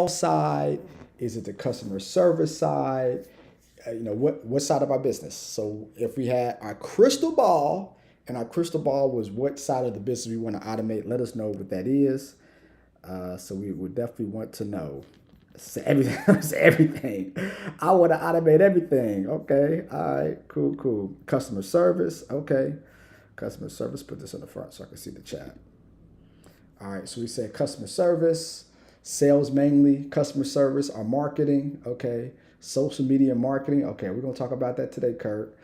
side? Is it the customer service side? What side of our business? So if we had our crystal ball, and our crystal ball was what side of the business we want to automate, let us know what that is. So we would definitely want to know. It's everything. It's everything. I want to automate everything. Okay. All right. Cool. Cool. Customer service. Okay. Customer service. Put this in the front so I can see the chat. All right. So we say customer service, sales mainly, customer service, our marketing. Okay. Social media marketing. Okay. We're gonna talk about that today, Kurt.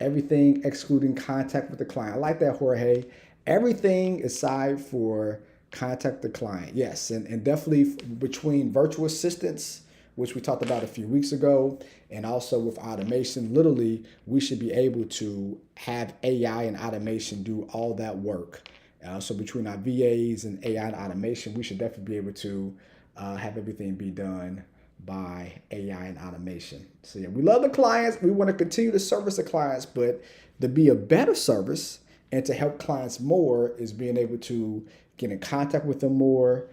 Everything excluding contact with the client. I like that, Jorge. Everything aside for contact the client. Yes, and definitely between virtual assistants, which we talked about a few weeks ago, and also with automation, literally, we should be able to have AI and automation do all that work. So between our VAs and AI and automation, we should definitely be able to have everything be done by AI and automation. So yeah, we love the clients. We want to continue to service the clients, but to be a better service and to help clients more is being able to get in contact with them more,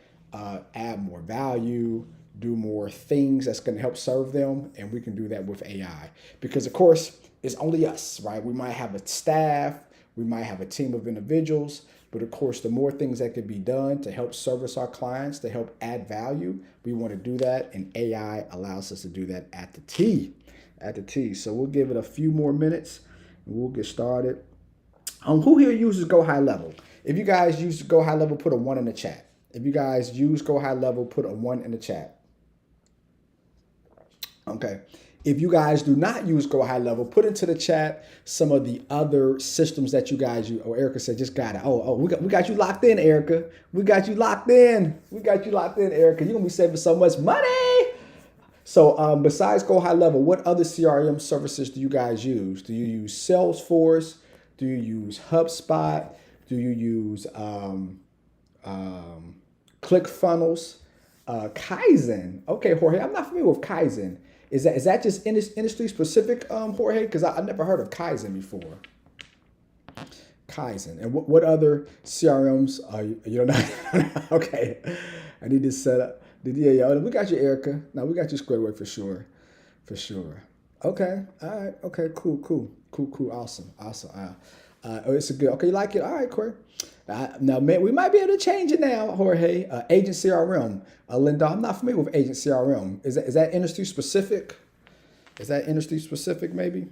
add more value, do more things that's going to help serve them, and we can do that with AI. Because of course, it's only us, right? We might have a staff, we might have a team of individuals, but of course, the more things that can be done to help service our clients, to help add value, we want to do that, and AI allows us to do that at the T. At the T. So we'll give it a few more minutes, and we'll get started. Who here uses Go High Level? If you guys use Go High Level, put a 1 in the chat. If you guys use Go High Level, put a 1 in the chat. Okay. If you guys do not use Go High Level, put into the chat some of the other systems that you guys use. Oh, Erica said, just got it. We got you locked in, Erica. We got you locked in. We got you locked in, Erica. You're going to be saving so much money. So besides Go High Level, what other CRM services do you guys use? Do you use Salesforce? Do you use HubSpot? Do you use ClickFunnels? Kaizen. Okay, Jorge, I'm not familiar with Kaizen. Is that just industry specific, Jorge? Because I never heard of Kaizen before. Kaizen. And what other CRMs are you don't know? Okay, I need to set up. Yeah, we got you, Erica. Now we got you squared away for sure, for sure. Okay, all right. Okay, cool. Awesome. It's a good. Okay, you like it? All right, Corey. Now, man, we might be able to change it now, Jorge. Agent CRM. Linda, I'm not familiar with Agent CRM. Is that industry specific? Is that industry specific, maybe?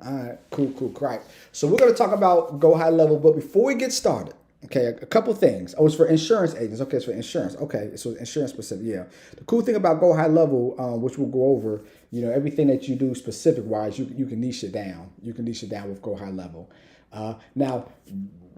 All right, cool. Right. So we're going to talk about Go High Level, but before we get started, okay, a couple things. Oh, it's for insurance agents. Okay, it's for insurance. Okay, so insurance specific. Yeah. The cool thing about Go High Level, which we'll go over, everything that you do specific wise, you can niche it down. You can niche it down with Go High Level. Now,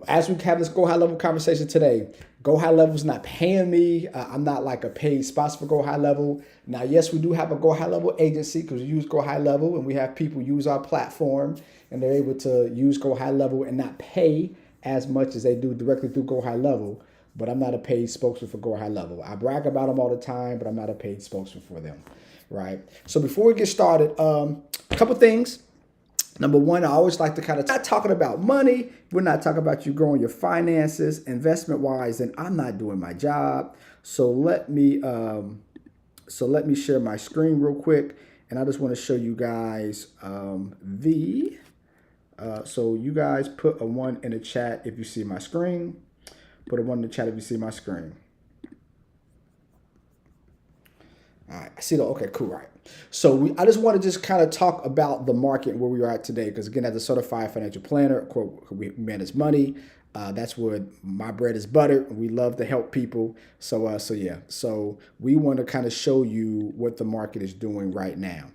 as we have this Go High Level conversation today, Go High Level is not paying me. I'm not like a paid sponsor for Go High Level. Now, yes, we do have a Go High Level agency because we use Go High Level, and we have people use our platform, and they're able to use Go High Level and not pay as much as they do directly through Go High Level. But I'm not a paid spokesman for Go High Level. I brag about them all the time, but I'm not a paid spokesman for them, right? So before we get started, a couple things. Number one, I always like to kind of not talking about money. We're not talking about you growing your finances, investment wise, and I'm not doing my job. So let me share my screen real quick, and I just want to show you guys so you guys put a 1 in the chat if you see my screen. Put a 1 in the chat if you see my screen. All right, I see that. Okay, cool. Right. So I just want to just kind of talk about the market where we are at today. Because again, as a certified financial planner, of course, we manage money. That's where my bread is buttered. We love to help people. So yeah. So we want to kind of show you what the market is doing right now.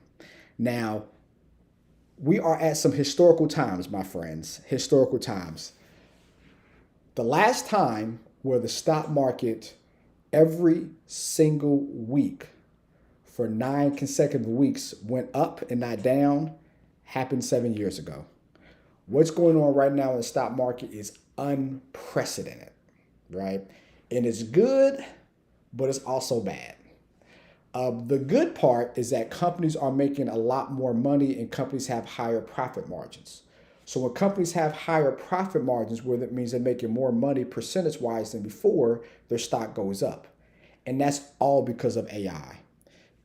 Now, we are at some historical times, my friends. Historical times. The last time where the stock market every single week for 9 consecutive weeks went up and not down happened 7 years ago. What's going on right now in the stock market is unprecedented, right? And it's good, but it's also bad. The good part is that companies are making a lot more money and companies have higher profit margins. So when companies have higher profit margins, where that means they're making more money percentage-wise than before, their stock goes up. And that's all because of AI.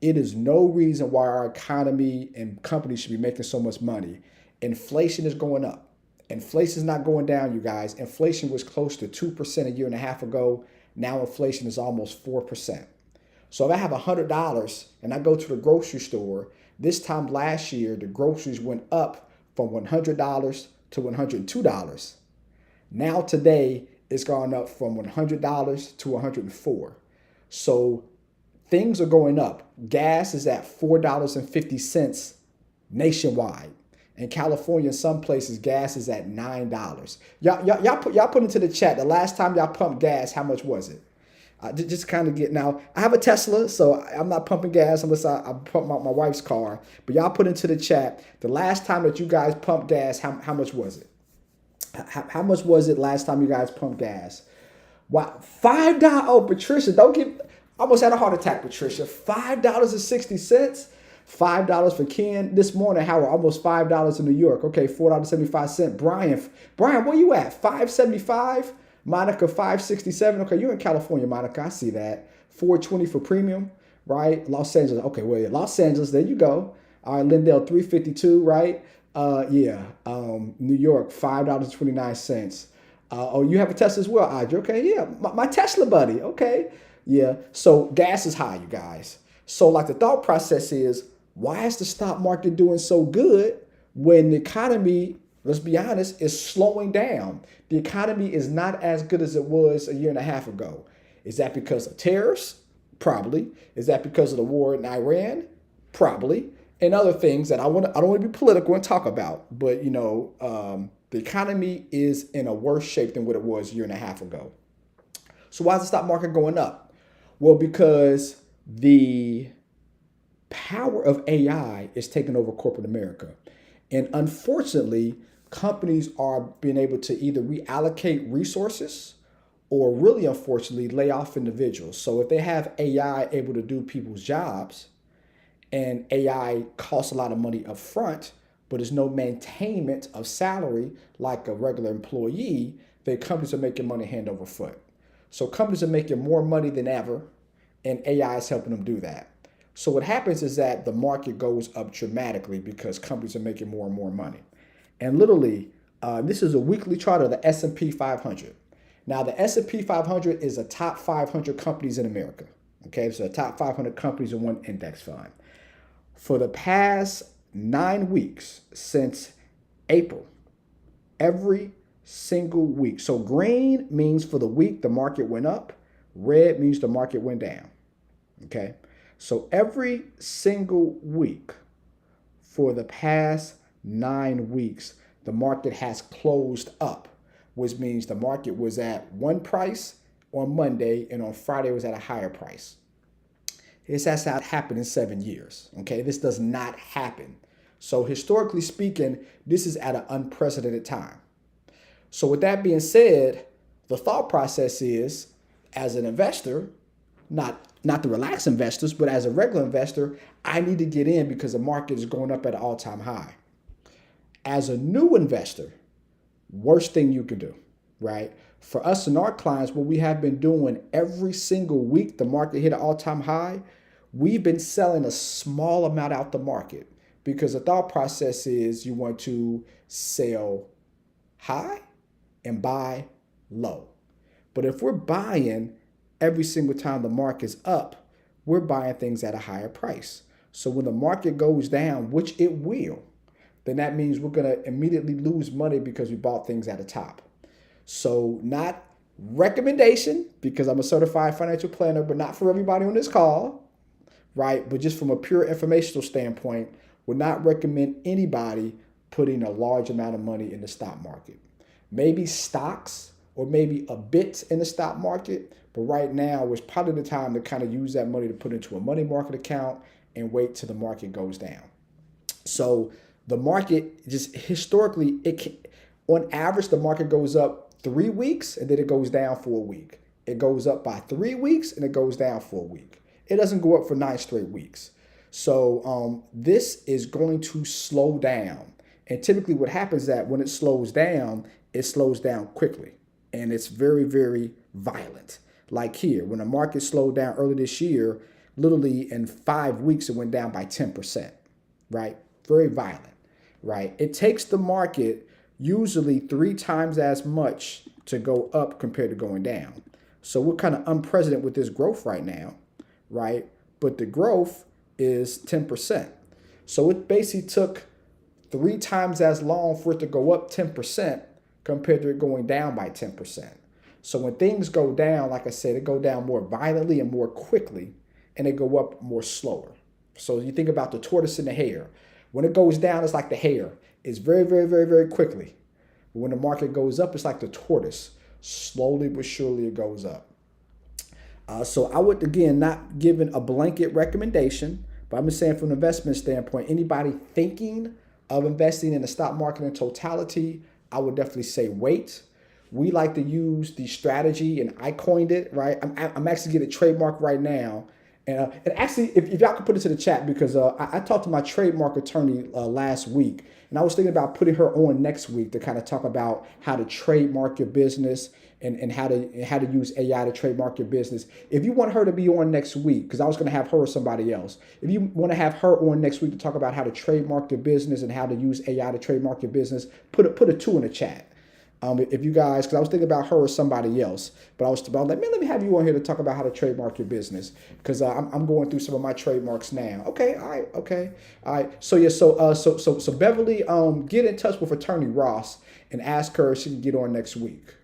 It is no reason why our economy and companies should be making so much money. Inflation is going up. Inflation is not going down, you guys. Inflation was close to 2% a year and a half ago. Now inflation is almost 4%. So if I have $100 and I go to the grocery store, this time last year, the groceries went up from $100 to $102. Now today, it's gone up from $100 to $104. So things are going up. Gas is at $4.50 nationwide. In California, in some places, gas is at $9. Y'all put into the chat, the last time y'all pumped gas, how much was it? Just kind of get, now, I have a Tesla, so I'm not pumping gas unless I pump my wife's car. But y'all put into the chat, the last time that you guys pumped gas, how much was it? How much was it last time you guys pumped gas? Wow, $5. Oh, Patricia, don't get, I almost had a heart attack, Patricia. $5.60. $5 for Ken this morning. Howard, almost $5 in New York. Okay, $4.75. Brian, where you at? $5.75. Monica, $5.67. Okay, you're in California, Monica. I see that. $4.20 for premium, right? Los Angeles. Okay, well, Los Angeles. There you go. All right, Lindale, $3.52, right? New York, $5.29. Oh, you have a Tesla as well, Audrey. Okay, yeah, my Tesla buddy. Okay, yeah. So gas is high, you guys. So like the thought process is, why is the stock market doing so good when the economy, let's be honest, is slowing down? The economy is not as good as it was a year and a half ago. Is that because of tariffs? Probably. Is that because of the war in Iran? Probably. And other things that I don't want to be political and talk about, but the economy is in a worse shape than what it was a year and a half ago. So why is the stock market going up? Well, because the power of AI is taking over corporate America. And unfortunately, companies are being able to either reallocate resources or really unfortunately lay off individuals. So if they have AI able to do people's jobs and AI costs a lot of money up front, but there's no maintainment of salary like a regular employee, then companies are making money hand over foot. So companies are making more money than ever, and AI is helping them do that. So what happens is that the market goes up dramatically because companies are making more and more money. And literally, this is a weekly chart of the S&P 500. Now, the S&P 500 is the top 500 companies in America. Okay, so the top 500 companies in one index fund. For the past 9 weeks, since April, every single week. So green means for the week the market went up. Red means the market went down. Okay, so every single week for the past 9 weeks, the market has closed up, which means the market was at one price on Monday and on Friday was at a higher price. This has not happened in 7 years. Okay, this does not happen. So historically speaking, this is at an unprecedented time. So with that being said, the thought process is, as an investor, not the relaxed investors, but as a regular investor, I need to get in because the market is going up at an all-time high. As a new investor, worst thing you can do, right? For us and our clients, what we have been doing every single week, the market hit an all-time high, we've been selling a small amount out the market because the thought process is you want to sell high and buy low. But if we're buying every single time the market's up, we're buying things at a higher price. So when the market goes down, which it will, then that means we're going to immediately lose money because we bought things at the top. So not recommendation, because I'm a certified financial planner, but not for everybody on this call, right? But just from a pure informational standpoint, would not recommend anybody putting a large amount of money in the stock market. Maybe stocks or maybe a bit in the stock market, but right now is probably the time to kind of use that money to put into a money market account and wait till the market goes down. So the market just historically, on average, the market goes up 3 weeks and then it goes down for a week. It goes up by 3 weeks and it goes down for a week. It doesn't go up for 9 straight weeks. So this is going to slow down. And typically what happens is that when it slows down quickly. And it's very, very violent. Like here, when the market slowed down early this year, literally in 5 weeks, it went down by 10%, right? Very violent, right? It takes the market usually 3 times as much to go up compared to going down. So we're kind of unprecedented with this growth right now, right? But the growth is 10%. So it basically took 3 times as long for it to go up 10% compared to it going down by 10%. So when things go down, like I said, they go down more violently and more quickly, and they go up more slower. So you think about the tortoise and the hare. When it goes down, it's like the hare. It's very, very, very, very quickly. But when the market goes up, it's like the tortoise. Slowly but surely it goes up. So I would, again, not giving a blanket recommendation, but I'm just saying from an investment standpoint, anybody thinking of investing in the stock market in totality, I would definitely say wait. We like to use the strategy, and I coined it, right? I'm actually getting a trademark right now. And actually, if y'all could put it to the chat, because I talked to my trademark attorney last week, and I was thinking about putting her on next week to kind of talk about how to trademark your business and how to use AI to trademark your business. If you want her to be on next week, because I was going to have her or somebody else, if you want to have her on next week to talk about how to trademark your business and how to use AI to trademark your business, put a 2 in the chat. If you guys, because I was thinking about her or somebody else, but I was like, man, let me have you on here to talk about how to trademark your business, because I'm going through some of my trademarks now. Okay, all right, okay, all right. So yeah, so Beverly, get in touch with Attorney Ross and ask her if she can get on next week.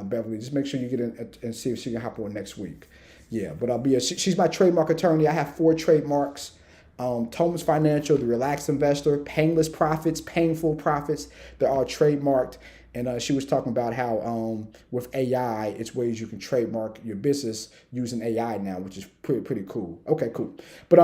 Beverly, just make sure you get in and see if she can hop on next week. Yeah, but she's my trademark attorney. I have 4 trademarks. Thomas Financial, the Relaxed Investor, Painless Profits, Painful Profits. They're all trademarked. And she was talking about how with AI, it's ways you can trademark your business using AI now, which is pretty cool. Okay, cool. But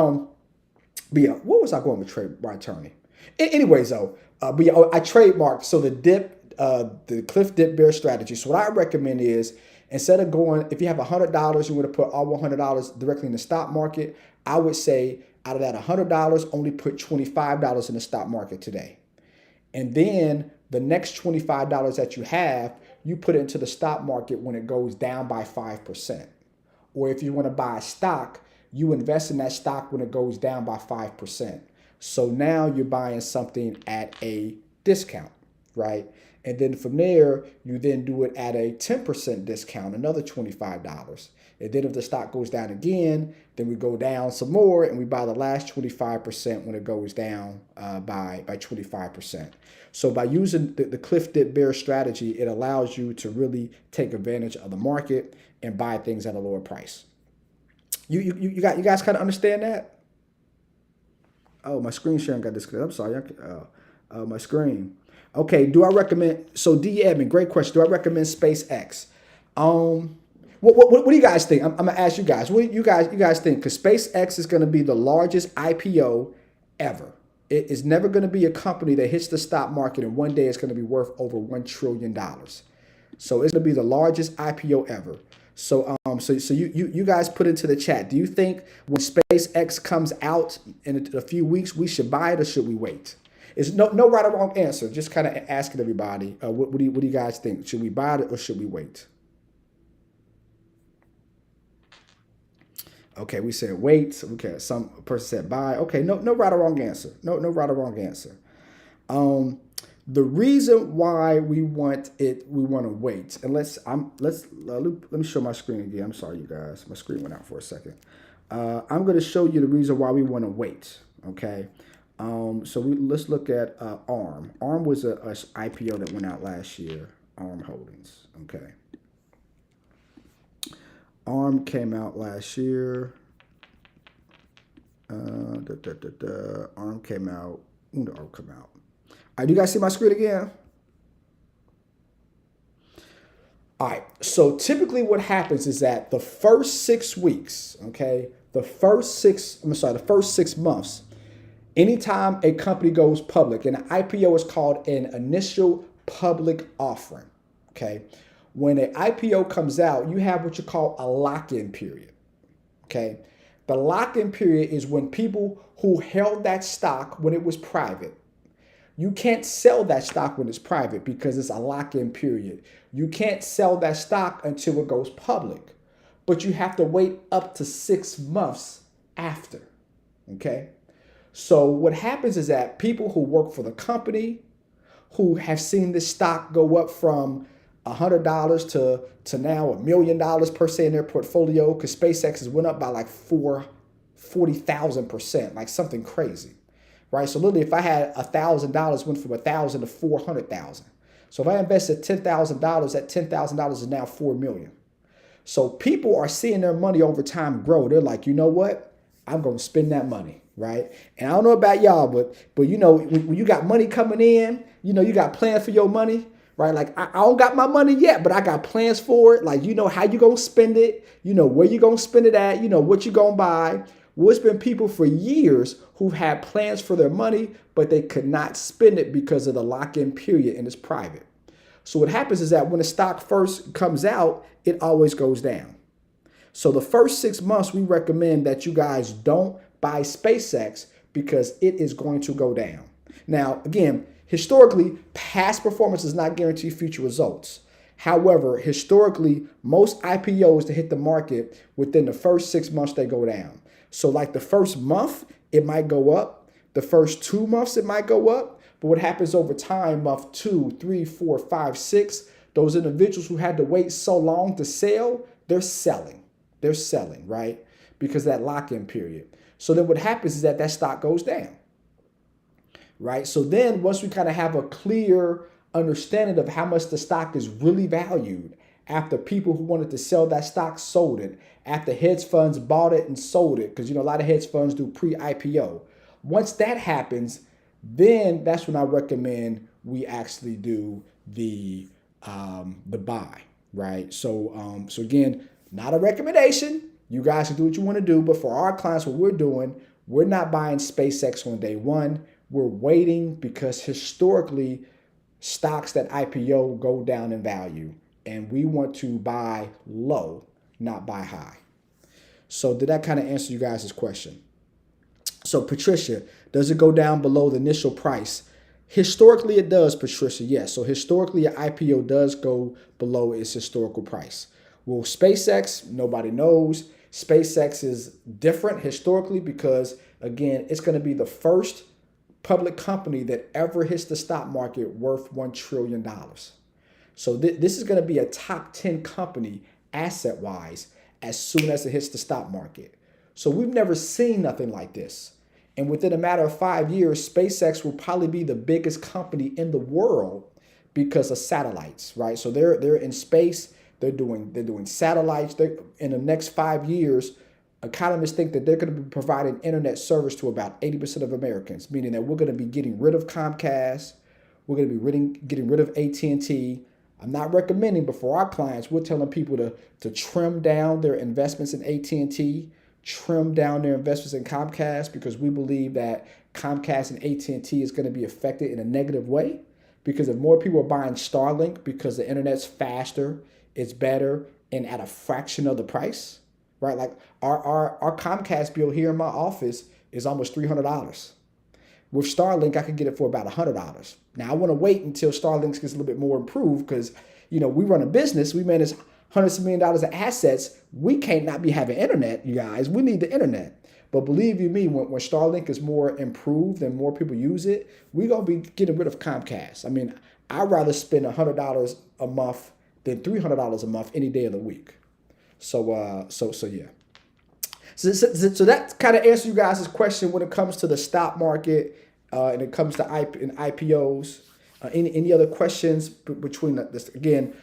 yeah, what was I going with trademark attorney? Anyways, though, but yeah, I trademarked. So the Cliff Dip Bear strategy. So what I recommend is, instead of going, if you have $100, you want to put all $100 directly in the stock market, I would say out of that $100, only put $25 in the stock market today. And then the next $25 that you have, you put it into the stock market when it goes down by 5%. Or if you want to buy a stock, you invest in that stock when it goes down by 5%. So now you're buying something at a discount, right? And then from there, you then do it at a 10% discount, another $25. And then if the stock goes down again, then we go down some more and we buy the last 25% when it goes down by 25%. So by using the Cliff Dip Bear strategy, it allows you to really take advantage of the market and buy things at a lower price. You guys kind of understand that? Oh, my screen sharing got disconnected. I'm sorry. My screen. Okay, do I recommend, so D. Edmond, great question. Do I recommend SpaceX? What do you guys think? I'm gonna ask you guys. What do you guys think? Because SpaceX is gonna be the largest IPO ever. It is never gonna be a company that hits the stock market and one day it's gonna be worth over $1 trillion. So it's gonna be the largest IPO ever. So you guys put into the chat. Do you think when SpaceX comes out in a few weeks, we should buy it or should we wait? It's no right or wrong answer. Just kind of asking everybody, what do you guys think? Should we buy it or should we wait? Okay, we said wait. Okay, some person said buy. Okay, no right or wrong answer. No right or wrong answer. The reason why we want to wait, and let me show my screen again. I'm sorry, you guys, my screen went out for a second. I'm going to show you the reason why we want to wait. Okay, so let's look at ARM. ARM was a IPO that went out last year. ARM Holdings. Okay. ARM came out last year. ARM came out. When did ARM come out? All right, do you guys see my screen again? All right, so typically what happens is that the first 6 weeks, okay, the first 6 months, anytime a company goes public, and an IPO is called an initial public offering, okay? When an IPO comes out, you have what you call a lock-in period, okay? The lock-in period is when people who held that stock when it was private, you can't sell that stock when it's private because it's a lock-in period. You can't sell that stock until it goes public. but you have to wait up to 6 months after. Okay. So what happens is that people who work for the company, who have seen this stock go up from $100 to now $1 million per se in their portfolio, because SpaceX has went up by like 40,000%, like something crazy, right? So literally, if I had $1,000, went from 1,000 to 400,000. So if I invested $10,000, that $10,000 is now 4 million. So people are seeing their money over time grow. They're like, you know what? I'm going to spend that money, right? And I don't know about y'all, but you know, when you got money coming in, you know, you got plans for your money, right? Like I don't got my money yet, but I got plans for it. Like, you know how you going to spend it, you know where you going to spend it at, you know what you going to buy. Well, it's been people for years who've had plans for their money, but they could not spend it because of the lock-in period, and it's private. So what happens is that when the stock first comes out, it always goes down. So the first 6 months, we recommend that you guys don't buy SpaceX because it is going to go down. Now, again, historically, past performance does not guarantee future results. However, historically, most IPOs to hit the market within the first 6 months, they go down. So like the first month, it might go up. The first 2 months, it might go up. But what happens over time, month 2, 3, 4, 5, 6, those individuals who had to wait so long to sell, they're selling. They're selling, right? Because of that lock-in period. So then what happens is that stock goes down, right? So then once we kind of have a clear understanding of how much the stock is really valued, after people who wanted to sell that stock sold it, after hedge funds bought it and sold it, because you know a lot of hedge funds do pre-IPO. Once that happens, then that's when I recommend we actually do the buy, right? So again, not a recommendation. You guys can do what you want to do, but for our clients, what we're doing, we're not buying SpaceX on day one. We're waiting because historically, stocks that IPO go down in value, and we want to buy low, not buy high. So did that kind of answer you guys' question? So Patricia, does it go down below the initial price? Historically, it does, Patricia, yes. So historically, an IPO does go below its historical price. Well, SpaceX, nobody knows. SpaceX is different historically because, again, it's going to be the first public company that ever hits the stock market worth $1 trillion. So this is going to be a top 10 company asset-wise as soon as it hits the stock market. So we've never seen nothing like this. And within a matter of 5 years, SpaceX will probably be the biggest company in the world because of satellites, right? So they're in space. They're doing satellites. In the next 5 years, economists think that they're going to be providing internet service to about 80% of Americans, meaning that we're going to be getting rid of Comcast. We're going to be getting rid of AT&T. I'm not recommending, but for our clients, we're telling people to trim down their investments in AT&T, trim down their investments in Comcast, because we believe that Comcast and AT&T is going to be affected in a negative way. Because if more people are buying Starlink because the internet's faster, it's better, and at a fraction of the price, right? Like our Comcast bill here in my office is almost $300. With Starlink, I could get it for about $100. Now, I want to wait until Starlink gets a little bit more improved because, you know, we run a business. We manage hundreds of $millions of assets. We can't not be having internet, you guys. We need the internet. But believe you me, when Starlink is more improved and more people use it, we're going to be getting rid of Comcast. I mean, I'd rather spend $100 a month than $300 a month any day of the week. So yeah. So that kind of answers you guys' question when it comes to the stock market and it comes to IPOs. Any other questions between this? Again,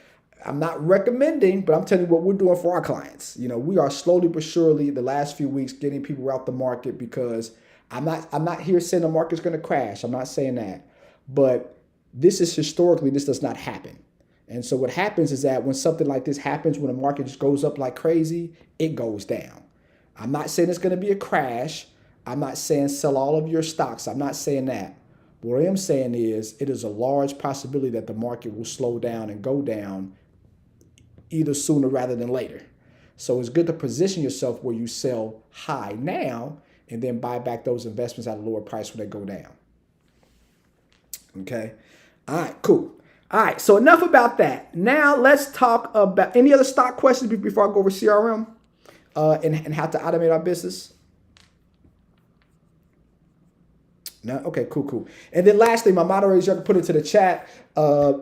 I'm not recommending, but I'm telling you what we're doing for our clients. You know, we are slowly but surely the last few weeks getting people out the market because I'm not here saying the market's going to crash. I'm not saying that, but this does not happen. And so what happens is that when something like this happens, when the market just goes up like crazy, it goes down. I'm not saying it's going to be a crash. I'm not saying sell all of your stocks. I'm not saying that. What I am saying is it is a large possibility that the market will slow down and go down either sooner rather than later. So it's good to position yourself where you sell high now and then buy back those investments at a lower price when they go down. Okay. All right, cool. All right, so enough about that. Now let's talk about any other stock questions before I go over CRM and how to automate our business. No? Okay, cool. And then lastly, my moderators, you can put it to the chat.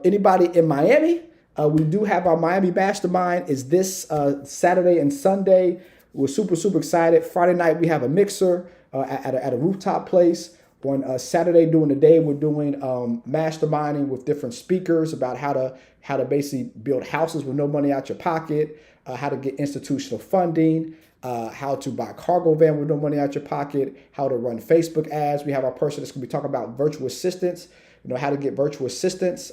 Anybody in Miami, we do have our Miami Mastermind is this Saturday and Sunday. We're super excited. Friday night, we have a mixer at a rooftop place. On Saturday during the day, we're doing masterminding with different speakers about how to basically build houses with no money out your pocket, how to get institutional funding, how to buy a cargo van with no money out your pocket, how to run Facebook ads. We have our person that's going to be talking about virtual assistants, how to get virtual assistants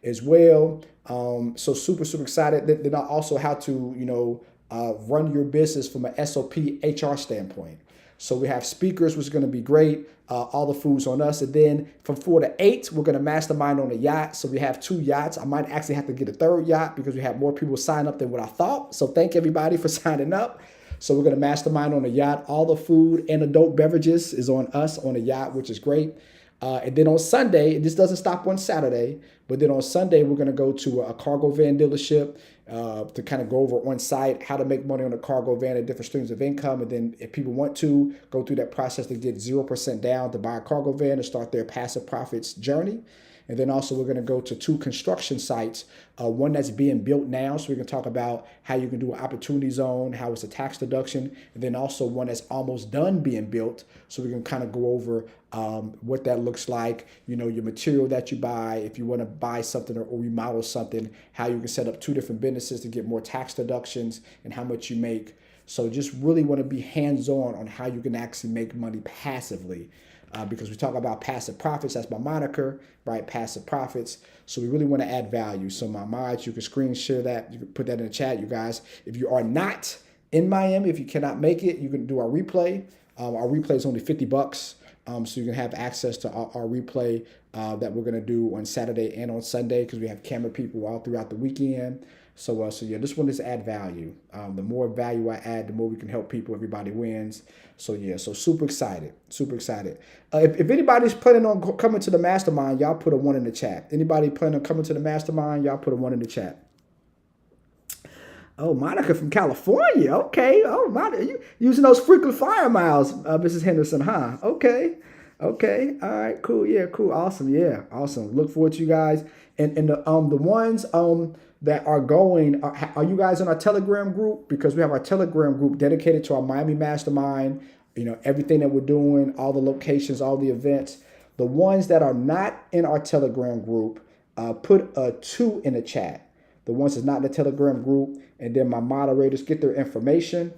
as well. So super excited. Then also how to, run your business from an SOP HR standpoint. So we have speakers, which is going to be great. All the food's on us. And then from 4 to 8, we're going to mastermind on a yacht. So we have 2 yachts. I might actually have to get a 3rd yacht because we have more people sign up than what I thought. So thank everybody for signing up. So we're going to mastermind on a yacht. All the food and adult beverages is on us on a yacht, which is great. And then on Sunday, this doesn't stop on Saturday, but then on Sunday, we're going to go to a cargo van dealership to kind of go over on site how to make money on a cargo van and different streams of income. And then if people want to go through that process to get 0% down to buy a cargo van and start their passive profits journey. And then also we're going to go to 2 construction sites, one that's being built now. So we can talk about how you can do an opportunity zone, how it's a tax deduction, and then also one that's almost done being built. So we can kind of go over what that looks like, your material that you buy, if you want to buy something or remodel something, how you can set up 2 different businesses to get more tax deductions and how much you make. So just really want to be hands-on on how you can actually make money passively. Because we talk about passive profits, that's my moniker, right? Passive profits. So we really want to add value. So my mods, you can screen share that. You can put that in the chat, you guys. If you are not in Miami, if you cannot make it, you can do our replay. Our replay is only $50. So you can have access to our replay that we're going to do on Saturday and on Sunday because we have camera people all throughout the weekend. So yeah, this one is add value. The more value I add, the more we can help people. Everybody wins. So yeah, so super excited. If anybody's planning on coming to the mastermind, y'all put a 1 in the chat. Anybody planning on coming to the mastermind, y'all put a 1 in the chat. Oh, Monica from California. Okay. Oh, Monica, you using those frequent flyer miles, Mrs. Henderson, huh? Okay. All right. Cool. Yeah. Cool. Awesome. Yeah. Awesome. Look forward to you guys. And the ones that are going, are you guys in our Telegram group? Because we have our Telegram group dedicated to our Miami Mastermind. Everything that we're doing, all the locations, all the events. The ones that are not in our Telegram group, put a 2 in the chat. The ones that's not in the Telegram group, and then my moderators get their information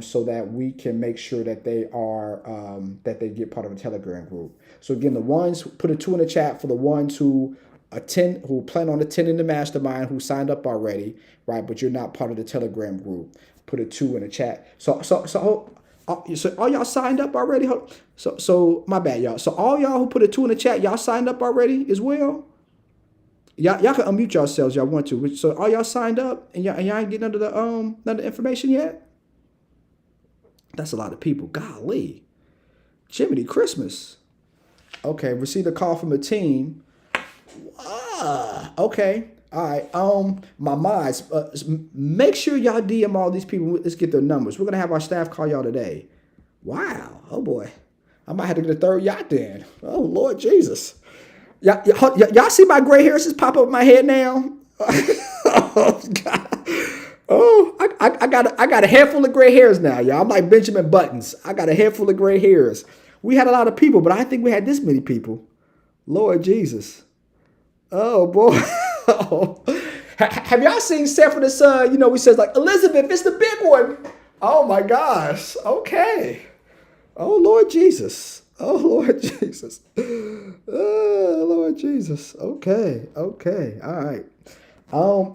so that we can make sure that they are that they get part of a Telegram group. So again, the ones, put a 2 in the chat for the ones who plan on attending the mastermind, who signed up already, right? But you're not part of the Telegram group. Put a 2 in the chat. So all y'all signed up already? So my bad, y'all. So all y'all who put a 2 in the chat, y'all signed up already as well? Y'all can unmute yourselves, y'all want to. So all y'all signed up and y'all ain't getting under the information yet? That's a lot of people. Golly. Jiminy Christmas. Okay, received a call from the team. Okay. All right. My mods, make sure y'all DM all these people. Let's get their numbers. We're gonna have our staff call y'all today. Wow. Oh boy. I might have to get a 3rd yacht then. Oh Lord Jesus. Y'all see my gray hairs just pop up in my head now? Oh God. Oh, I got a handful of gray hairs now, y'all. I'm like Benjamin Buttons. I got a handful of gray hairs. We had a lot of people, but I didn't think we had this many people. Lord Jesus. Oh boy. Have y'all seen Sanford and Son? We says like, Elizabeth, it's the big one. Oh my gosh. Okay. Oh Lord Jesus. Oh Lord Jesus. Oh Lord Jesus. Okay. All right.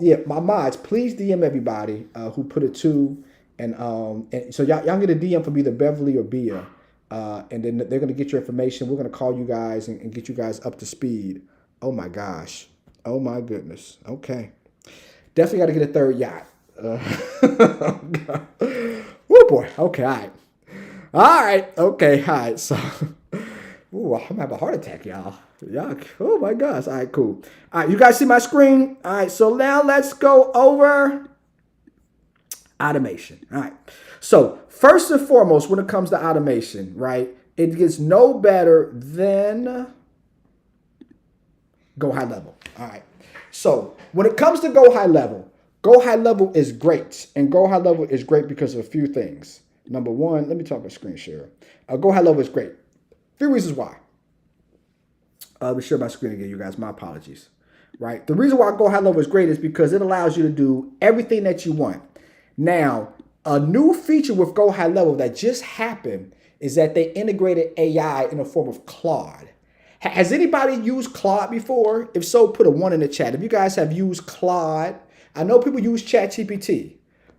Yeah, my mods, please DM everybody who put a 2, and so y'all get a DM from either Beverly or Bia, and then they're gonna get your information. We're gonna call you guys and get you guys up to speed. Oh my gosh. Oh my goodness. Okay. Definitely got to get a 3rd yacht. Oh boy. Okay. All right. Okay. All right. So Ooh, I'm having a heart attack, y'all. Y'all, oh my gosh. All right, cool. All right, you guys see my screen? All right, so now let's go over automation. All right. So first and foremost, when it comes to automation, right, it gets no better than go high level. All right. So when it comes to go high level is great. And go high level is great because of a few things. Number one, let me talk about screen share. Go high level is great. Three reasons why. Let me share my screen again, you guys. My apologies. Right. The reason why go high level is great is because it allows you to do everything that you want. Now, a new feature with go high level that just happened is that they integrated AI in the form of Claude. Has anybody used Claude before? If so, put a 1 in the chat. If you guys have used Claude, I know people use ChatGPT,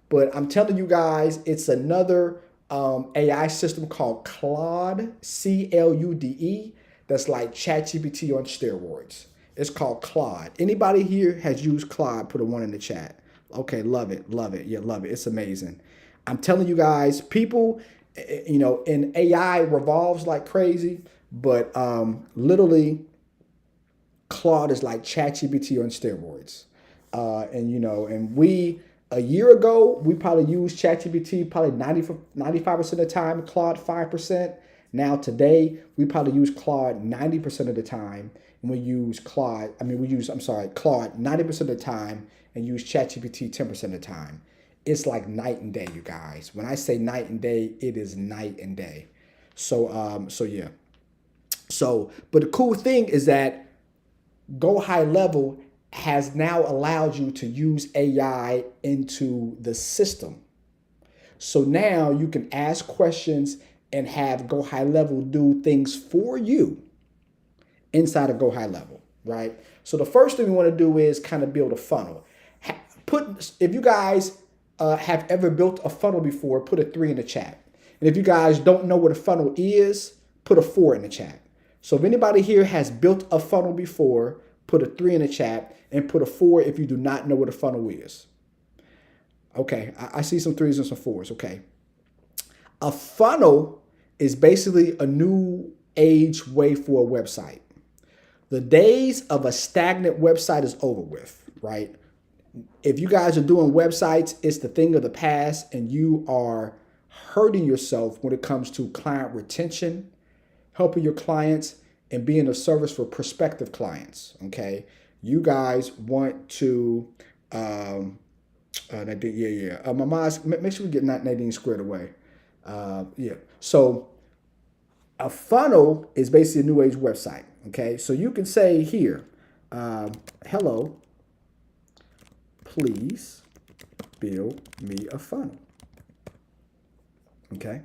but I'm telling you guys, it's another AI system called Claude, CLUDE, that's like ChatGPT on steroids. It's called Claude. Anybody here has used Claude, put a 1 in the chat. Okay, love it, love it. Yeah, love it. It's amazing. I'm telling you guys, people, in AI revolves like crazy, but literally Claude is like ChatGPT on steroids. And we, a year ago, we probably used ChatGPT probably 95% of the time, Claude 5%. Now today, we probably use Claude 90% of the time. And Claude 90% of the time and use ChatGPT 10% of the time. It's like night and day, you guys. When I say night and day, it is night and day. So yeah. But the cool thing is that Go High Level has now allowed you to use AI into the system. So now you can ask questions and have Go High Level do things for you inside of Go High Level, right? So the first thing we want to do is kind of build a funnel. If you guys have ever built a funnel before, put a 3 in the chat. And if you guys don't know what a funnel is, put a 4 in the chat. So if anybody here has built a funnel before, put a 3 in the chat and put a 4 if you do not know what a funnel is. Okay, I see some 3s and some 4s. Okay. A funnel is basically a new age way for a website. The days of a stagnant website is over with, right? If you guys are doing websites, it's the thing of the past and you are hurting yourself when it comes to client retention, helping your clients, and being of service for prospective clients, okay? You guys want to, make sure we get Nadine squared away. So a funnel is basically a new age website, okay? So you can say here, hello, please build me a funnel, okay?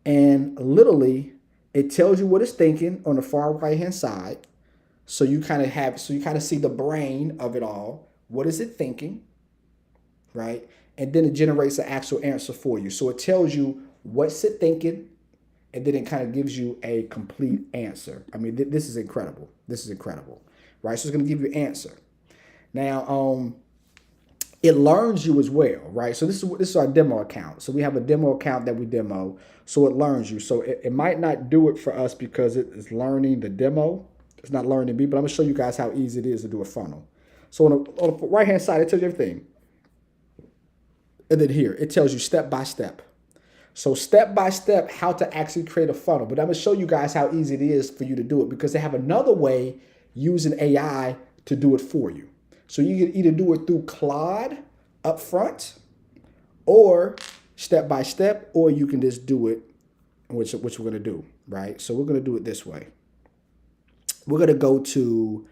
And literally, it tells you what it's thinking on the far right hand side. So you kind of see the brain of it all. What is it thinking? Right? And then it generates an actual answer for you. So it tells you what's it thinking, and then it kind of gives you a complete answer. I mean, this is incredible. This is incredible. Right? So it's going to give you an answer. Now, it learns you as well, right? So this is our demo account. So we have a demo account that we demo. So it learns you. So it might not do it for us because it is learning the demo. It's not learning me, but I'm gonna show you guys how easy it is to do a funnel. So on the right hand side, it tells you everything. And then here, it tells you step by step. So step by step, how to actually create a funnel. But I'm gonna show you guys how easy it is for you to do it because they have another way using AI to do it for you. So you can either do it through Claude up front or step by step, or you can just do it, which we're going to do, right? So we're going to do it this way. We're going to go to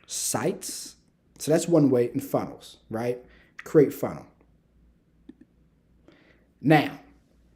sites. So that's one way in funnels, right? Create funnel. Now,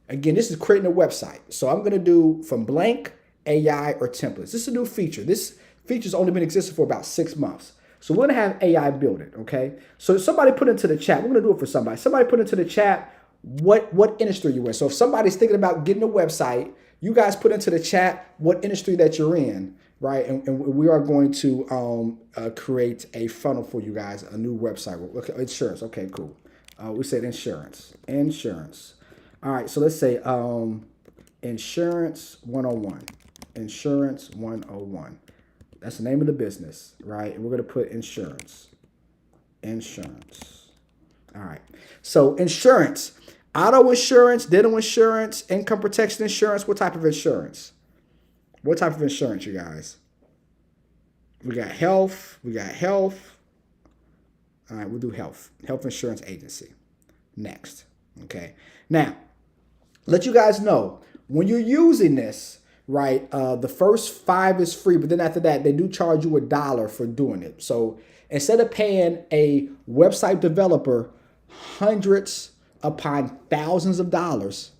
again, this is creating a website. So I'm going to do from blank, AI, or templates. This is a new feature. This feature's only been existing for about 6 months. So we're going to have AI build it, okay? So somebody put into the chat. We're going to do it for somebody. Somebody put into the chat what industry you're in. So if somebody's thinking about getting a website, you guys put into the chat what industry that you're in, right? And we are going to create a funnel for you guys, a new website. Okay, insurance. Okay, cool. We said insurance. Insurance. All right, so let's say Insurance 101. Insurance 101. That's the name of the business, right? And we're going to put insurance. Insurance. All right. So insurance, auto insurance, dental insurance, income protection insurance. What type of insurance? What type of insurance, you guys? We got health. We got health. All right, we'll do health. Health insurance agency. Next. Okay. Now, let you guys know when you're using this, right? The first 5 is free, but then after that, they do charge you $1 for doing it. So instead of paying a website developer hundreds upon thousands of dollars,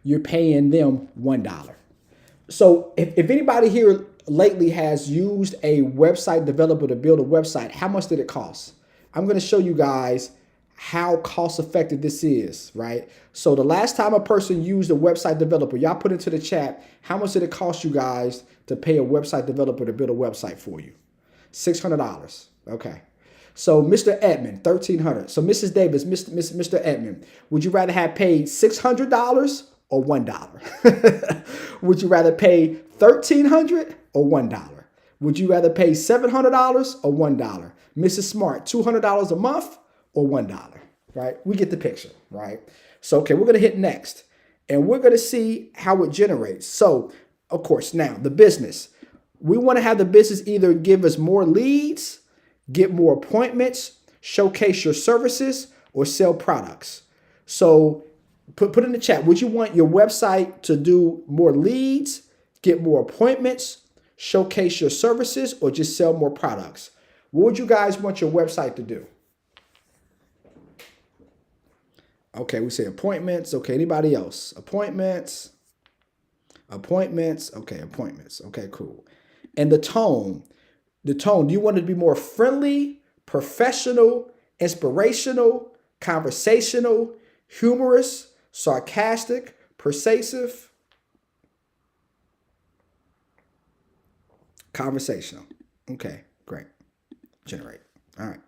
you're paying them $1. So if anybody here lately has used a website developer to build a website, how much did it cost? I'm going to show you guys how cost effective this is, right? So the last time a person used a website developer, y'all put into the chat, how much did it cost you guys to pay a website developer to build a website for you? $600. Okay. So Mr. Edmond, $1,300. So Mrs. Davis, Mr. Edmond, would you rather have paid $600 or $1? Would you rather pay $1,300 or $1? Would you rather pay $700 or $1? Mrs. Smart, $200 a month or $1, right? We get the picture, right? So, okay, we're going to hit next and we're going to see how it generates. So, of course, now the business, we want to have the business either give us more leads, get more appointments, showcase your services, or sell products. So put in the chat, would you want your website to do more leads, get more appointments, showcase your services, or just sell more products? What would you guys want your website to do? Okay, we say appointments. Okay, anybody else? Appointments. Okay, appointments. Okay, cool. And the tone, do you want it to be more friendly, professional, inspirational, conversational, humorous, sarcastic, persuasive? Conversational. Okay, great. Generate. All right.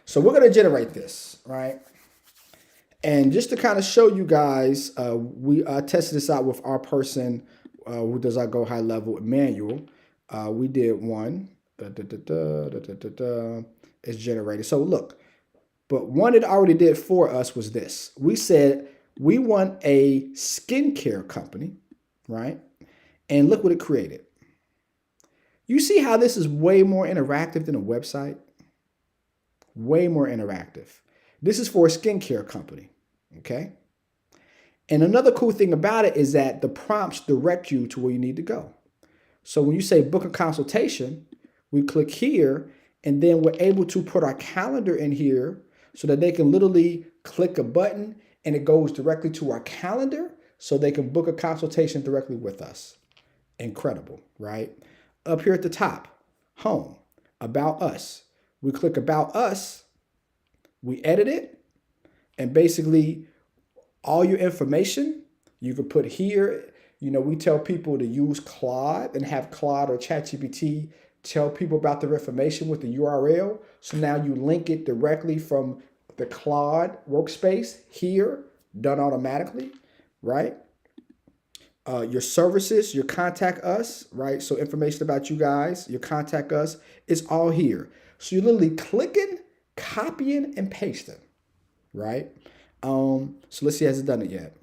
So we're going to generate this, right? And just to kind of show you guys, we tested this out with our person who does our Go High Level, Emmanuel. We did one. It's generated. So look, but one it already did for us was this. We said we want a skincare company, right? And look what it created. You see how this is way more interactive than a website? Way more interactive. This is for a skincare company, okay? And another cool thing about it is that the prompts direct you to where you need to go. So when you say book a consultation, we click here and then we're able to put our calendar in here so that they can literally click a button and it goes directly to our calendar so they can book a consultation directly with us. Incredible, right? Up here at the top, home, about us. We click about us, we edit it, and basically all your information you can put here. You know, we tell people to use Claude and have Claude or ChatGPT tell people about their information with the URL. So now you link it directly from the Claude workspace here, done automatically, right? Your services, your contact us, right? So information about you guys, your contact us is all here. So you're literally clicking, copying, and pasting, right? So let's see, has it done it yet?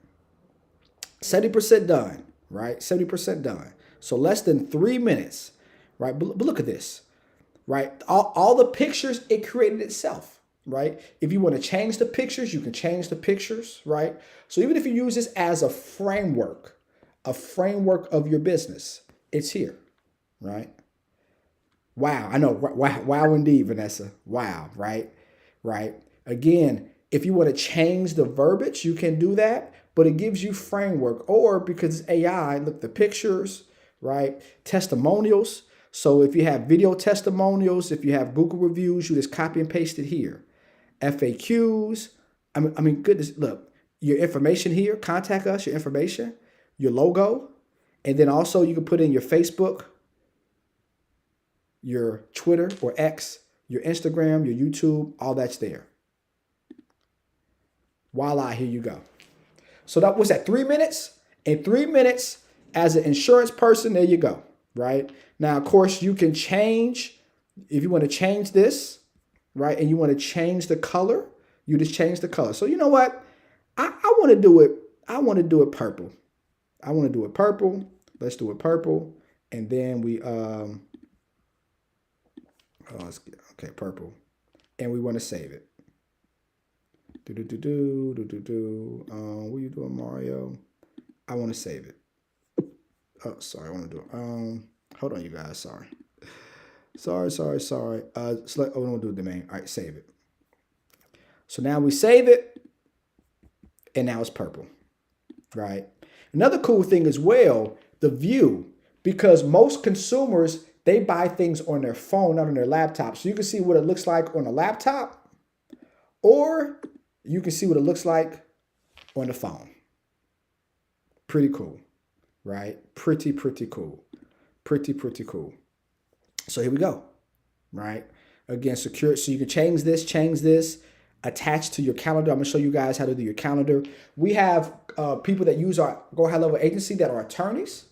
70% done, right? 70% done. So less than 3 minutes, right? But look at this, right? All the pictures, it created itself, right? If you want to change the pictures, you can change the pictures, right? So even if you use this as a framework of your business, it's here, right? Wow, I know, wow indeed, Vanessa. Wow, right? Again, if you want to change the verbiage, you can do that, but it gives you framework. Or because it's AI, look, the pictures, right? Testimonials. So if you have video testimonials, if you have Google reviews, you just copy and paste it here. FAQs. I mean, goodness, look, your information here, contact us, your information, your logo, and then also you can put in your Facebook, your Twitter or X, your Instagram, your YouTube, all that's there. Voila, here you go. So that was at 3 minutes. In 3 minutes, As an insurance person, there you go, right? Now, of course, you can change, if you want to change this, right, and you want to change the color, you just change the color. So you know what? I want to do it. I want to do it purple. I want to do it purple. Let's do it purple. And then we, okay, purple. And we want to save it. What are you doing, Mario? I want to save it. Oh, sorry, I want to do it. Hold on, you guys. Sorry. Sorry. Select. Oh, don't do the domain. All right, save it. So now we save it, and now it's purple, right? Another cool thing as well, the view, because most consumers, they buy things on their phone, not on their laptop. So you can see what it looks like on a laptop, or you can see what it looks like on the phone. Pretty cool, right? Pretty cool. Pretty cool. So here we go, right? Again, secure. So you can change this, attach to your calendar. I'm gonna show you guys how to do your calendar. We have people that use our Go High Level agency that are attorneys,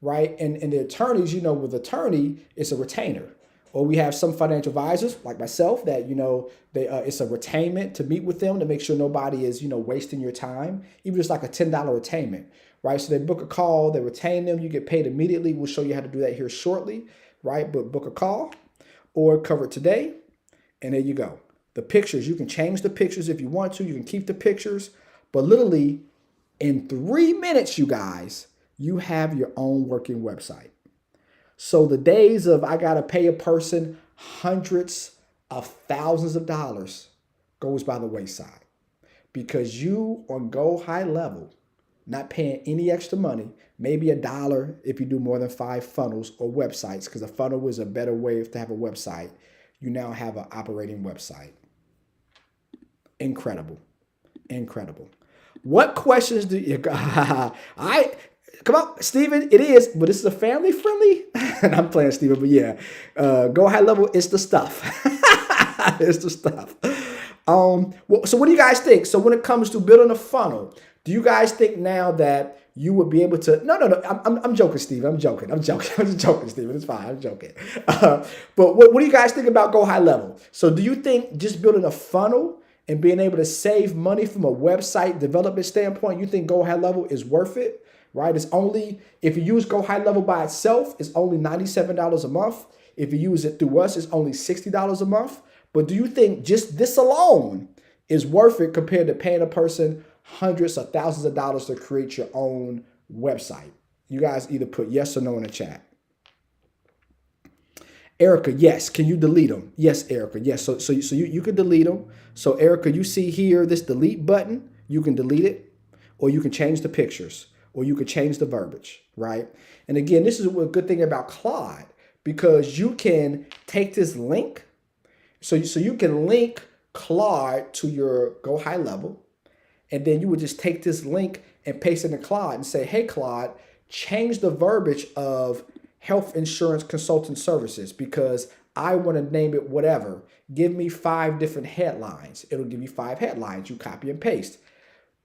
right? And the attorneys, with attorney, it's a retainer. Or we have some financial advisors like myself that, it's a retainment to meet with them to make sure nobody is, wasting your time. Even just like a $10 retainment, right? So they book a call, they retain them, you get paid immediately. We'll show you how to do that here shortly, right? But book a call or cover it today. And there you go. The pictures, you can change the pictures if you want to. You can keep the pictures. But literally in 3 minutes, you guys, you have your own working website. So the days of I got to pay a person hundreds of thousands of dollars goes by the wayside, because you on Go High Level, not paying any extra money, maybe $1 if you do more than 5 funnels or websites, because a funnel is a better way to have a website. You now have an operating website. Incredible. What questions do you got? Come on, Steven, it is, but this is a family friendly. And I'm playing Steven, but yeah, Go High Level is the stuff. It's the stuff. So what do you guys think? So when it comes to building a funnel, do you guys think now that you would be able to? No. I'm joking, Steven. I'm joking. I'm just joking, Steven. It's fine. I'm joking. But what do you guys think about Go High Level? So do you think just building a funnel and being able to save money from a website development standpoint, you think Go High Level is worth it? Right? It's only, if you use Go High Level by itself, it's only $97 a month. If you use it through us, it's only $60 a month. But do you think just this alone is worth it compared to paying a person hundreds of thousands of dollars to create your own website? You guys either put yes or no in the chat. Erica, yes. Can you delete them? Yes, Erica. Yes. So you can delete them. So Erica, you see here this delete button. You can delete it, or you can change the pictures, or you could change the verbiage, right? And again, this is a good thing about Claude, because you can take this link. So you can link Claude to your Go High Level, and then you would just take this link and paste it in Claude and say, hey, Claude, change the verbiage of health insurance consultant services, because I want to name it whatever. Give me 5 different headlines. It'll give you 5 headlines. You copy and paste.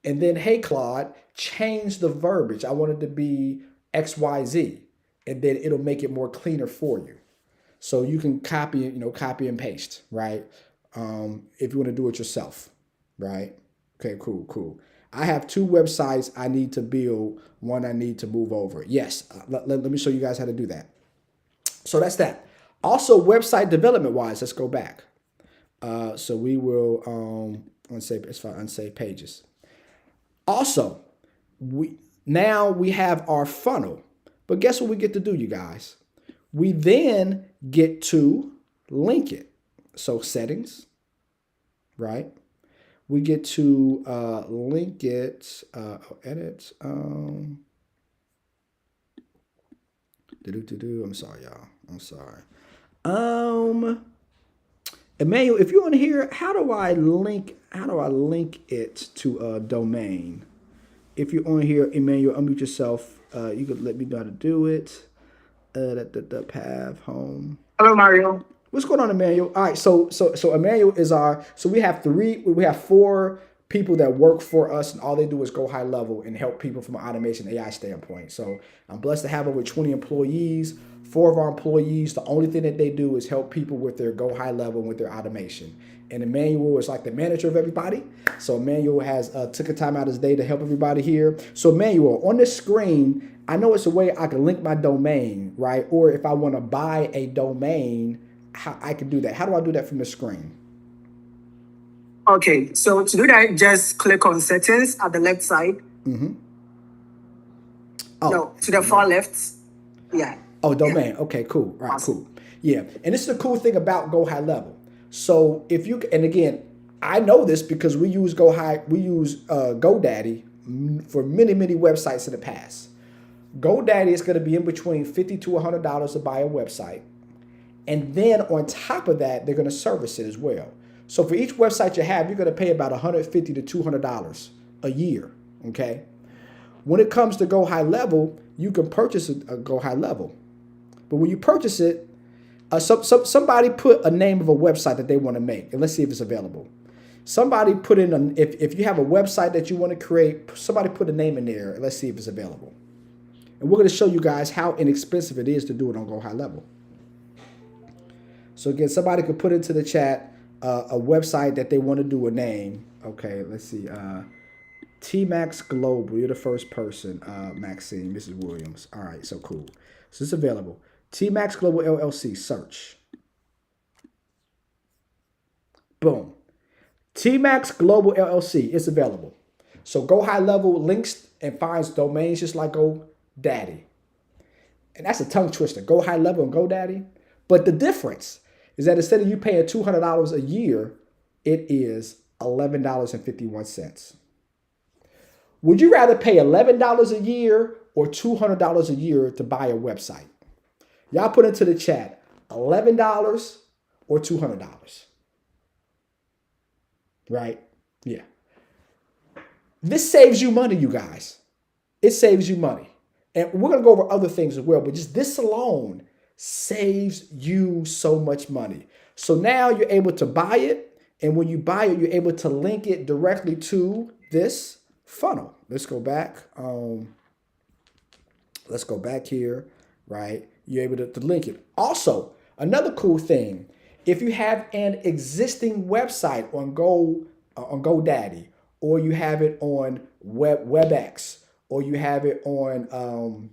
And then, hey, Claude, change the verbiage. I want it to be XYZ. And then it'll make it more cleaner for you. So you can copy and paste, right? If you want to do it yourself, right? Okay, cool. I have 2 websites I need to build. One I need to move over. Yes, let me show you guys how to do that. So that's that. Also, website development wise, let's go back. So we will unsave pages. Also, we have our funnel, but guess what we get to do, you guys? We then get to link it. So settings, right? We get to link it, edit. I'm sorry, y'all. I'm sorry. Emmanuel, if you're on here, how do I link it to a domain? If you're on here, Emmanuel, unmute yourself. You could let me know how to do it. The path home. Hello, Mario. What's going on, Emmanuel? All right, so Emmanuel is so we have 4 people that work for us, and all they do is go high level and help people from an automation AI standpoint. So I'm blessed to have over 20 employees. 4 of our employees, the only thing that they do is help people with their go high level and with their automation. And Emmanuel is like the manager of everybody. So Emmanuel has took a time out of his day to help everybody here. So Emmanuel, on the screen, I know it's a way I can link my domain, right? Or if I want to buy a domain, how I can do that. How do I do that from the screen? Okay, so to do that, just click on settings at the left side. Oh, No, to the far left. Yeah. oh, domain. Okay, cool. Right, cool. Yeah, and this is the cool thing about Go High Level. So if you, and again, I know this because we use GoDaddy for many websites in the past. GoDaddy is going to be in between $50 to $100 to buy a website. And then on top of that, they're going to service it as well. So for each website you have, you're going to pay about $150 to $200 a year. Okay. When it comes to Go High Level, you can purchase a Go High Level. But when you purchase it, somebody put a name of a website that they want to make, and let's see if it's available. Somebody put in, if you have a website that you want to create, somebody put a name in there, and let's see if it's available. And we're going to show you guys how inexpensive it is to do it on Go High Level. So again, somebody could put into the chat a website that they want to do a name. Okay, let's see. T-Max Global, you're the first person, Maxine, Mrs. Williams. All right, so cool. So it's available. T-Max Global LLC, search. Boom. T-Max Global LLC, it's available. So Go High Level links and finds domains just like GoDaddy. And that's a tongue twister, Go High Level and GoDaddy. But the difference is that instead of you paying $200 a year, it is $11.51. Would you rather pay $11 a year or $200 a year to buy a website? Y'all put into the chat, $11 or $200. Right? Yeah. This saves you money, you guys. It saves you money. And we're going to go over other things as well, but just this alone saves you so much money. So now you're able to buy it. And when you buy it, you're able to link it directly to this funnel. Let's go back. Let's go back here, right? You're able to link it. Also, another cool thing, if you have an existing website on GoDaddy, or you have it on WebEx, or you have it on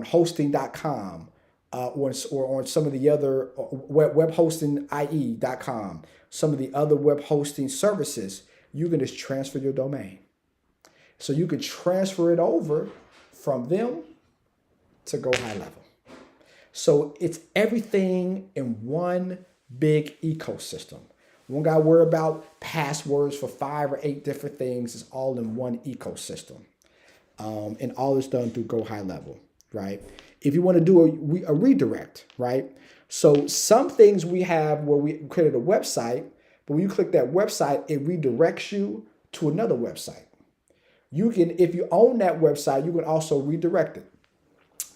hosting.com, or on some of the other webhostingIE.com, some of the other web hosting services, you can just transfer your domain. So you can transfer it over from them to Go High Level. So it's everything in one big ecosystem. We don't got to worry about passwords for 5 or 8 different things. It's all in one ecosystem. And all is done through Go High Level, right? If you want to do a redirect, right? So some things we have where we created a website, but when you click that website, it redirects you to another website. You can, if you own that website, you can also redirect it.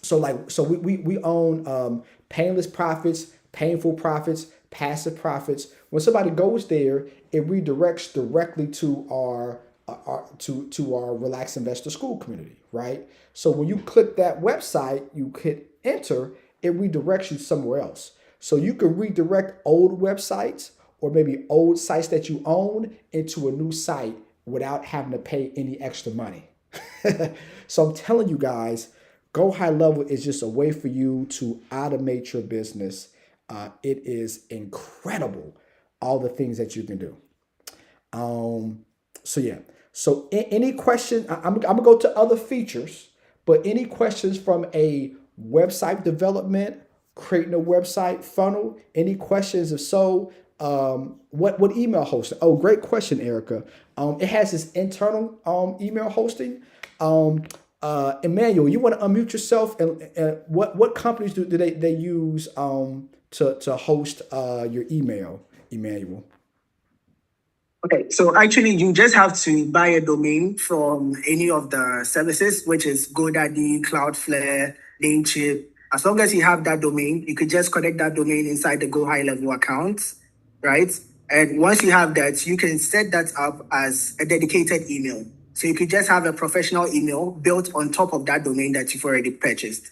So we own painless profits, painful profits, passive profits. When somebody goes there, it redirects directly to our Relaxed Investor School community, right? So when you click that website, you hit enter, it redirects you somewhere else. So you can redirect old websites or maybe old sites that you own into a new site without having to pay any extra money. So I'm telling you guys, Go High Level is just a way for you to automate your business. It is incredible, all the things that you can do. So yeah. So any question, I'm gonna go to other features, but any questions from a website development, creating a website funnel, any questions? If so, what email hosting? Oh, great question, Erica. It has this internal email hosting. Emmanuel, you want to unmute yourself, and what companies do they use to host your email, Emmanuel? Okay, so actually you just have to buy a domain from any of the services, which is GoDaddy, Cloudflare, Namecheap. As long as you have that domain, you could just connect that domain inside the Go High Level account, right? And once you have that, you can set that up as a dedicated email. So you could just have a professional email built on top of that domain that you've already purchased.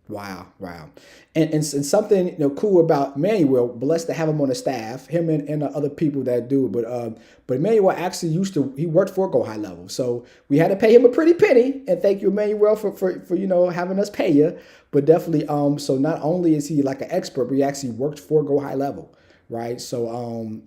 Wow, wow. And something cool about Manuel, blessed to have him on the staff, him and the other people that do it. But Manuel actually he worked for Go High Level. So we had to pay him a pretty penny. And thank you, Manuel, for having us pay you. But definitely so not only is he like an expert, but he actually worked for Go High Level, right? So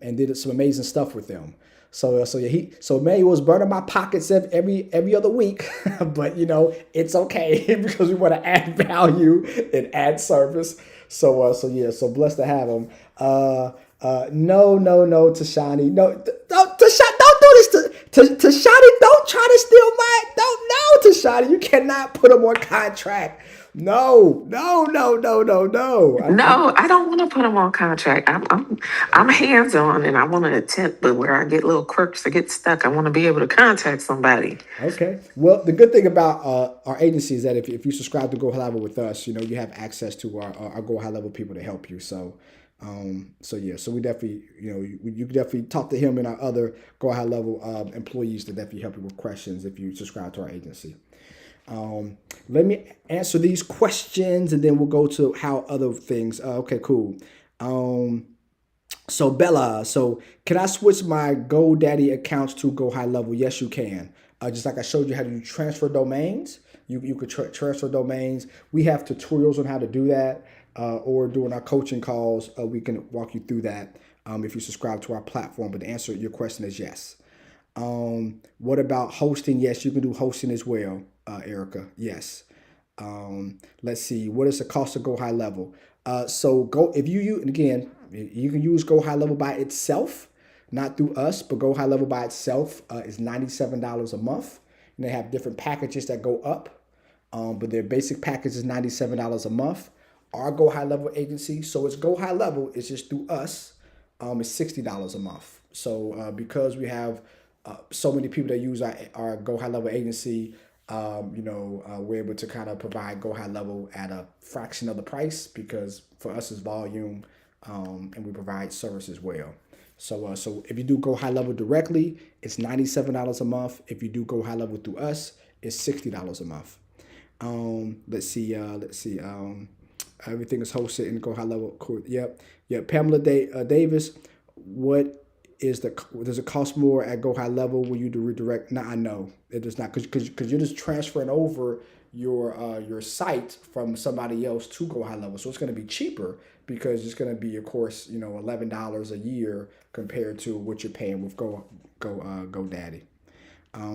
and did some amazing stuff with them. So yeah, so Emmanuel was burning my pockets every other week, but it's okay because we want to add value and add service. So yeah, so blessed to have him. No, Tashani, no, don't Tashani, don't do this to Tashani. Don't try to steal my, don't no, Tashani, you cannot put him on contract. No. No, I don't want to put them on contract. I'm hands on, and I want to attempt, but where I get little quirks or get stuck, I want to be able to contact somebody. Okay. Well, the good thing about our agency is that if you subscribe to Go High Level with us, you have access to our Go High Level people to help you. So yeah, so we definitely, you can definitely talk to him and our other Go High Level employees to definitely help you with questions if you subscribe to our agency. Let me answer these questions and then we'll go to how other things. Okay, cool. So Bella, so can I switch my GoDaddy accounts to Go High Level? Yes, you can. Just like I showed you how to transfer domains, you could transfer domains. We have tutorials on how to do that, or during our coaching calls, we can walk you through that if you subscribe to our platform. But the answer to your question is yes. What about hosting? Yes, you can do hosting as well, Erica. Yes. Let's see. What is the cost of Go High Level? So go if you use, and again, you can use Go High Level by itself, not through us, but Go High Level by itself is $97 a month. And they have different packages that go up, but their basic package is $97 a month. Our Go High Level agency, so it's Go High Level, it's just through us, it's $60 a month. So because we have so many people that use our Go High Level agency, we're able to kind of provide Go High Level at a fraction of the price because for us it's volume, and we provide service as well. So if you do Go High Level directly, it's $97 a month. If you do Go High Level through us, it's $60 a month. Let's see. Everything is hosted in Go High Level. Cool. Yep. Pamela Davis, what does it cost more at Go High Level when you do redirect? No, I know it does not, because you're just transferring over your site from somebody else to Go High Level, so it's going to be cheaper because it's going to be, of course, $11 a year compared to what you're paying with GoDaddy.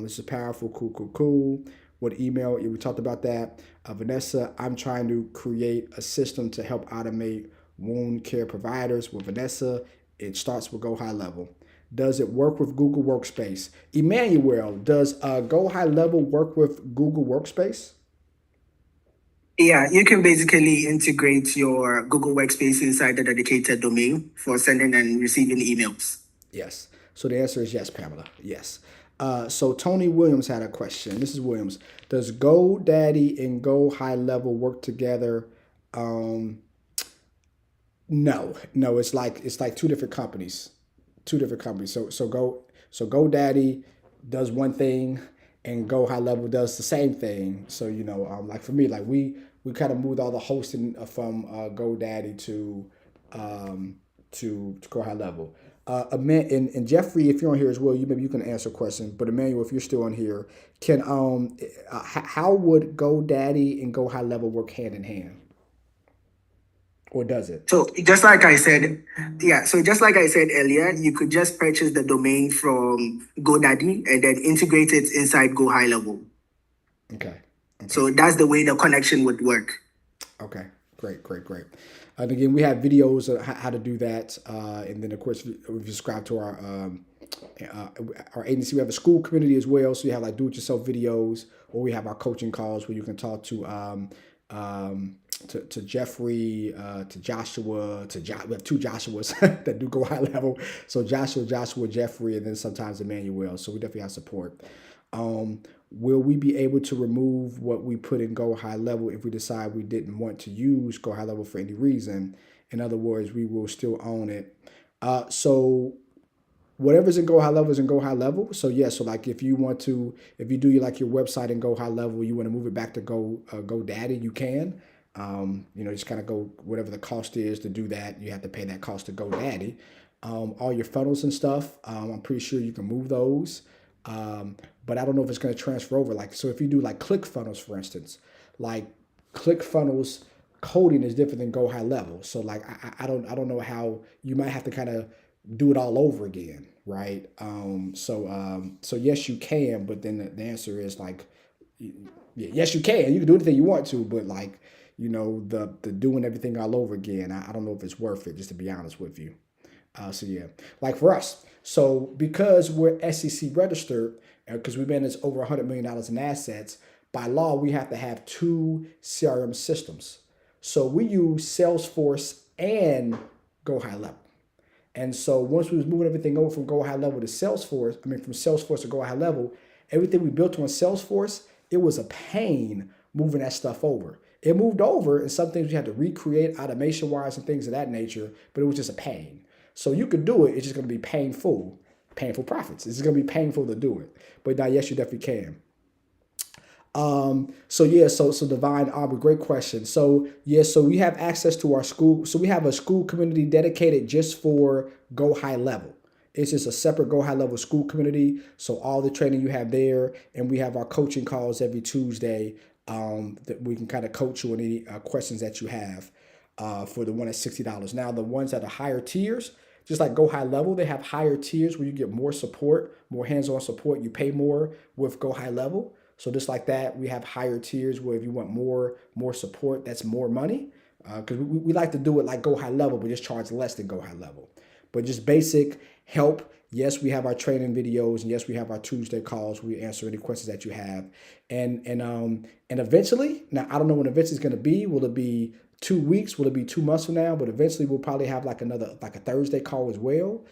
This is powerful. Cool. What email? We talked about that. Vanessa, I'm trying to create a system to help automate wound care providers. With Vanessa, it starts with Go High Level. Does it work with Google Workspace? Emmanuel, does Go High Level work with Google Workspace? Yeah, you can basically integrate your Google Workspace inside the dedicated domain for sending and receiving emails. Yes. So the answer is yes, Pamela. Yes. So Tony Williams had a question. This is Williams. Does GoDaddy and Go High Level work together? No. It's like two different companies. So GoDaddy does one thing, and Go High Level does the same thing. So like for me, like we kind of moved all the hosting from GoDaddy to Go High Level. And Jeffrey, if you're on here as well, maybe you can answer a question. But Emmanuel, if you're still on here, how would GoDaddy and Go High Level work hand in hand, or does it? So just like I said, earlier, you could just purchase the domain from GoDaddy and then integrate it inside Go High Level. Okay. So that's the way the connection would work. Okay, great. And again, we have videos of how to do that. And then, of course, if you subscribe to our agency, we have a school community as well. So you have like do-it-yourself videos, or we have our coaching calls where you can talk to Jeffrey, to Joshua, we have two Joshuas that do Go High Level. So Joshua, Jeffrey, and then sometimes Emmanuel. So we definitely have support. Will we be able to remove what we put in Go High Level if we decide we didn't want to use Go High Level for any reason? In other words, we will still own it. So whatever's in Go High Level is in Go High Level. So yeah, so like if you do like your website in Go High Level, you want to move it back to GoDaddy, you can. Just kind of go whatever the cost is to do that. You have to pay that cost to GoDaddy. All your funnels and stuff, I'm pretty sure you can move those. But I don't know if it's going to transfer over. Like, so if you do like ClickFunnels, for instance, like ClickFunnels coding is different than Go High Level. So like, I don't know how you might have to kind of do it all over again, right? So yes, you can, but then the answer is like, yes, you can. You can do anything you want to, but like, the doing everything all over again, I don't know if it's worth it, just to be honest with you. So yeah, like for us, so because we're SEC registered, because we've managed over $100 million in assets, by law we have to have two CRM systems. So we use Salesforce and Go High Level. And so once we was moving everything over from Go High Level to Salesforce, from Salesforce to Go High Level, everything we built on Salesforce, it was a pain moving that stuff over. It moved over, and some things we had to recreate automation wise and things of that nature, but it was just a pain. So you could do it, it's just going to be painful profits. It's going to be painful to do it. But now, yes, you definitely can. So Divine Aubrey, great question. So we have access to our school. So we have a school community dedicated just for Go High Level. It's just a separate Go High Level school community. So all the training you have there, and we have our coaching calls every Tuesday that we can kind of coach you on any questions that you have for the one at $60. Now the ones that are higher tiers, just like Go High Level, they have higher tiers where you get more support, more hands-on support. You pay more with Go High Level. So just like that, we have higher tiers where if you want more support, that's more money. Because we like to do it like Go High Level, but just charge less than Go High Level. But just basic help. Yes, we have our training videos, and yes, we have our Tuesday calls. We answer any questions that you have, and eventually, now I don't know when eventually is going to be. Will it be 2 weeks? Will it be 2 months from now? But eventually, we'll probably have like a Thursday call as well,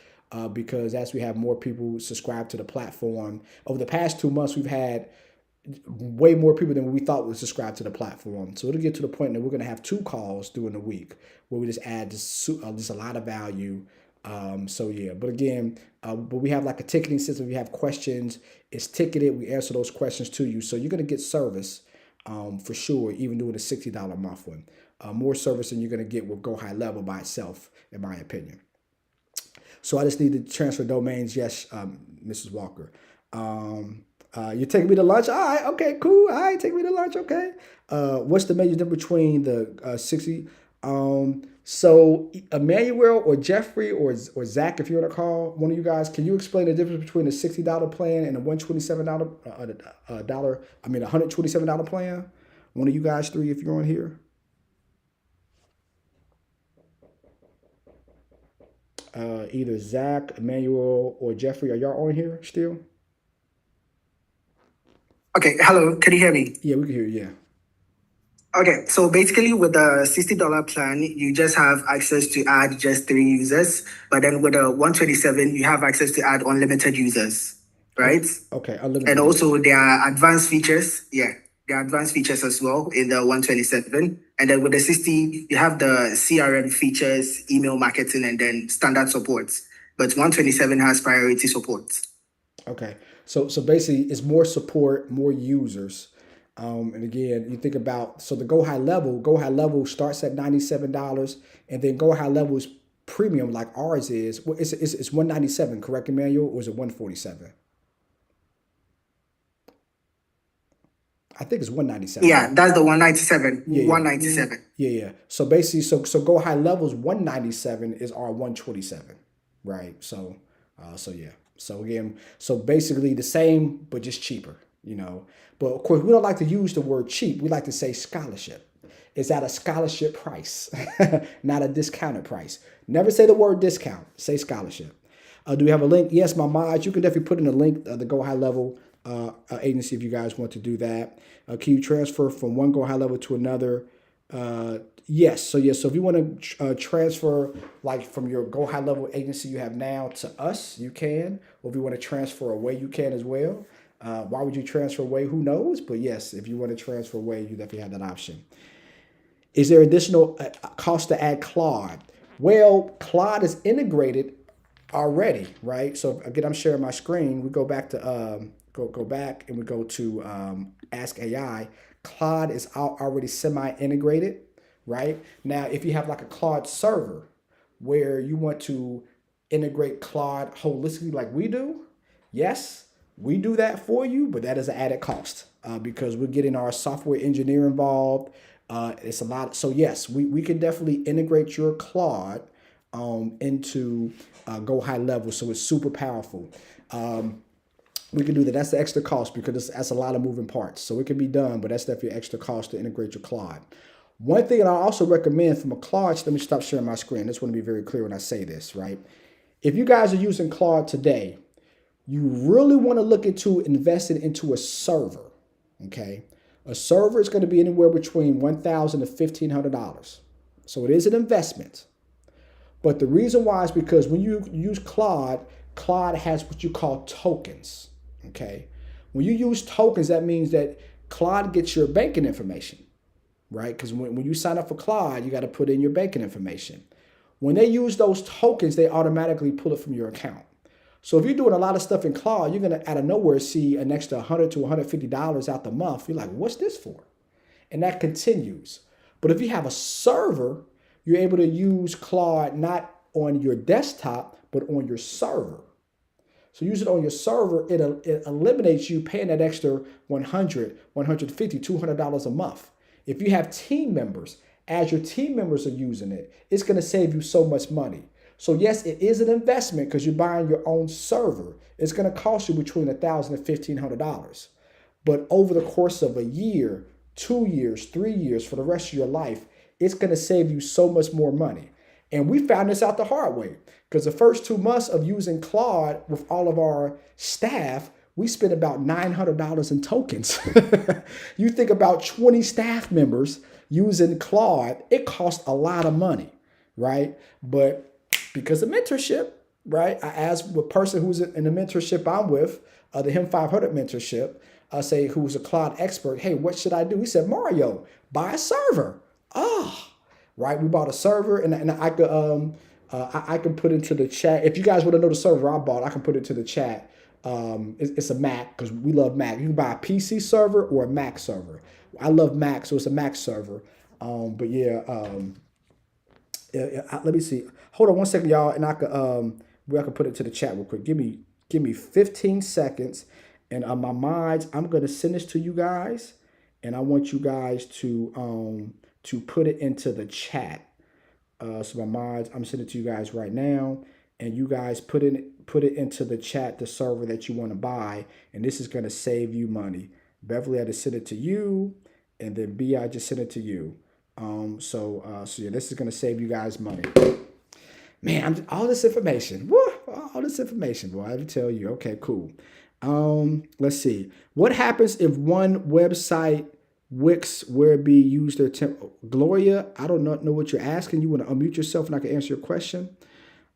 because as we have more people subscribe to the platform over the past 2 months, we've had way more people than we thought would subscribe to the platform. So it'll get to the point that we're going to have 2 calls during the week where we just add just a lot of value. But again, but we have like a ticketing system. We have questions. It's ticketed. We answer those questions to you. So you're going to get service for sure, even doing a $60 a month one. More service than you're going to get with Go High Level by itself, in my opinion. So I just need to transfer domains. Yes, Mrs. Walker. You're taking me to lunch? All right, okay, cool. All right, take me to lunch, okay. What's the major difference between the 60? So Emmanuel or Jeffrey or Zach, if you want to call one of you guys, can you explain the difference between the $60 plan and the $127 plan? One of you guys 3, if you're on here. Either Zach, Emmanuel, or Jeffrey. Are y'all on here still? Okay, hello, can you hear me? Yeah, we can hear you, yeah. Okay, so basically with the $60 plan, you just have access to add just 3 users. But then with the 127, you have access to add unlimited users, right? Okay, unlimited. And also there are advanced features. Yeah, there are advanced features as well in the 127. And then with the 60, you have the CRM features, email marketing, and then standard support. But 127 has priority support. Okay, so basically it's more support, more users. And again, you think about, so the Go High Level starts at $97, and then Go High Level is premium like ours is. Well, it's $197, correct, Emmanuel, or is it $147? I think it's $197. Yeah, that's the 197. Yeah. 197. Yeah. So basically, so Go High Level's $197 is our $127, right? So yeah. So again, so basically the same, but just cheaper, But of course, we don't like to use the word cheap. We like to say scholarship. It's at a scholarship price, not a discounted price. Never say the word discount. Say scholarship. Do we have a link? Yes, my mods. You can definitely put in a link, the Go High Level agency, if you guys want to do that. Can you transfer from one Go High Level to another? Yes. So if you want to transfer like from your Go High Level agency you have now to us, you can. Or if you want to transfer away, you can as well. Why would you transfer away? Who knows? But yes, if you want to transfer away, you definitely have that option. Is there additional cost to add Claude? Well, Claude is integrated already, right? So again, I'm sharing my screen. We go back to go back and we go to Ask AI. Claude is already semi-integrated, right? Now, if you have like a Claude server where you want to integrate Claude holistically like we do, yes, we do that for you, but that is an added cost because we're getting our software engineer involved. It's a lot. So yes, we can definitely integrate your Claude into Go High Level. So it's super powerful. We can do that. That's the extra cost because that's a lot of moving parts. So it can be done, but that's definitely extra cost to integrate your Claude. One thing that I also recommend from a Claude, let me stop sharing my screen. I just want to be very clear when I say this, right? If you guys are using Claude today, you really want to look into investing into a server, okay? A server is going to be anywhere between $1,000 to $1,500. So it is an investment. But the reason why is because when you use Claude, Claude has what you call tokens, okay? When you use tokens, that means that Claude gets your banking information, right? Because when you sign up for Claude, you got to put in your banking information. When they use those tokens, they automatically pull it from your account. So if you're doing a lot of stuff in Claude, you're going to out of nowhere see an extra $100 to $150 out the month. You're like, what's this for? And that continues. But if you have a server, you're able to use Claude not on your desktop, but on your server. So use it on your server, it eliminates you paying that extra $100, $150, $200 a month. If you have team members, as your team members are using it, it's going to save you so much money. So yes, it is an investment because you're buying your own server. It's going to cost you between $1,000 and $1,500. But over the course of a year, 2 years, 3 years, for the rest of your life, it's going to save you so much more money. And we found this out the hard way because the first 2 months of using Claude with all of our staff, we spent about $900 in tokens. You think about 20 staff members using Claude, it costs a lot of money, right? But because of mentorship, right? I asked the person who's in the mentorship I'm with, the Him 500 mentorship, I say, who's a Claude expert, hey, what should I do? He said, Mario, buy a server. Right? We bought a server, and I could I can put into the chat. If you guys want to know the server I bought, I can put it to the chat. It's a Mac because we love Mac. You can buy a PC server or a Mac server. I love Mac, so it's a Mac server. But yeah, let me see. Hold on one second, y'all, and I can put it to the chat real quick. Give me 15 seconds, and my minds, I'm gonna send this to you guys, and I want you guys to put it into the chat. So my mods, I'm sending it to you guys right now, and you guys put it into the chat, the server that you want to buy, and this is going to save you money. Beverly, I just sent it to you, and then B, I just sent it to you. So yeah, this is going to save you guys money. Man, all this information, boy, I have to tell you. Okay, cool. Let's see. What happens if one website Wix, where it be used their Gloria, I don't know what you're asking. You want to unmute yourself and I can answer your question.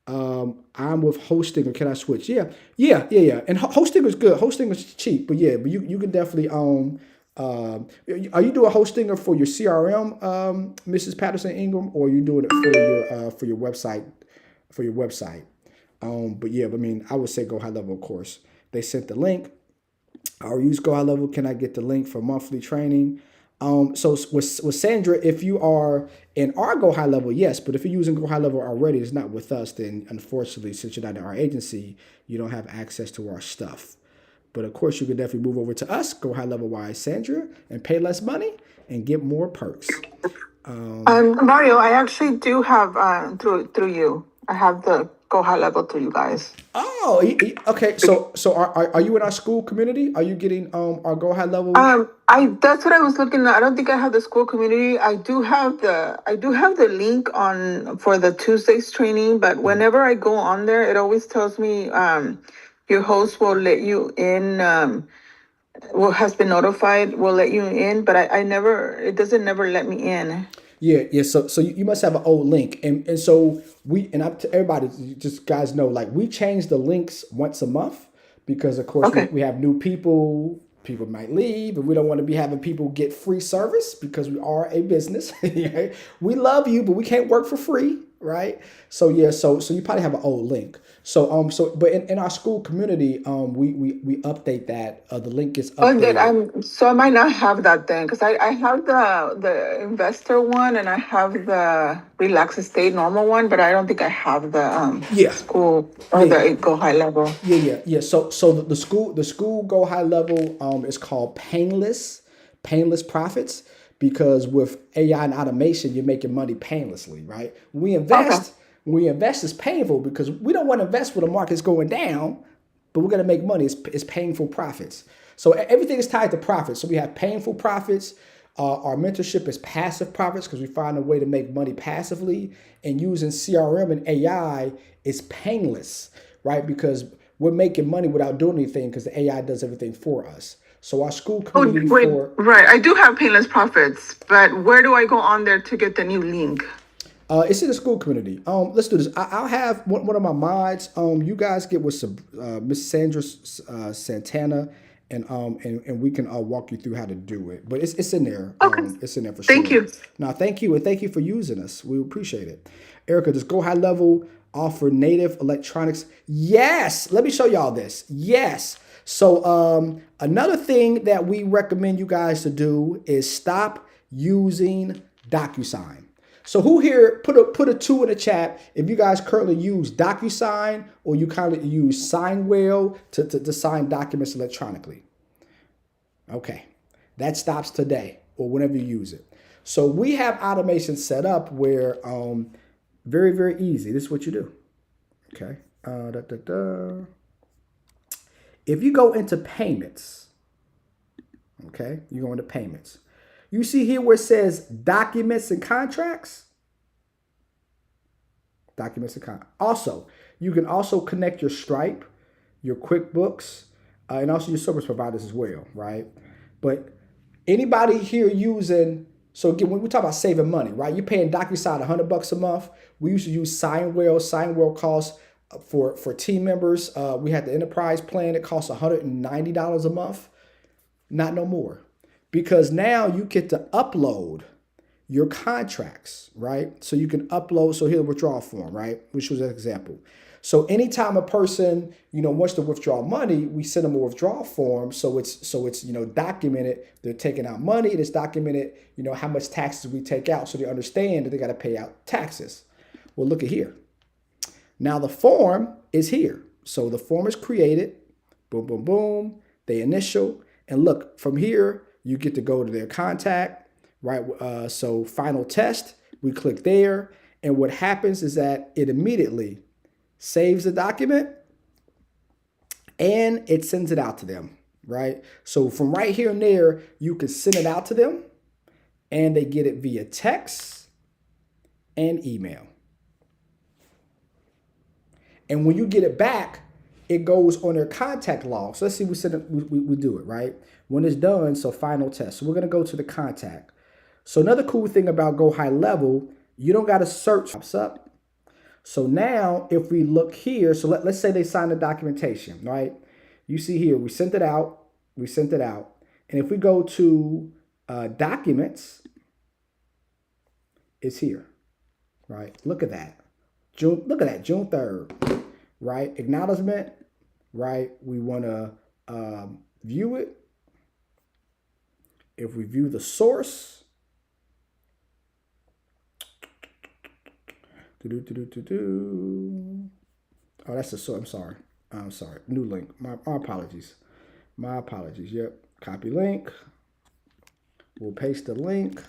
I'm with hosting, or can I switch? Yeah. And hosting is good. Hosting is cheap, but yeah, but you can definitely are you doing hosting for your CRM, Mrs. Patterson Ingram, or are you doing it for your website? But yeah, I mean, I would say Go High Level, of course. They sent the link. I'll use Go High Level. Can I get the link for monthly training? So with Sandra, if you are in our Go High Level, yes. But if you're using Go High Level already, it's not with us, then unfortunately, since you're not in our agency, you don't have access to our stuff. But of course, you can definitely move over to us, Go High Level by Sandra, and pay less money and get more perks. Mario, I actually do have through you. I have the Go High Level through you guys. Oh, okay. So are you in our school community? Are you getting our Go High Level? That's what I was looking at. I don't think I have the school community. I do have the link on for the Tuesdays training, but whenever I go on there, it always tells me your host will let you in. Has been notified. Will let you in, but I never. It doesn't never let me in. Yeah. So you must have an old link, and so everybody, just guys know, like we change the links once a month because of course we have new people. People might leave, and we don't want to be having people get free service because we are a business. We love you, but we can't work for free. right? So yeah, so you probably have an old link. But in our school community, we update that. The link gets Oh, that updated. I might not have that then, because I have the investor one and I have the relax estate normal one, but I don't think I have the Yeah, school or yeah, the go high level. yeah. So the school go high level is called painless profits, because with AI and automation, you're making money painlessly, right? Okay. When we invest is painful, because we don't want to invest when the market's going down, but we're going to make money. It's painful profits. So everything is tied to profits. So we have painful profits. Our mentorship is passive profits, because we find a way to make money passively. And using CRM and AI is painless, right? Because we're making money without doing anything, because the AI does everything for us. So our school Oh, community wait, for right. I do have Painless Profits, but where do I go on there to get the new link? it's in the school community. Let's do this. I'll have one of my mods. You guys get with some Miss Sandra Santana, and we can walk you through how to do it. But it's in there. Okay. It's in there for Thank sure. you. Now, thank you, and thank you for using us. We appreciate it. Erica, does Go High Level offer native electronics? Yes. Let me show y'all this. Yes. So another thing that we recommend you guys to do is stop using DocuSign. So who here put a 2 in the chat if you guys currently use DocuSign, or you currently use SignWell to sign documents electronically? Okay, that stops today or whenever you use it. So we have automation set up where very, very easy. This is what you do. Okay. If you go into payments, okay, you go into payments. You see here where it says documents and contracts. Documents and contracts. Also, you can also connect your Stripe, your QuickBooks, and also your service providers as well, right? But anybody here using, so again, when we talk about saving money, right? You're paying DocuSign $100 a month. We used to use SignWell. SignWell costs for team members. We had the enterprise plan. It costs $190 a month. Not no more. Because now you get to upload your contracts, right? So you can upload, so here's a withdrawal form, right? Which was an example. So anytime a person, wants to withdraw money, we send them a withdrawal form. So it's documented. They're taking out money. It's documented, how much taxes we take out. So they understand that they got to pay out taxes. Well, look at here. Now the form is here. So the form is created. Boom, boom, boom. They initial. And look, from here, you get to go to their contact, right? So final test, we click there. And what happens is that it immediately saves the document and it sends it out to them, right? So from right here and there, you can send it out to them and they get it via text and email. And when you get it back, it goes on their contact log. So let's see, we do it, right? When it's done, so final test. So we're gonna go to the contact. So another cool thing about Go High Level, you don't gotta search pops up. So now if we look here, so let's say they signed the documentation, right? You see here, we sent it out. And if we go to documents, it's here, right? Look at that. June 3rd, right? Acknowledgement, right? We want to view it. If we view the source, oh, that's the source. I'm sorry. New link. My apologies. Yep. Copy link. We'll paste the link,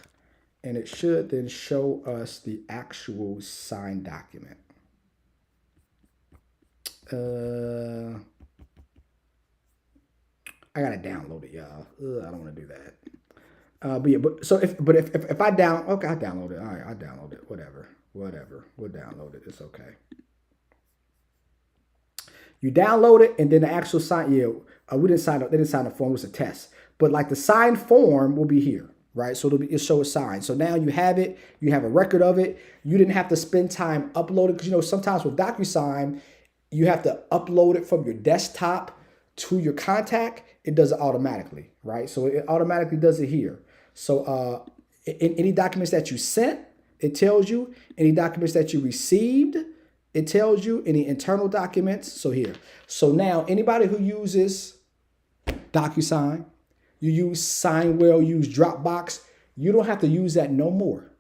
and it should then show us the actual signed document. I gotta download it, y'all. I don't want to do that. If I download it. All right, I download it. Whatever. We'll download it. It's okay. You download it, and then the actual sign. Yeah, we didn't sign up. They didn't sign the form. It was a test. But like the signed form will be here, right? So it'll show a sign. So now you have it. You have a record of it. You didn't have to spend time uploading, because sometimes with DocuSign, you have to upload it from your desktop to your contact. It does it automatically, right? So it automatically does it here. So any documents that you sent, It tells you any documents that you received. It tells you any internal documents. So here. So now anybody who uses DocuSign, you use SignWell, use Dropbox, you don't have to use that no more.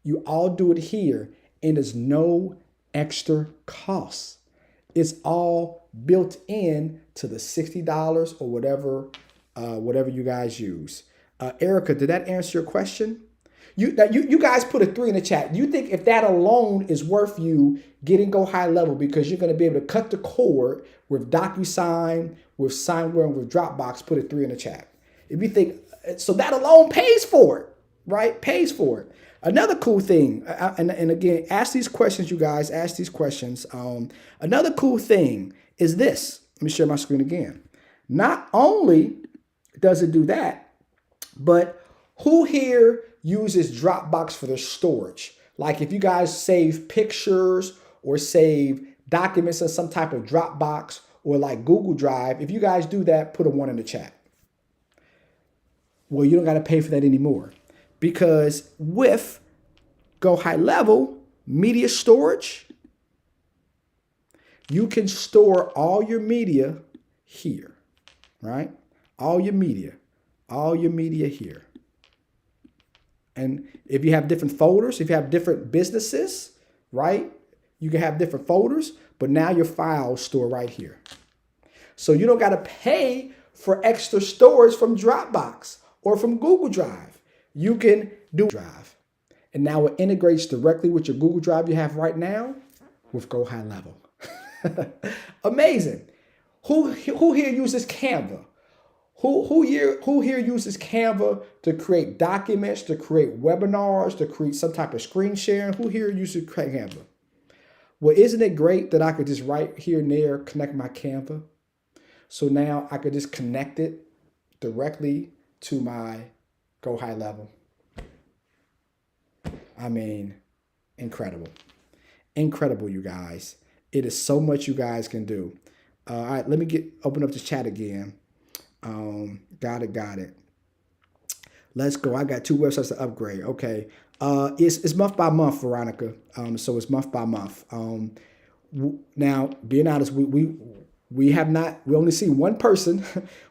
You all do it here, and there's no extra cost. It's all built in to the $60 or whatever you guys use. Erica, did that answer your question? You guys put a 3 in the chat. You think if that alone is worth you getting Go High Level because you're going to be able to cut the cord with DocuSign, with SignWare, and with Dropbox, put a 3 in the chat. If you think, so that alone pays for it, right? Pays for it. Another cool thing, and again, ask these questions, you guys, ask these questions. Another cool thing is this. Let me share my screen again. Not only does it do that, but who here uses Dropbox for their storage? Like if you guys save pictures or save documents in some type of Dropbox or like Google Drive, if you guys do that, put a 1 in the chat. Well, you don't got to pay for that anymore because with Go High Level media storage, you can store all your media here, right? All your media here. And if you have different folders, if you have different businesses, right? You can have different folders, but now your files store right here. So you don't got to pay for extra storage from Dropbox or from Google Drive. You can do Drive. And now it integrates directly with your Google Drive you have right now with Go High Level. Amazing. Who here uses Canva? Who here uses Canva to create documents, to create webinars, to create some type of screen sharing? Who here uses Canva? Well, isn't it great that I could just right here and there connect my Canva? So now I could just connect it directly to my Go High Level. I mean, incredible. Incredible, you guys. It is so much you guys can do. All right, let me open up the chat again. Got it. Let's go. I got 2 websites to upgrade. Okay. It's month by month, Veronica. So it's month by month. Now, being honest, we have not. We only seen one person.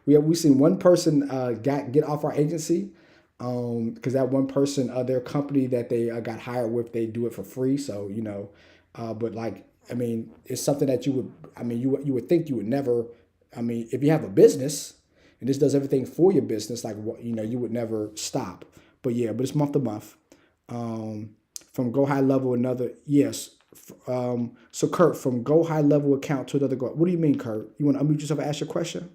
we seen one person get off our agency. Because that one person, their company that they got hired with, they do it for free. So but like, I mean, it's something that you would think you would never. I mean, if you have a business and this does everything for your business, like you would never stop. But it's month to month. From Go High Level, another yes. So Kurt, from Go High Level account to another Go. What do you mean, Kurt? You want to unmute yourself and ask your question?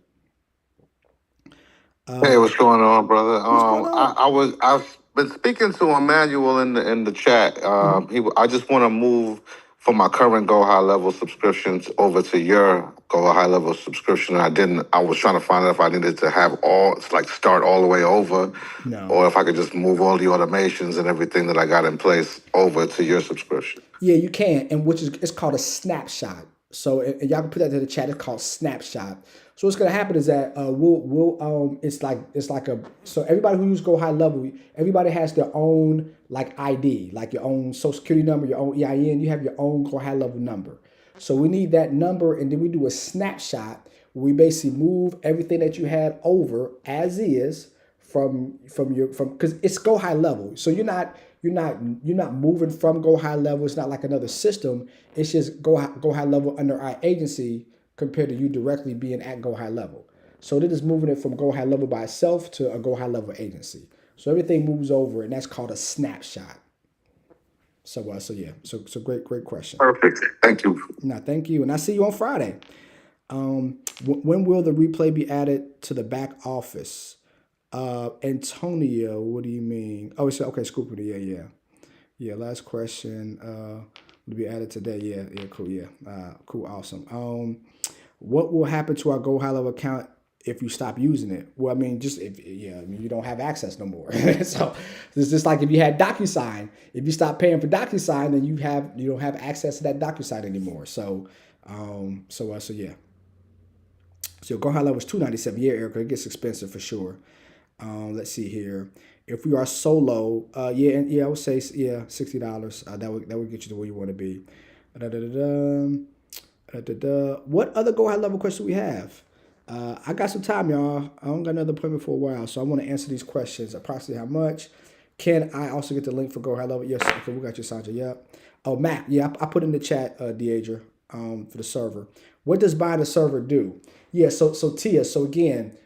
Hey, what's going on, brother? What's going on? I've been speaking to Emmanuel in the chat. I just want to move from my current Go High Level subscriptions over to your Go High Level subscription. I was trying to find out if I needed to have start all the way over, or if I could just move all the automations and everything that I got in place over to your subscription. Yeah, you can, and it's called a snapshot. So and y'all can put that in the chat. It's called snapshot. So what's gonna happen is that so everybody who uses Go High Level, everybody has their own like ID, like your own social security number, your own EIN. You have your own Go High Level number. So we need that number, and then we do a snapshot where we basically move everything that you had over as is from because it's Go High Level. So you're not moving from Go High Level. It's not like another system. It's just Go High Level under our agency compared to you directly being at Go High Level. So they're just moving it from Go High Level by itself to a Go High Level agency. So everything moves over, and that's called a snapshot. So great question. Perfect. Thank you. No, thank you, and I see you on Friday. When will the replay be added to the back office? Antonio, what do you mean? Oh, it's okay. Scoopity, yeah. Last question. Will be added today. Yeah. Cool. Yeah. Cool. Awesome. What will happen to our Go High Level account if you stop using it? Well, I mean, you don't have access no more. So it's just like if you had DocuSign. If you stop paying for DocuSign, then you don't have access to that DocuSign anymore. So yeah. So Go High Level is $297. Yeah, Erica, it gets expensive for sure. Let's see here. If we are solo, I would say $60. That would get you to where you want to be. Da-da-da-da. Da-da-da. What other go high level question we have? I got some time, y'all. I don't got another appointment for a while, so I want to answer these questions. Approximately how much? Can I also get the link for go high level? Yes. Okay, we got you, Sandra. Yep. Oh, Mac. Yeah, I put in the chat, Deidre, for the server. What does buying a server do? Yeah. So Tia. So again,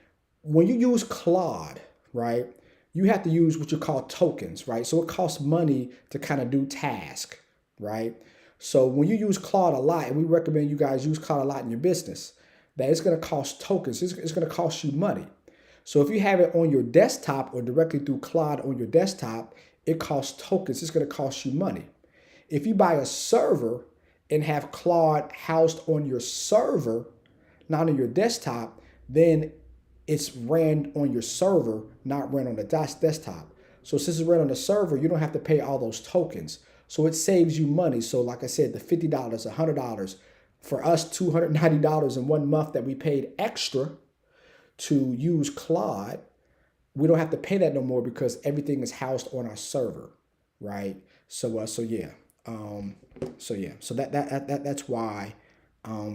when you use Claude, right, you have to use what you call tokens, right? So it costs money to kind of do task, right? So when you use Claude a lot, and we recommend you guys use Claude a lot in your business, that it's going to cost tokens. It's going to cost you money. So if you have it on your desktop or directly through Claude on your desktop, it costs tokens. It's going to cost you money. If you buy a server and have Claude housed on your server, not on your desktop, then it's ran on your server, not ran on the desktop. So since it's ran on the server, you don't have to pay all those tokens. So it saves you money. So like I said, the $50, $100, for us, $290 in 1 month that we paid extra to use Claude, we don't have to pay that no more because everything is housed on our server, right? So that's why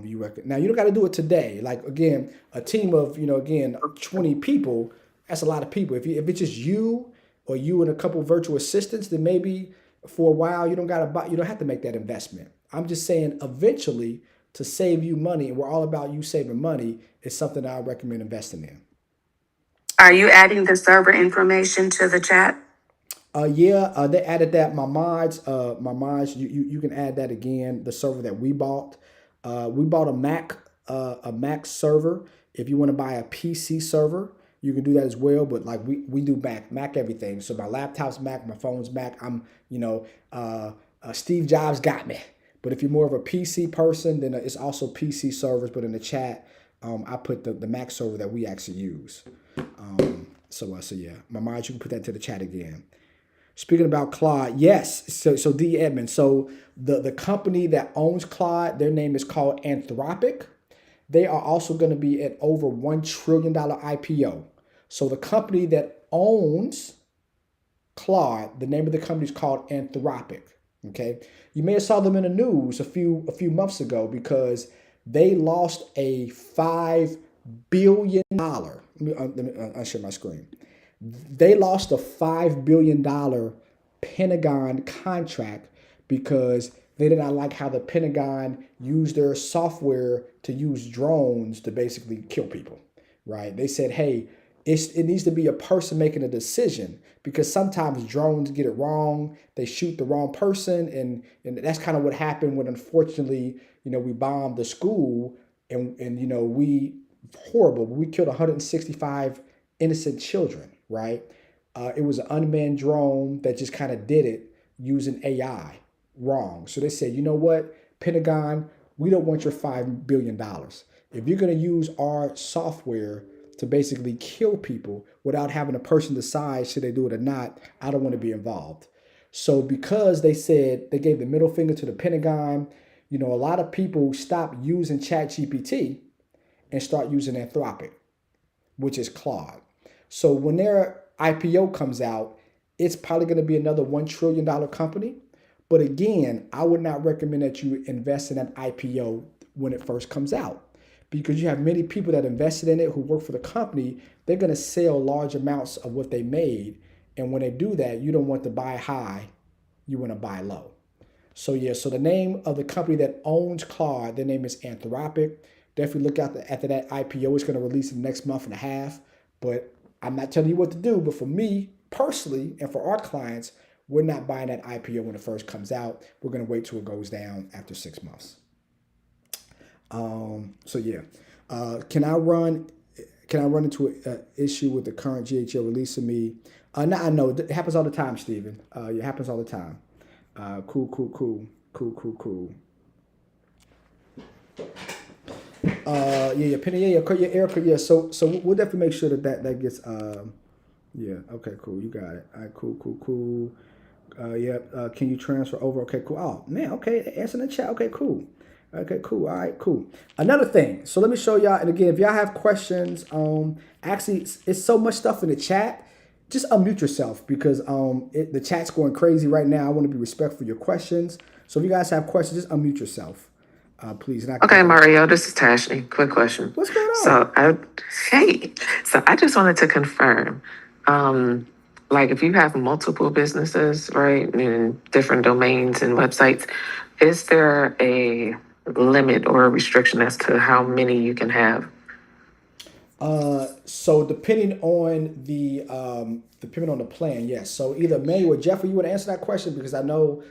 you reckon. Now you don't got to do it today. Like again, a team of 20 people. That's a lot of people. If it's just you or you and a couple virtual assistants, then maybe for a while you don't got to buy. You don't have to make that investment. I'm just saying eventually to save you money, and we're all about you saving money. Is something I recommend investing in. Are you adding the server information to the chat? They added that. My mods, you can add that again. The server that we bought a Mac server. If you want to buy a PC server, you can do that as well. But like we do Mac everything. So my laptop's Mac, my phone's Mac. Steve Jobs got me. But if you're more of a PC person, then it's also PC servers. But in the chat, I put the Mac server that we actually use. My mods, you can put that to the chat again. Speaking about Claude, yes. So D. Edmond. So the company that owns Claude, their name is called Anthropic. They are also going to be at over $1 trillion IPO. So the company that owns Claude, the name of the company is called Anthropic. Okay, you may have saw them in the news a few months ago because they lost a $5 billion. Let me unshare my screen. They lost a $5 billion Pentagon contract because they did not like how the Pentagon used their software to use drones to basically kill people, right? They said, hey, it needs to be a person making a decision because sometimes drones get it wrong. They shoot the wrong person. And that's kind of what happened when, unfortunately, we bombed the school and horrible. We killed 165 innocent children, right? It was an unmanned drone that just kind of did it using AI wrong. So they said, you know what, Pentagon, we don't want your $5 billion. If you're going to use our software to basically kill people without having a person decide should they do it or not, I don't want to be involved. So because they said they gave the middle finger to the Pentagon, a lot of people stopped using ChatGPT and start using Anthropic, which is Claude. So when their IPO comes out, it's probably going to be another $1 trillion company. But again, I would not recommend that you invest in an IPO when it first comes out because you have many people that invested in it who work for the company. They're going to sell large amounts of what they made. And when they do that, you don't want to buy high. You want to buy low. So the name of the company that owns Claude, their name is Anthropic. Definitely look out after that IPO. It's going to release in the next month and a half. But I'm not telling you what to do. But for me personally and for our clients, we're not buying that IPO when it first comes out. We're going to wait till it goes down after 6 months. Can I run into an issue with the current GHL releasing me? No, I know it happens all the time, Stephen. It happens all the time. Cool. Penny, Erica, So we'll definitely make sure that gets. Okay, cool. You got it. All right, cool. Can you transfer over? Okay, cool. Oh man, okay. Answer in the chat. Okay, cool. Okay, cool. All right, cool. Another thing. So let me show y'all. And again, if y'all have questions, actually, it's so much stuff in the chat. Just unmute yourself because the chat's going crazy right now. I want to be respectful of your questions. So if you guys have questions, just unmute yourself, please. And Okay, Mario, this is Tashley. Quick question. What's going So on? I just wanted to confirm, like if you have multiple businesses, right, in different domains and websites, is there a limit or a restriction as to how many you can have? So depending on the plan, yes. So either May or Jeffrey, you want to answer that question because I know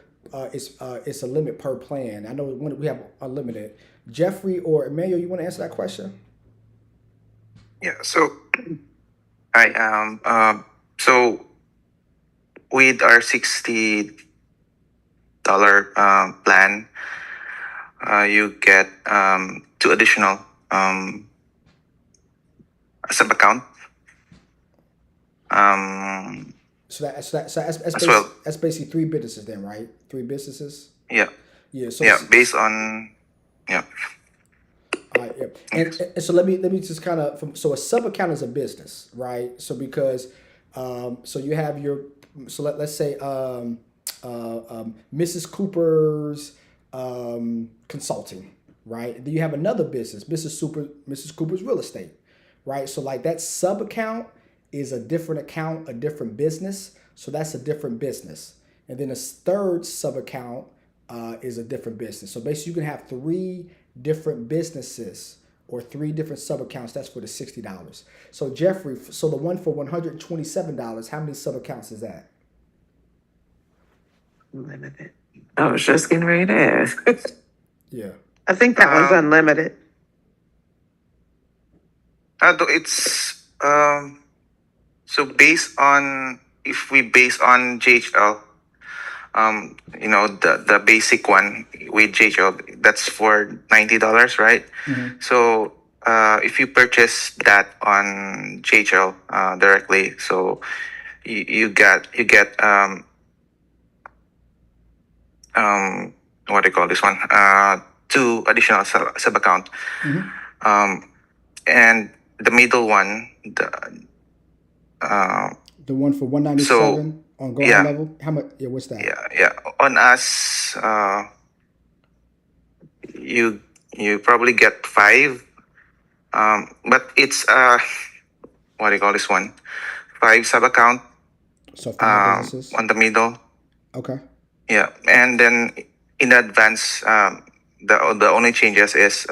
it's a limit per plan. I know we have unlimited. Jeffrey or Emmanuel, you want to answer that question? Yeah. So, hi. So with our $60 plan, you get two additional sub account. That's basically three businesses then, right? Three businesses. Yeah. Yeah. So based on yeah. All right, yeah. And so let me just kind of so a sub account is a business, right? So because so you have your let's say Mrs. Cooper's consulting, right? Then you have another business, Mrs. Cooper's real estate, right? So like that sub account is a different account, a different business. So that's a different business. And then a third sub account is a different business. So basically, you can have three different businesses or three different sub accounts. That's for the $60. So Jeffrey, so the one for $127, how many sub accounts is that? Limited. I was just getting ready to ask. Yeah. I think that one's unlimited. It's so based on if we base on JHL, the basic one with JHL, that's for $90, right? Mm-hmm. So if you purchase that on JHL directly, so you get what do you call this one? Two additional sub account. Mm-hmm. And the middle one, the one for $197 on Go High Level. How much? Yeah, what's that? Yeah. On us, you probably get 5. But it's what do you call this one? 5 sub account. So 5 businesses on the middle. Okay. Yeah, and then in advance, the only changes is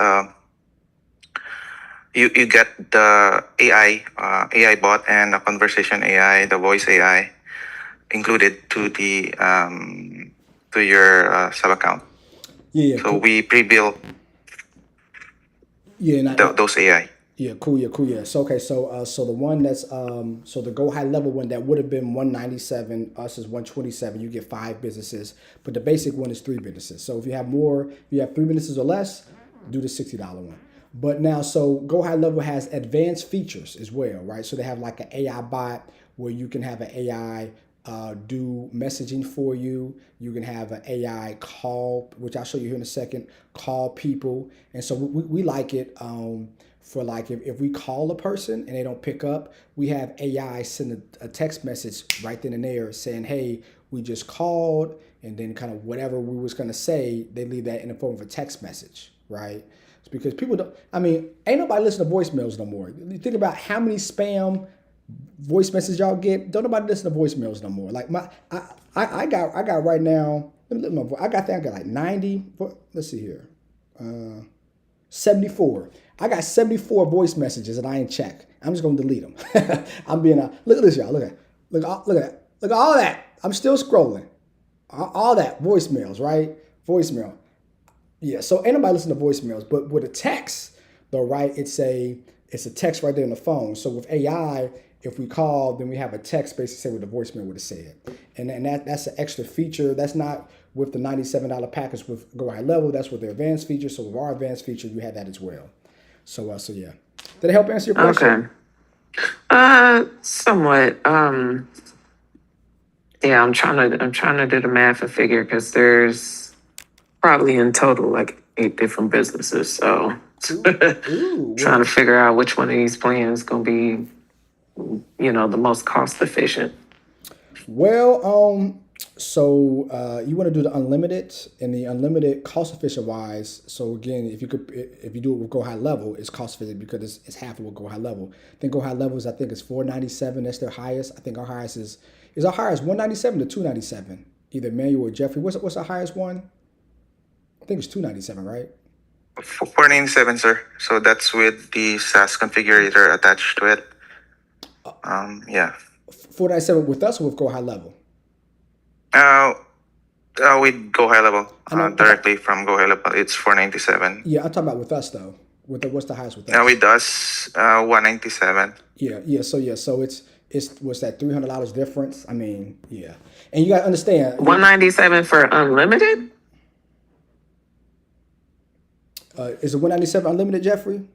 you get the AI bot and the conversation AI, the voice AI included to the to your sub account. Yeah. So we pre-built those AI. Yeah, cool. Yeah. So okay, so the one that's so the Go High Level one that would have been $197, us is $127. You get 5 businesses, but the basic one is 3 businesses. So if you have 3 businesses or less, do the $60 one. But now, so Go High Level has advanced features as well, right? So they have like an AI bot where you can have an AI do messaging for you. You can have an AI call, which I'll show you here in a second, call people. And so we like it for like if we call a person and they don't pick up, we have AI send a text message right then and there saying, hey, we just called, and then kind of whatever we was going to say, they leave that in the form of a text message, right? It's because people don't, ain't nobody listen to voicemails no more. You think about how many spam voice messages y'all get. Don't nobody listen to voicemails no more. Like I got right now, I got like 90, let's see here, 74. I got 74 voice messages that I ain't checked. I'm just gonna delete them. I'm being look at this, y'all. Look at all that. I'm still scrolling. All that voicemails, right? Voicemail. Yeah. So ain't nobody listen to voicemails, but with a text, though, right? It's a text right there on the phone. So with AI, if we call, then we have a text basically say what the voicemail would have said, and that's an extra feature. That's not with the $97 package with Go High Level. That's with the advanced feature. So with our advanced feature, you have that as well. So yeah. Did it help answer your question? Okay. Somewhat. Yeah, I'm trying to do the math and figure because there's probably in total like 8 different businesses. So Ooh, trying to figure out which one of these plans is going to be, the most cost efficient. well, so you want to do the unlimited, and the unlimited cost efficient wise. So again, if you do it with Go High Level, it's cost efficient because it's half of what Go High Level. I think Go High Levels, I think it's $497. That's their highest. I think our highest is our highest $197 to $297. Either Manuel or Jeffrey. What's our highest one? I think it's $297, right? 497, sir. So that's with the SaaS configurator attached to it. Yeah. $497 with us or with Go High Level? With Go High Level, I know, directly from Go High Level, it's 497. Yeah, I'm talking about with us though. What's the highest with us? Now with us, 197. So it's what's that $300 difference? I mean, yeah, and you got to understand. 197 for unlimited? Is it 197 unlimited, Jeffrey?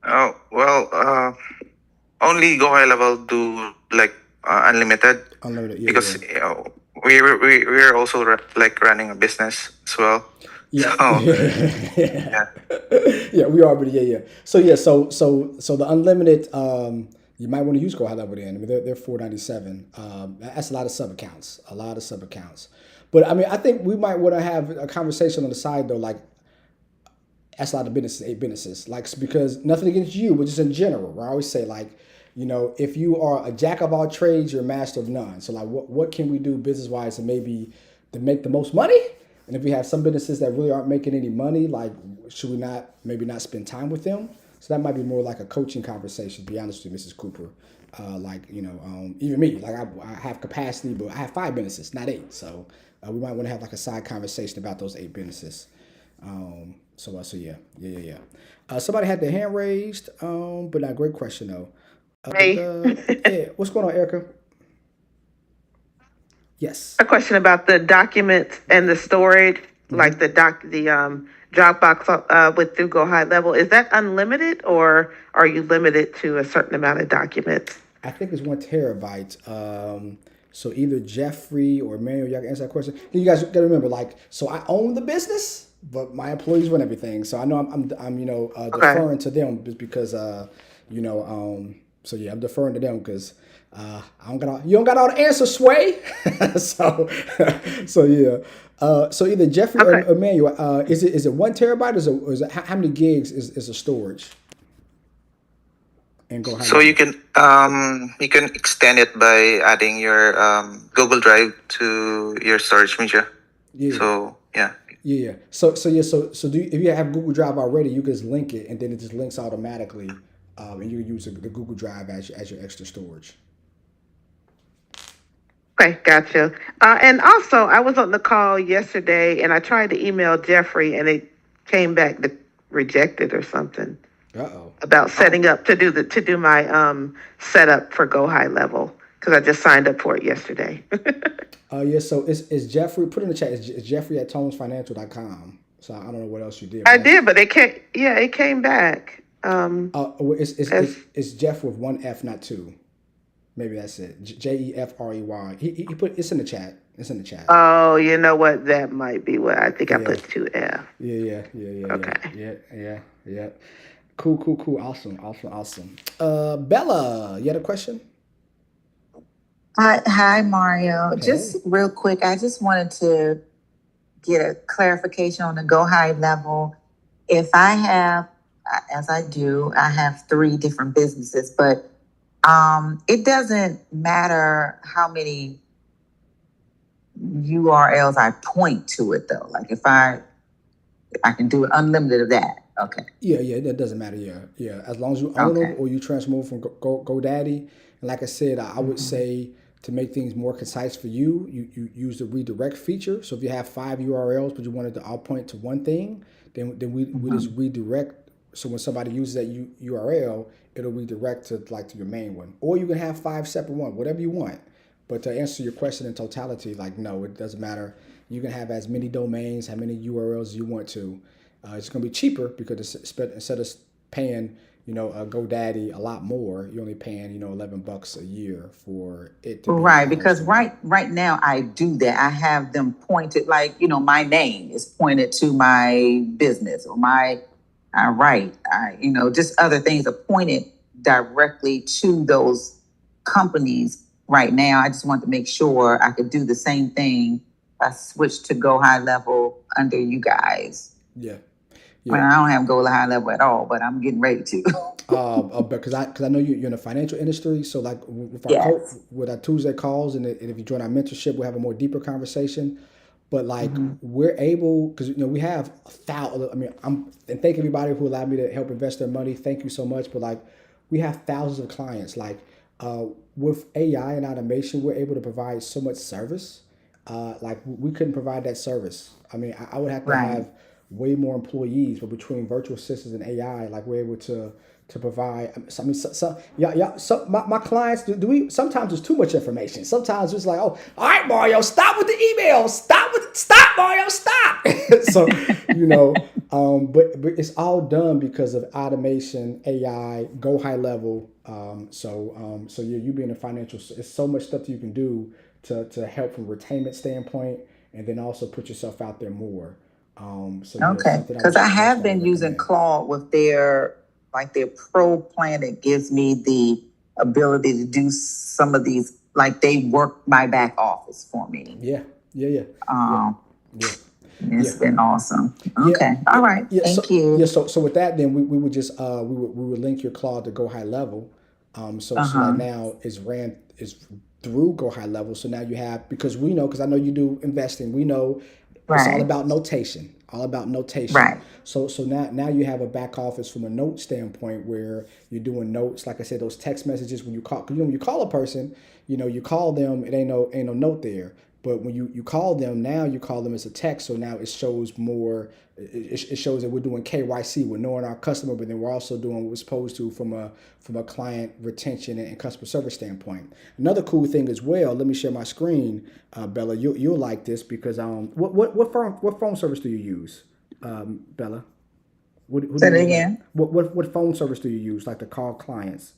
Oh well, only Go High Level do like unlimited. Unlimited, yeah. Because we're also running a business as well. Yeah. So, yeah. Yeah, we are, but yeah. So the unlimited, you might want to use Go High Level then. I mean, they're $497. That's a lot of sub accounts. But I mean, I think we might want to have a conversation on the side though, like that's a lot of businesses, 8 businesses. Like, because nothing against you, but just in general, I always say like, if you are a jack of all trades, you're a master of none. So like, what can we do business wise to maybe to make the most money? And if we have some businesses that really aren't making any money, like, should we maybe not spend time with them? So that might be more like a coaching conversation, to be honest with you, Mrs. Cooper. Even me, like I have capacity, but I have 5 businesses, not 8. So we might want to have like a side conversation about those 8 businesses. Yeah. Somebody had their hand raised, but not great question though. Hey. What's going on, Erica? Yes. A question about the documents and the storage, like the Dropbox with through Go High Level. Is that unlimited, or are you limited to a certain amount of documents? I think it's 1 terabyte. So either Jeffrey or Emmanuel, y'all can answer that question. You guys got to remember, like, so I own the business, but my employees run everything. So I know I'm deferring to them because I'm deferring to them because you don't got all the answers, Sway. so either Jeffrey or Emmanuel, is it 1 terabyte or is it how many gigs is the storage? And go ahead. So you can extend it by adding your Google Drive to your storage media. Yeah. So yeah. Yeah. So if you have Google Drive already, you can just link it, and then it just links automatically, and you can use the Google Drive as your extra storage. Okay, gotcha. And also, I was on the call yesterday, and I tried to email Jeffrey, and it came back rejected or something. About setting up to do my setup for Go High Level, because I just signed up for it yesterday. So is Jeffrey, put in the chat, is Jeffrey at tonesfinancial.com. So I don't know what else you did. I did, but it came back. It's Jeff with 1 F, not 2. Maybe that's it. Jefrey. He put it's in the chat. It's in the chat. Oh, you know what? That might be what I think. I put 2 F. Yeah. Okay. Yeah. Cool. Awesome. Bella, you had a question? Hi, Mario. Hey. Just real quick, I just wanted to get a clarification on the Go High Level. If I have, as I do, I have 3 different businesses, but it doesn't matter how many URLs I point to it though. Like if I can do it unlimited of that. Okay. Yeah, that doesn't matter. Yeah. As long as you own them or you transmove from GoDaddy. And like I said, I would say to make things more concise for you, you use the redirect feature. So if you have 5 URLs, but you wanted to all point to one thing, then we just redirect. So when somebody uses that URL, it'll redirect to your main one. Or you can have 5 separate ones, whatever you want. But to answer your question in totality, like, no, it doesn't matter. You can have as many domains, how many URLs you want to. It's going to be cheaper because instead of paying, GoDaddy a lot more. You're only paying, $11 a year for it to be Right, because hosted. right now I do that. I have them pointed, like, my name is pointed to my business, or just other things are pointed directly to those companies right now. I just want to make sure I could do the same thing if I switch to Go High Level under you guys. Yeah. I mean, I don't have Go High Level at all, but I'm getting ready to. Because I know you're in the financial industry, so like with our Yes. with our Tuesday calls, and if you join our mentorship, we'll have a more deeper conversation. But like we're able, because we have a thousand. I mean, and thank everybody who allowed me to help invest their money. Thank you so much. But like we have thousands of clients. Like with AI and automation, we're able to provide so much service. Like we couldn't provide that service. I mean, I would have to Right. have way more employees, but between virtual assistants and AI, like we're able to provide. I mean, yeah. So my clients do we sometimes there's too much information. Sometimes it's like, oh, all right, Mario, stop with the email. Stop, Mario, stop. So but it's all done because of automation, AI, Go High Level. So you being a financial, it's so much stuff that you can do to help from a retainment standpoint, and then also put yourself out there more. Okay, because I have been using Claude with their pro plan. It gives me the ability to do some of these, like they work my back office for me. Yeah. It's been awesome. Okay, all right. Thank you. Yeah. So with that, then we would just we would link your Claude to Go High Level. So like now is through Go High Level. So now you have, because I know you do investing. We know it's all about notation. Right. So now you have a back office from a note standpoint where you're doing notes. Like I said, those text messages when you call, because when you call a person, you call them, it ain't no note there. But when you call them, now you call them as a text. So now it shows more. It shows that we're doing KYC. We're knowing our customer, but then we're also doing what we're supposed to from a client retention and customer service standpoint. Another cool thing as well. Let me share my screen, Bella. You'll like this because what phone service do you use, Bella? Say it again. What phone service do you use, like to call clients?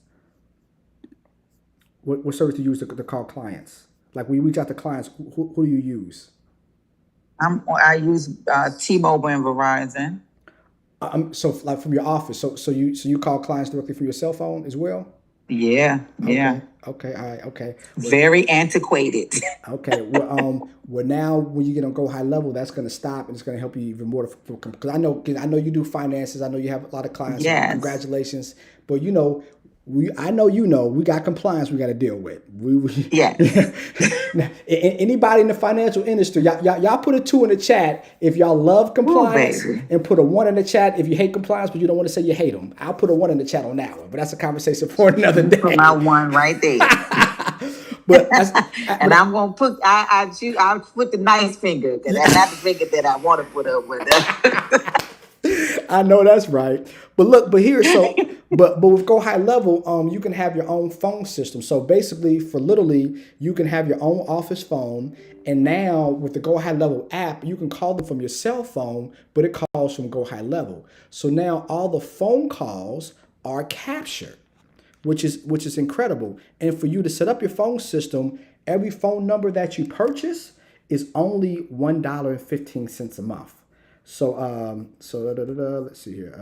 What service do you use to call clients? Like when you reach out to clients, who do you use? I use T-Mobile and Verizon. So like from your office. So you call clients directly from your cell phone as well? Yeah. Okay. All right. Okay. Very antiquated. Okay. Well, now when you get on Go High Level, that's going to stop, and it's going to help you even more. Because I know you do finances. I know you have a lot of clients. Yes. So congratulations. But I know we got compliance we got to deal with. Yes. Now, anybody in the financial industry, y'all put a 2 in the chat if y'all love compliance, and put a 1 in the chat if you hate compliance, but you don't want to say you hate them. I'll put a 1 in the chat on that one, but that's a conversation for another day. Put my 1 right there. But and I'm gonna put I'll put the nice finger, because that's not the finger that I want to put up with. I know that's right. But with Go High Level, you can have your own phone system. So basically, for literally, you can have your own office phone. And now with the Go High Level app, you can call them from your cell phone, but it calls from Go High Level. So now all the phone calls are captured, which is incredible. And for you to set up your phone system, every phone number that you purchase is only $1.15 a month. So let's see here.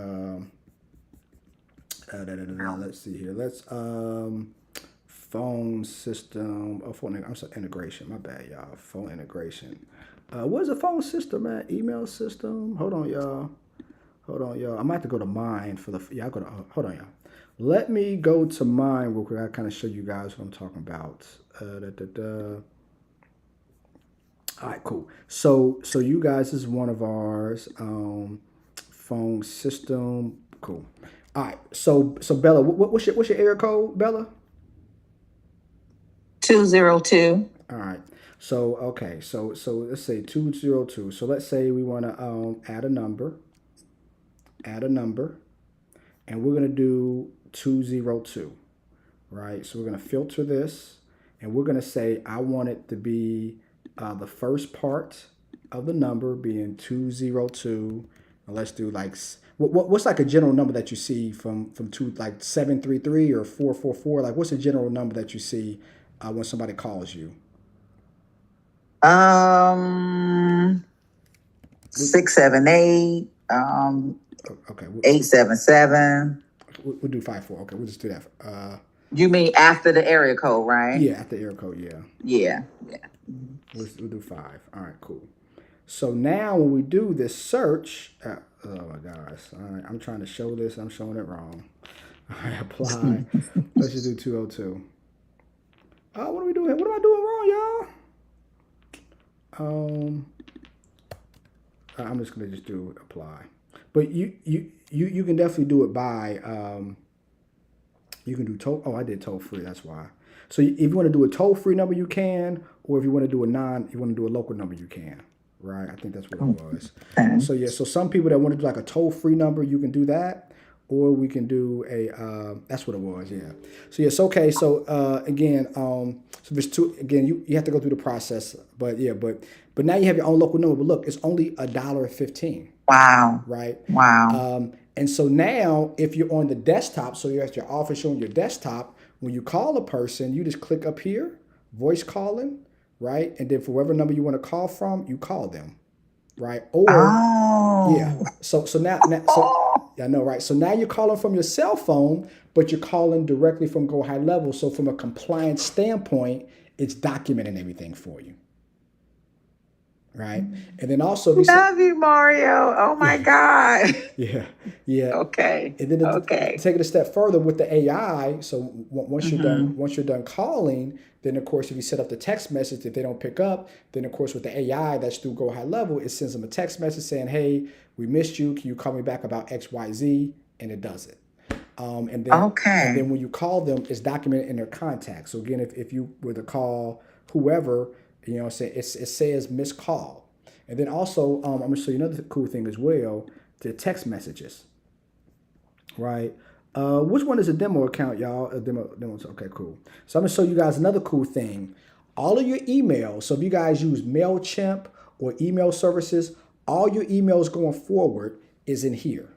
Let's see here. Let's phone system. Oh, phone. I'm sorry, integration. My bad, y'all. Phone integration. What's a phone system, man? Email system. Hold on, y'all. I might have to go to mine for the. Yeah, I go to. Hold on, y'all. Let me go to mine real quick. I kind of show you guys what I'm talking about. All right, cool. So you guys is one of ours. Phone system. Cool. All right. So Bella, what's your area code, Bella? 202. All right. So okay. So let's say 202. So let's say we want to add a number. And we're gonna do 202. Right. So we're gonna filter this, and we're gonna say I want it to be the first part of the number being 202. And let's do What's like a general number that you see from two, like 733 or 444? Like, what's a general number that you see when somebody calls you? 678, Okay. 877. We'll do 54. Okay, we'll just do that. You mean after the area code, right? Yeah, after area code. Yeah. Yeah. We'll do 5. All right, cool. So now when we do this search, oh my gosh, all right, I'm trying to show this, I'm showing it wrong. All right, apply. Let's just do 202. Oh, what are we doing? What am I doing wrong, y'all? I'm just gonna just do apply. But you can definitely do it by you can do toll. Oh, I did toll free. That's why. So if you want to do a toll free number, you can, or if you want to do a local number, you can. Right? I think that's what it was. Okay. So yeah. So some people that want to do like a toll free number, you can do that, or we can do a. That's what it was. Yeah. So yes. Okay. So again, so there's two. Again, you have to go through the process, but yeah, but now you have your own local number. But look, it's only $1.15. Wow. Right. Wow. And so now, if you're on the desktop, so you're at your office, you're on your desktop, when you call a person, you just click up here, voice calling, right? And then for whatever number you want to call from, you call them, right? Or, yeah. So now, I know, right? So now you're calling from your cell phone, but you're calling directly from Go High Level. So from a compliance standpoint, it's documenting everything for you. Right. And then also, love you, Mario. Oh my God. Yeah. Okay. And then take it a step further with the AI. So once you're done calling, then of course, if you set up the text message, if they don't pick up, then of course with the AI that's through Go High Level, it sends them a text message saying, "Hey, we missed you. Can you call me back about XYZ?" And it does it. And then when you call them, it's documented in their contacts. So again, if you were to call whoever, you know, it says missed call. And then also, I'm gonna show you another cool thing as well, the text messages. Right. Which one is a demo account, y'all? A demo. Okay, cool. So I'm gonna show you guys another cool thing. All of your emails. So if you guys use MailChimp or email services, all your emails going forward is in here.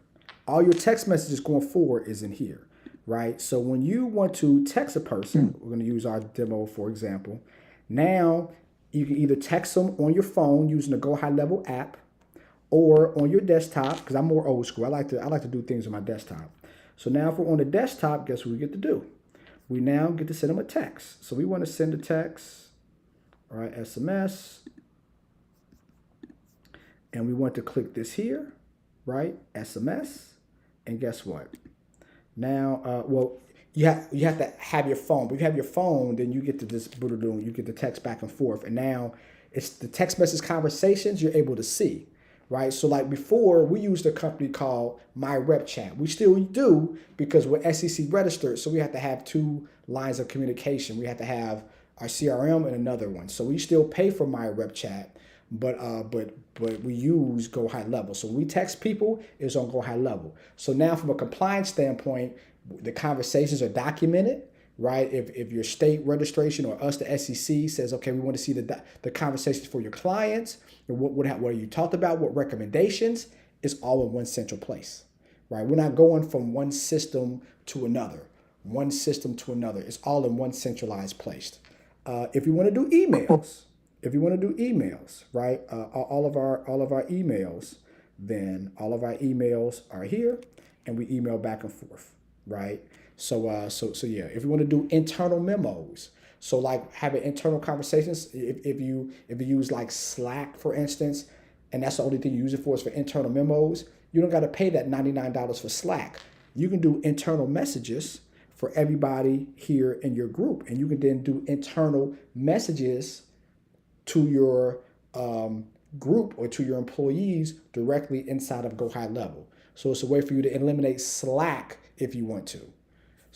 All your text messages going forward is in here, right? So when you want to text a person, we're gonna use our demo for example. Now you can either text them on your phone using the Go High Level app, or on your desktop, because I'm more old school. I like to do things on my desktop. So now if we're on the desktop, guess what we get to do? We now get to send them a text. So we want to send a text, all right, SMS, and we want to click this here, right, SMS, and guess what? Now, you have to have your phone. But if you have your phone, then you get to this you get the text back and forth, and now it's the text message conversations you're able to see. Right. So like before, we used a company called MyRepChat. We still do because we're SEC registered. So we have to have 2 lines of communication. We have to have our CRM and another one. So we still pay for MyRepChat, but we use Go High Level. So when we text people, it's on Go High Level. So now from a compliance standpoint, the conversations are documented. Right. If your state registration or us, the SEC says, okay, we want to see the conversations for your clients, and what you talked about, what recommendations, is all in one central place. Right. We're not going from one system to another. It's all in one centralized place. If you want to do emails, right, all of our emails, then all of our emails are here, and we email back and forth. Right. So yeah, if you want to do internal memos, so like having internal conversations, if you use like Slack, for instance, and that's the only thing you use it for is for internal memos, you don't got to pay that $99 for Slack. You can do internal messages for everybody here in your group, and you can then do internal messages to your group or to your employees directly inside of Go High Level. So it's a way for you to eliminate Slack if you want to.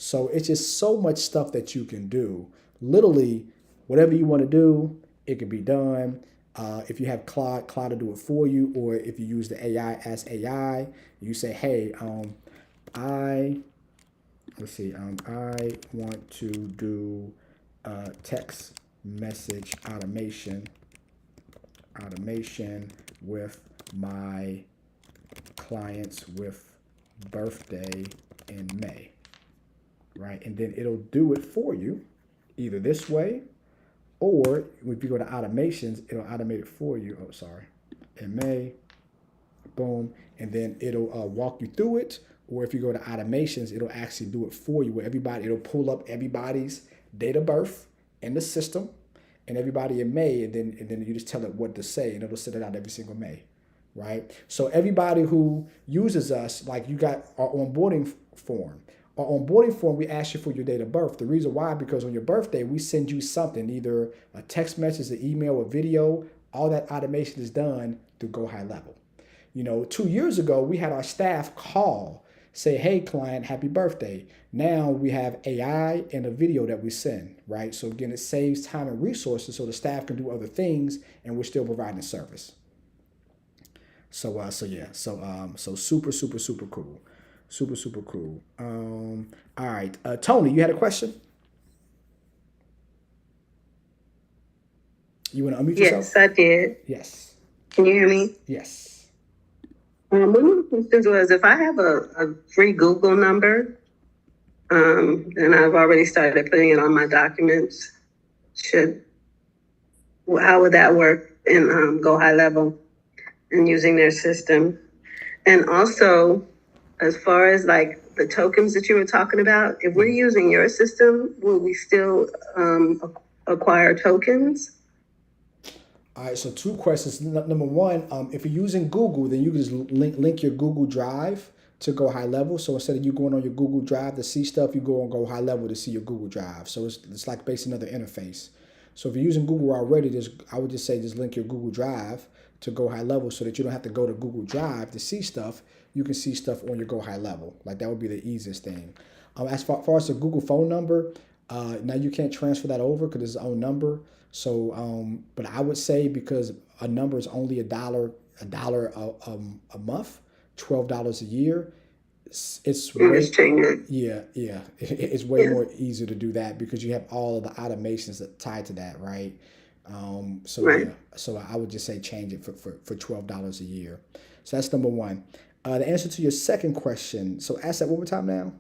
So it's just so much stuff that you can do. Literally, whatever you want to do, it can be done. If you have Claude will do it for you, or if you use the AI as AI, you say, hey, I want to do text message automation with my clients with birthday in May, right? And then it'll do it for you either this way, or if you go to automations, it'll automate it for you. Oh, sorry. In May, boom. And then it'll walk you through it. Or if you go to automations, it'll actually do it for you where it'll pull up everybody's date of birth in the system and everybody in May. And then you just tell it what to say and it'll send it out every single May, right? So everybody who uses us, like you got our onboarding form. Our onboarding form, we ask you for your date of birth. The reason why, because on your birthday, we send you something, either a text message, an email, a video. All that automation is done through Go High Level. 2 years ago, we had our staff call, say, hey, client, happy birthday. Now we have AI and a video that we send, right? So again, it saves time and resources so the staff can do other things and we're still providing service. So super, super, super cool. Super, super cool. All right. Tony, you had a question? You want to unmute yourself? Yes, I did. Yes. Can you hear me? Yes. One of the questions was, if I have a free Google number, and I've already started putting it on my documents, how would that work in Go High Level and using their system? And also, as far as like the tokens that you were talking about, if we're using your system, will we still acquire tokens? All right, so 2 questions. Number one, if you're using Google, then you can just link your Google Drive to Go High Level. So instead of you going on your Google Drive to see stuff, you go on Go High Level to see your Google Drive. So it's like basically another interface. So if you're using Google already, I would just say just link your Google Drive to Go High Level so that you don't have to go to Google Drive to see stuff. You can see stuff on your Go High Level. Like that would be the easiest thing. As far as the Google phone number, now you can't transfer that over because it's its own number. So, but I would say because a number is only $1 a month, $12 a year. It's way, it's way more easier to do that because you have all of the automations that tied to that, right? So I would just say change it for $12 a year. So that's number one. The answer to your second question. So ask that one more time now.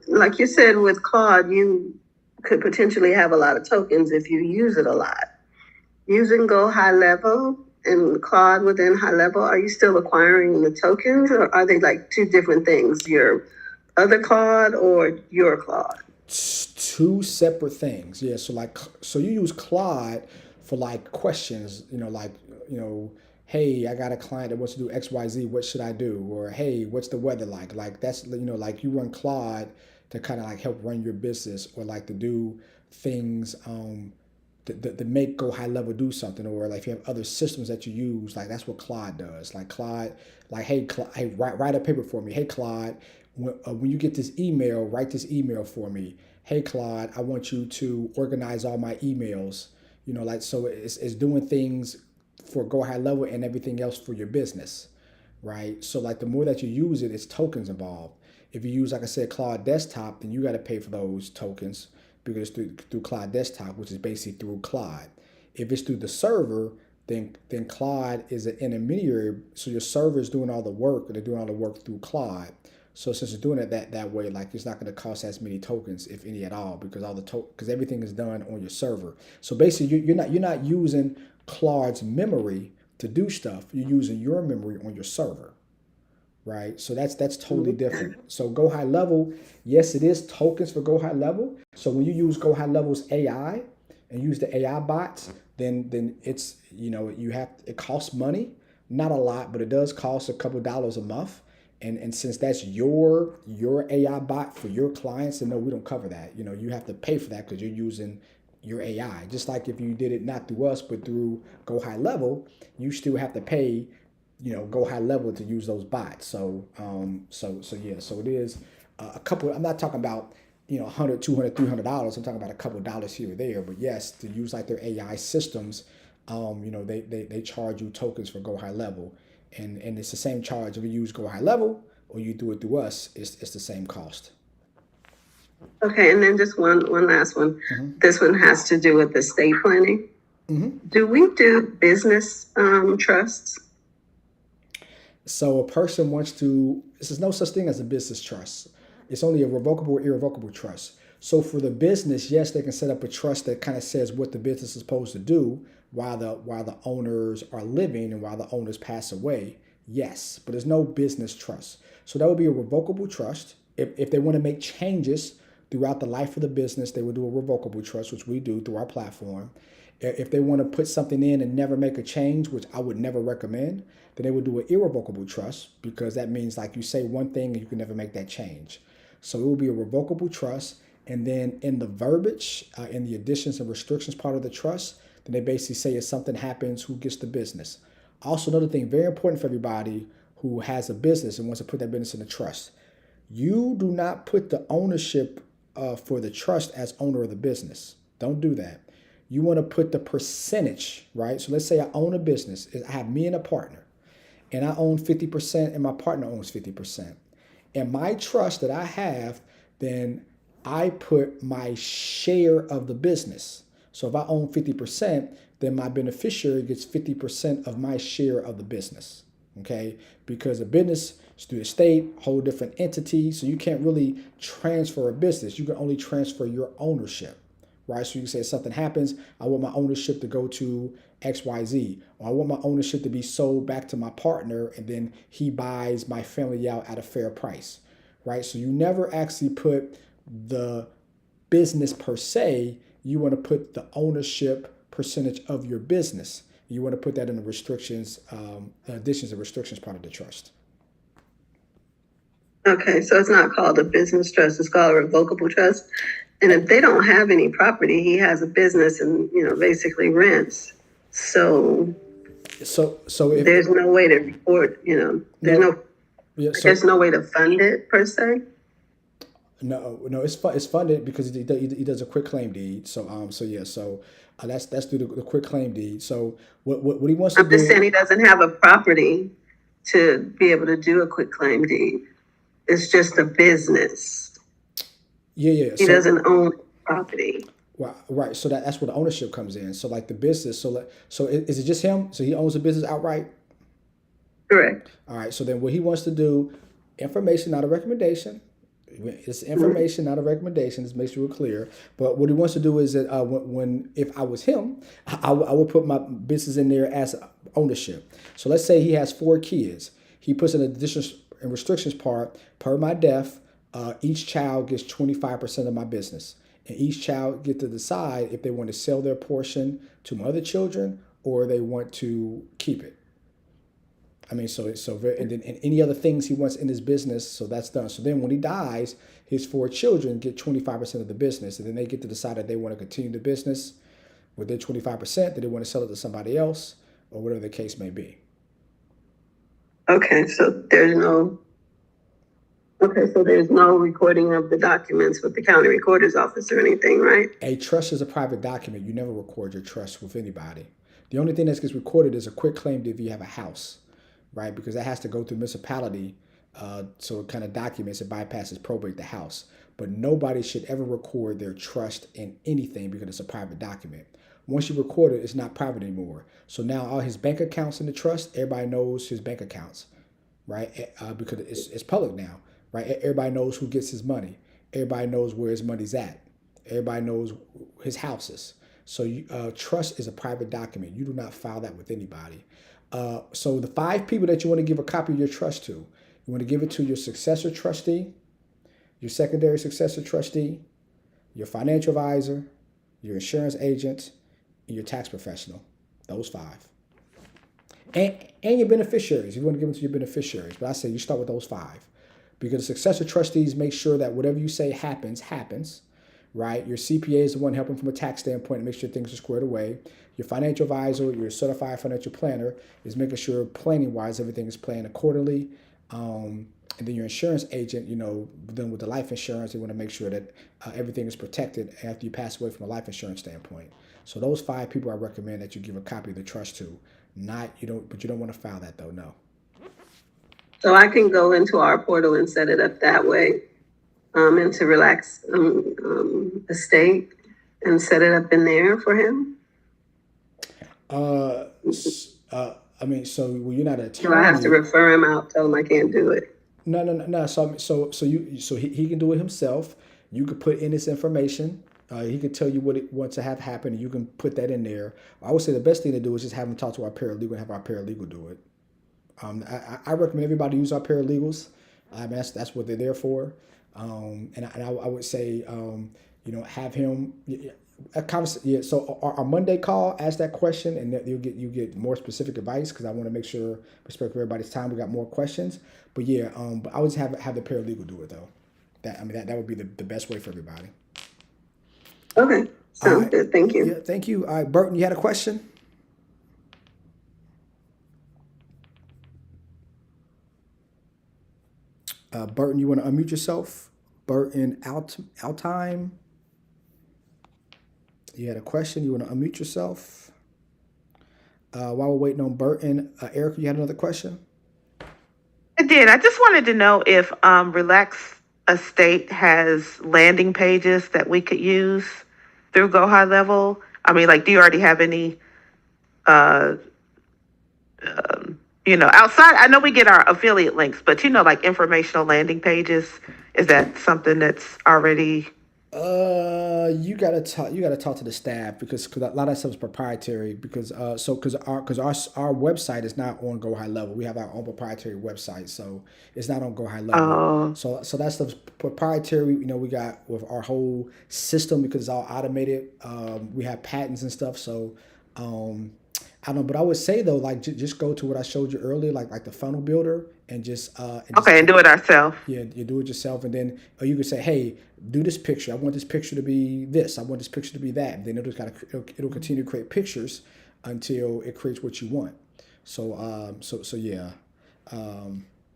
Like you said, with Claude, you could potentially have a lot of tokens if you use it a lot. Using Go High Level and Claude within High Level, are you still acquiring the tokens, or are they like two different things? Your other Claude or your Claude? Two separate things. Yeah. So you use Claude for like questions, hey, I got a client that wants to do XYZ, what should I do? Or hey, what's the weather like? Like that's, like you run Claude to kind of like help run your business, or like to do things to make Go High Level do something, or like if you have other systems that you use, like that's what Claude does. Like Claude, like hey, write a paper for me. Hey Claude, when you get this email, write this email for me. Hey Claude, I want you to organize all my emails. So it's doing things for Go High Level and everything else for your business, right? So like the more that you use it, it's tokens involved. If you use, like I said, Claude Desktop, then you got to pay for those tokens because it's through Claude Desktop, which is basically through Claude. If it's through the server, then Claude is an intermediary. So your server is doing all the work, and they're doing all the work through Claude. So since it's doing it that way, like it's not going to cost as many tokens, if any at all, because because everything is done on your server. So basically, you're not using Claude's memory to do stuff. You're using your memory on your server, right? So that's totally different. So Go High Level, yes, it is tokens for Go High Level. So when you use Go High Level's AI and use the AI bots, then it's it costs money, not a lot, but it does cost a couple dollars a month. And since that's your AI bot for your clients, then no, we don't cover that. You have to pay for that because you're using your AI. Just like if you did it not through us, but through Go High Level, you still have to pay, Go High Level to use those bots. So it is a couple. I'm not talking about $100, $200, $300. I'm talking about a couple of dollars here or there. But yes, to use like their AI systems, they charge you tokens for Go High Level, and it's the same charge if you use Go High Level or you do it through us. It's the same cost. Okay, and then just one last one. Mm-hmm. This one has to do with estate planning. Mm-hmm. Do we do business trusts? So a person wants to, this is no such thing as a business trust. It's only a revocable or irrevocable trust. So for the business, yes, they can set up a trust that kind of says what the business is supposed to do while the owners are living and while the owners pass away. Yes, but there's no business trust. So that would be a revocable trust. If they want to make changes throughout the life of the business, they would do a revocable trust, which we do through our platform. If they want to put something in and never make a change, which I would never recommend, then they would do an irrevocable trust, because that means like you say one thing and you can never make that change. So it will be a revocable trust. And then in the verbiage, in the additions and restrictions part of the trust, then they basically say if something happens, who gets the business. Also, another thing very important for everybody who has a business and wants to put that business in a trust, you do not put the ownership for the trust as owner of the business. Don't do that. You want to put the percentage, right? So let's say I own a business. I have me and a partner, and I own 50% and my partner owns 50%. And my trust that I have, then I put my share of the business. So if I own 50%, then my beneficiary gets 50% of my share of the business. Okay? Because a business is through the state, whole different entity. So you can't really transfer a business. You can only transfer your ownership. Right? So you can say if something happens, I want my ownership to go to XYZ, or I want my ownership to be sold back to my partner and then he buys my family out at a fair price. Right? So you never actually put the business per se, you want to put the ownership percentage of your business. You want to put that in the restrictions, additions and restrictions part of the trust. Okay, so it's not called a business trust, it's called a revocable trust. And if they don't have any property, he has a business and, basically rents. So if there's no way to report, there's no way to fund it per se. No, it's funded because he does a quick claim deed. So that's through the quick claim deed. So what he wants to do. I'm just saying he doesn't have a property to be able to do a quick claim deed. It's just a business. Yeah. He doesn't own property. Right. So that's where the ownership comes in. So like the business. So is it just him? So he owns the business outright? Correct. All right. So then what he wants to do, information, not a recommendation. It's information, not a recommendation. Just make sure we're clear. But what he wants to do is that if I was him, I would put my business in there as ownership. So let's say he has 4 kids. He puts in additions and restrictions part, per my death, each child gets 25% of my business. And each child get to decide if they want to sell their portion to my other children or they want to keep it. I mean, and then and any other things he wants in his business, so that's done. So then when he dies, his 4 children get 25% of the business, and then they get to decide if they want to continue the business with their 25%, that they want to sell it to somebody else, or whatever the case may be. Okay, so there's no recording of the documents with the county recorder's office or anything, right? A trust is a private document. You never record your trust with anybody. The only thing that gets recorded is a quick claim deed if you have a house. Right, because that has to go through municipality, so it kind of documents it, bypasses probate the house. But nobody should ever record their trust in anything because it's a private document. Once you record it, it's not private anymore. So now all his bank accounts in the trust, everybody knows his bank accounts, right? Because it's public now, right? Everybody knows who gets his money. Everybody knows where his money's at. Everybody knows his houses. So trust is a private document. You do not file that with anybody. So the 5 people that you want to give a copy of your trust to, you want to give it to your successor trustee, your secondary successor trustee, your financial advisor, your insurance agent, and your tax professional. Those 5. And your beneficiaries. You want to give them to your beneficiaries. But I say you start with those 5. Because successor trustees make sure that whatever you say happens. Right? Your CPA is the one helping from a tax standpoint to make sure things are squared away. Your financial advisor, your certified financial planner is making sure planning-wise everything is planned accordingly. And then your insurance agent, then with the life insurance, they want to make sure that everything is protected after you pass away from a life insurance standpoint. So those 5 people I recommend that you give a copy of the trust to. But you don't want to file that though, no. So I can go into our portal and set it up that way. And to relax estate and set it up in there for him? I mean, so well, you're not an Do I have to attorney. refer him out? Tell him I can't do it. No. So he can do it himself. You could put in his information. He could tell you what it wants to have happen, and you can put that in there. I would say the best thing to do is just have him talk to our paralegal and have our paralegal do it. I recommend everybody use our paralegals. I mean, that's what they're there for. I would say, have him. Yeah, so our Monday call, ask that question, and that you get more specific advice because I want to make sure respect for everybody's time. We got more questions, but yeah, but I would just have the paralegal do it though. That would be the best way for everybody. Okay, sounds good. Thank you. Yeah, thank you. All right, Burton, you had a question? Burton, you want to unmute yourself? Burton Altheim. You had a question? You want to unmute yourself? While we're waiting on Burton, Erica, you had another question? I did. I just wanted to know if Relax Estate has landing pages that we could use through Go High Level. I mean, like, do you already have any, uh, outside? I know we get our affiliate links, but like informational landing pages. Is that something that's already? You gotta talk. You gotta talk to the staff because a lot of that stuff is proprietary. Because our website is not on Go High Level. We have our own proprietary website, so it's not on Go High Level. Oh, So that stuff's proprietary. We got with our whole system because it's all automated. We have patents and stuff. So I don't know, but I would say though, like just go to what I showed you earlier, like the funnel builder, and just okay, and do it ourselves. yeah, you do it yourself, and then or you could say, hey, do this picture. I want this picture to be this. I want this picture to be that. And then it'll continue to create pictures until it creates what you want. So yeah. Yeah,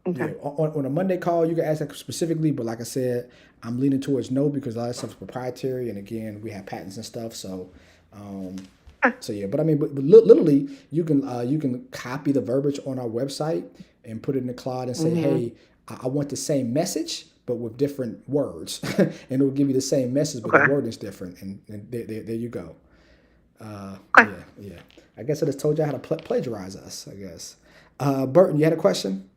Okay. on a Monday call, you can ask that specifically, but like I said, I'm leaning towards no because a lot of stuff is proprietary, and again, we have patents and stuff. So yeah, but I mean, but literally, you can copy the verbiage on our website and put it in the cloud and say, hey, I want the same message but with different words, and it'll give you the same message but the Okay. wording is different, and there you go. Okay. Yeah. I guess I just told you how to plagiarize us. I guess. Burton, you had a question?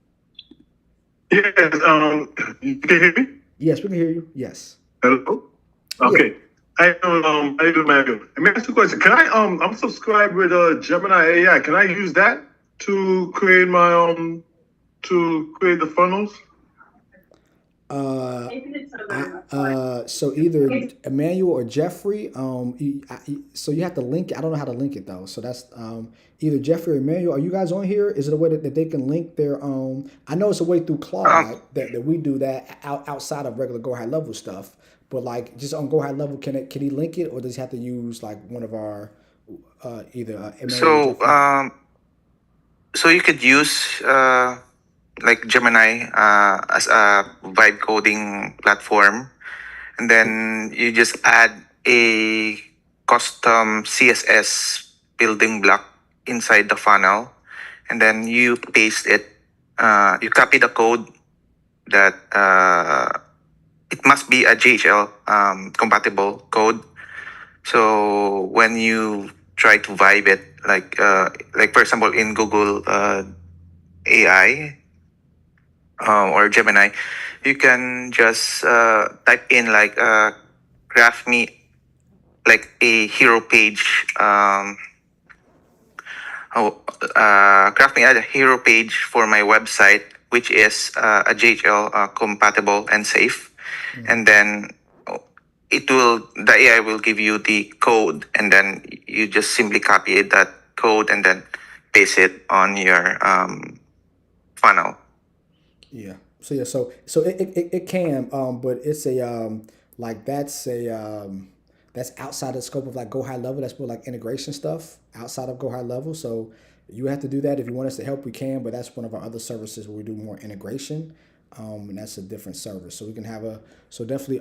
Yes, you can hear me? Yes, we can hear you. Yes. Hello? Yeah. Okay. I do, Manuel. Let me ask you a question. Can I'm subscribed with Gemini AI. Can I use that to create my to create the funnels? So either Emmanuel or Jeffrey. So you have to link it. I don't know how to link it though. So that's either Jeffrey or Emmanuel. Are you guys on here? Is it a way that they can link their? I know it's a way through Claude that we do that outside of regular Go High Level stuff. But like just on Go High Level, can he link it, or does he have to use like one of our either Emmanuel or So, Jeffrey? so you could use like Gemini as a vibe coding platform, and then you just add a custom CSS building block inside the funnel, and then you paste it. You copy the code that it must be a GHL compatible code. So when you try to vibe it, like for example in Google AI or Gemini, you can just type in like craft me like a hero page. Craft me a hero page for my website, which is a GHL compatible and safe, and then the AI will give you the code, and then you just simply copy that code and then paste it on your funnel. Yeah. So yeah. So it can, but it's a like that's outside the scope of like Go High Level. That's more like integration stuff outside of Go High Level. So you have to do that if you want us to help. We can, but that's one of our other services where we do more integration, and that's a different service. So we can have so definitely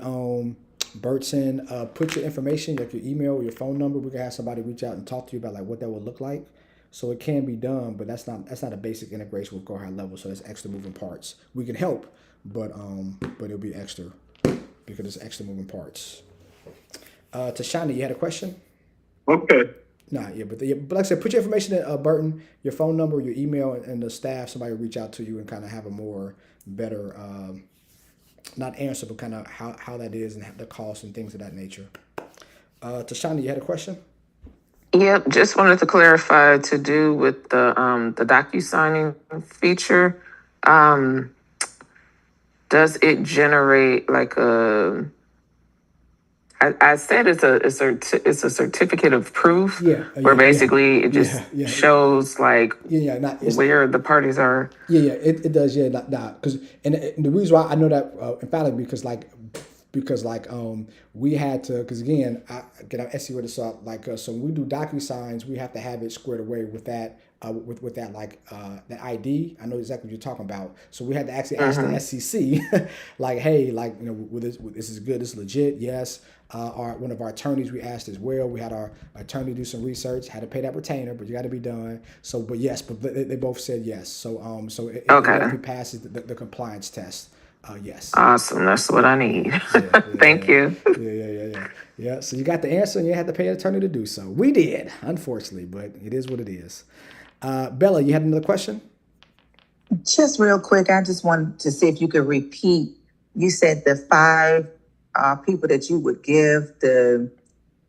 Burton, put your information, like your email or your phone number. We can have somebody reach out and talk to you about like what that would look like. So it can be done, but that's not a basic integration with Go High Level. So there's extra moving parts. We can help, but it'll be extra because there's extra moving parts. Tashana, you had a question? Okay. Nah, yeah, but like I said, put your information in, Burton, your phone number, your email, and the staff. Somebody will reach out to you and kind of have a more better, not answer, but kind of how that is and the cost and things of that nature. Tashani, you had a question? Yep, just wanted to clarify to do with the docu-signing feature. Does it generate like a? I said it's a certificate of proof. Yeah, where yeah, basically it just yeah. shows like It's where the parties are. Yeah, it does. Yeah, because and the reason why I know that emphatically because we had to, because again I get our SE with this up so when we do DocuSigns we have to have it squared away with that with that that ID. I know exactly what you're talking about. So we had to actually ask the SEC like, hey, this is good, this is legit. Yes. One of our attorneys we asked as well. We had our attorney do some research. Had to pay that retainer, but you got to be done. So, but yes, but they both said yes. So it definitely passes the compliance test. Yes. Awesome. That's what I need. Thank you. Yeah. So you got the answer, and you had to pay an attorney to do so. We did, unfortunately, but it is what it is. Bella, you had another question? Just real quick, I just wanted to see if you could repeat. You said the 5 people that you would give the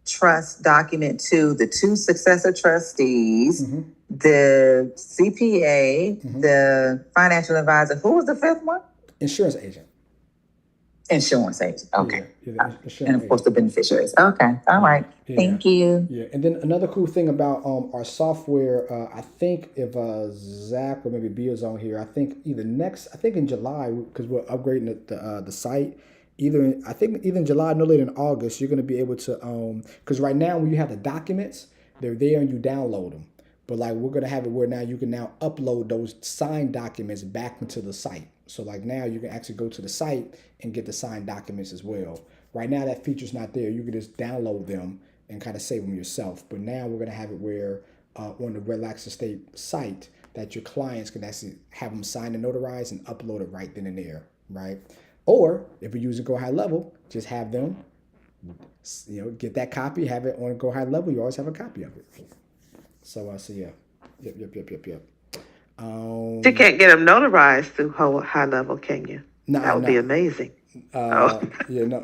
trust document to: the 2 successor trustees, the CPA, the financial advisor. Who was the 5th one? Insurance agent. Insurance agent. Okay. Yeah, and of course the beneficiaries. Okay. All right. Thank you. Yeah. And then another cool thing about our software, I think if Zach or maybe Bill's on here, I think in July, because we're upgrading the site. Either in July, no later in August, you're going to be able to because right now when you have the documents, they're there and you download them. But we're going to have it where now you can now upload those signed documents back into the site. So now you can actually go to the site and get the signed documents as well. Right now that feature's not there. You can just download them and kind of save them yourself. But now we're going to have it where on the Relax Estate site that your clients can actually have them signed and notarized and upload it right then and there, right? Or if you're using Go High Level, just have them, get that copy, have it on Go High Level. You always have a copy of it. So yeah, yep. You can't get them notarized through High Level, can you? No, that would be amazing. Yeah, no,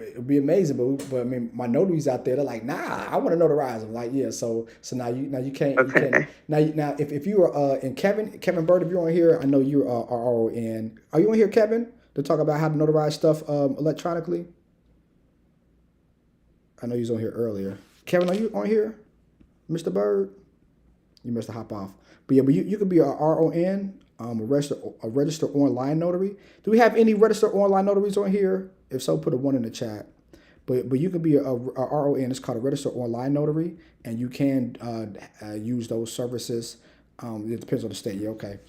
it'd be amazing, but I mean, my notaries out there, they're like, nah, I want to notarize them. Like, yeah, so now you can't. Okay. You can't. Now, if you are and Kevin Bird, if you're on here, I know you are RON. Are you on here, Kevin, to talk about how to notarize stuff electronically? I know you was on here earlier. Kevin, are you on here, Mr. Bird? You must have hopped off. But you could be a RON. A registered online notary. Do we have any registered online notaries on here? If so, put a 1 in the chat. But you can be a RON. It's called a registered online notary, and you can use those services. It depends on the state. Yeah, okay.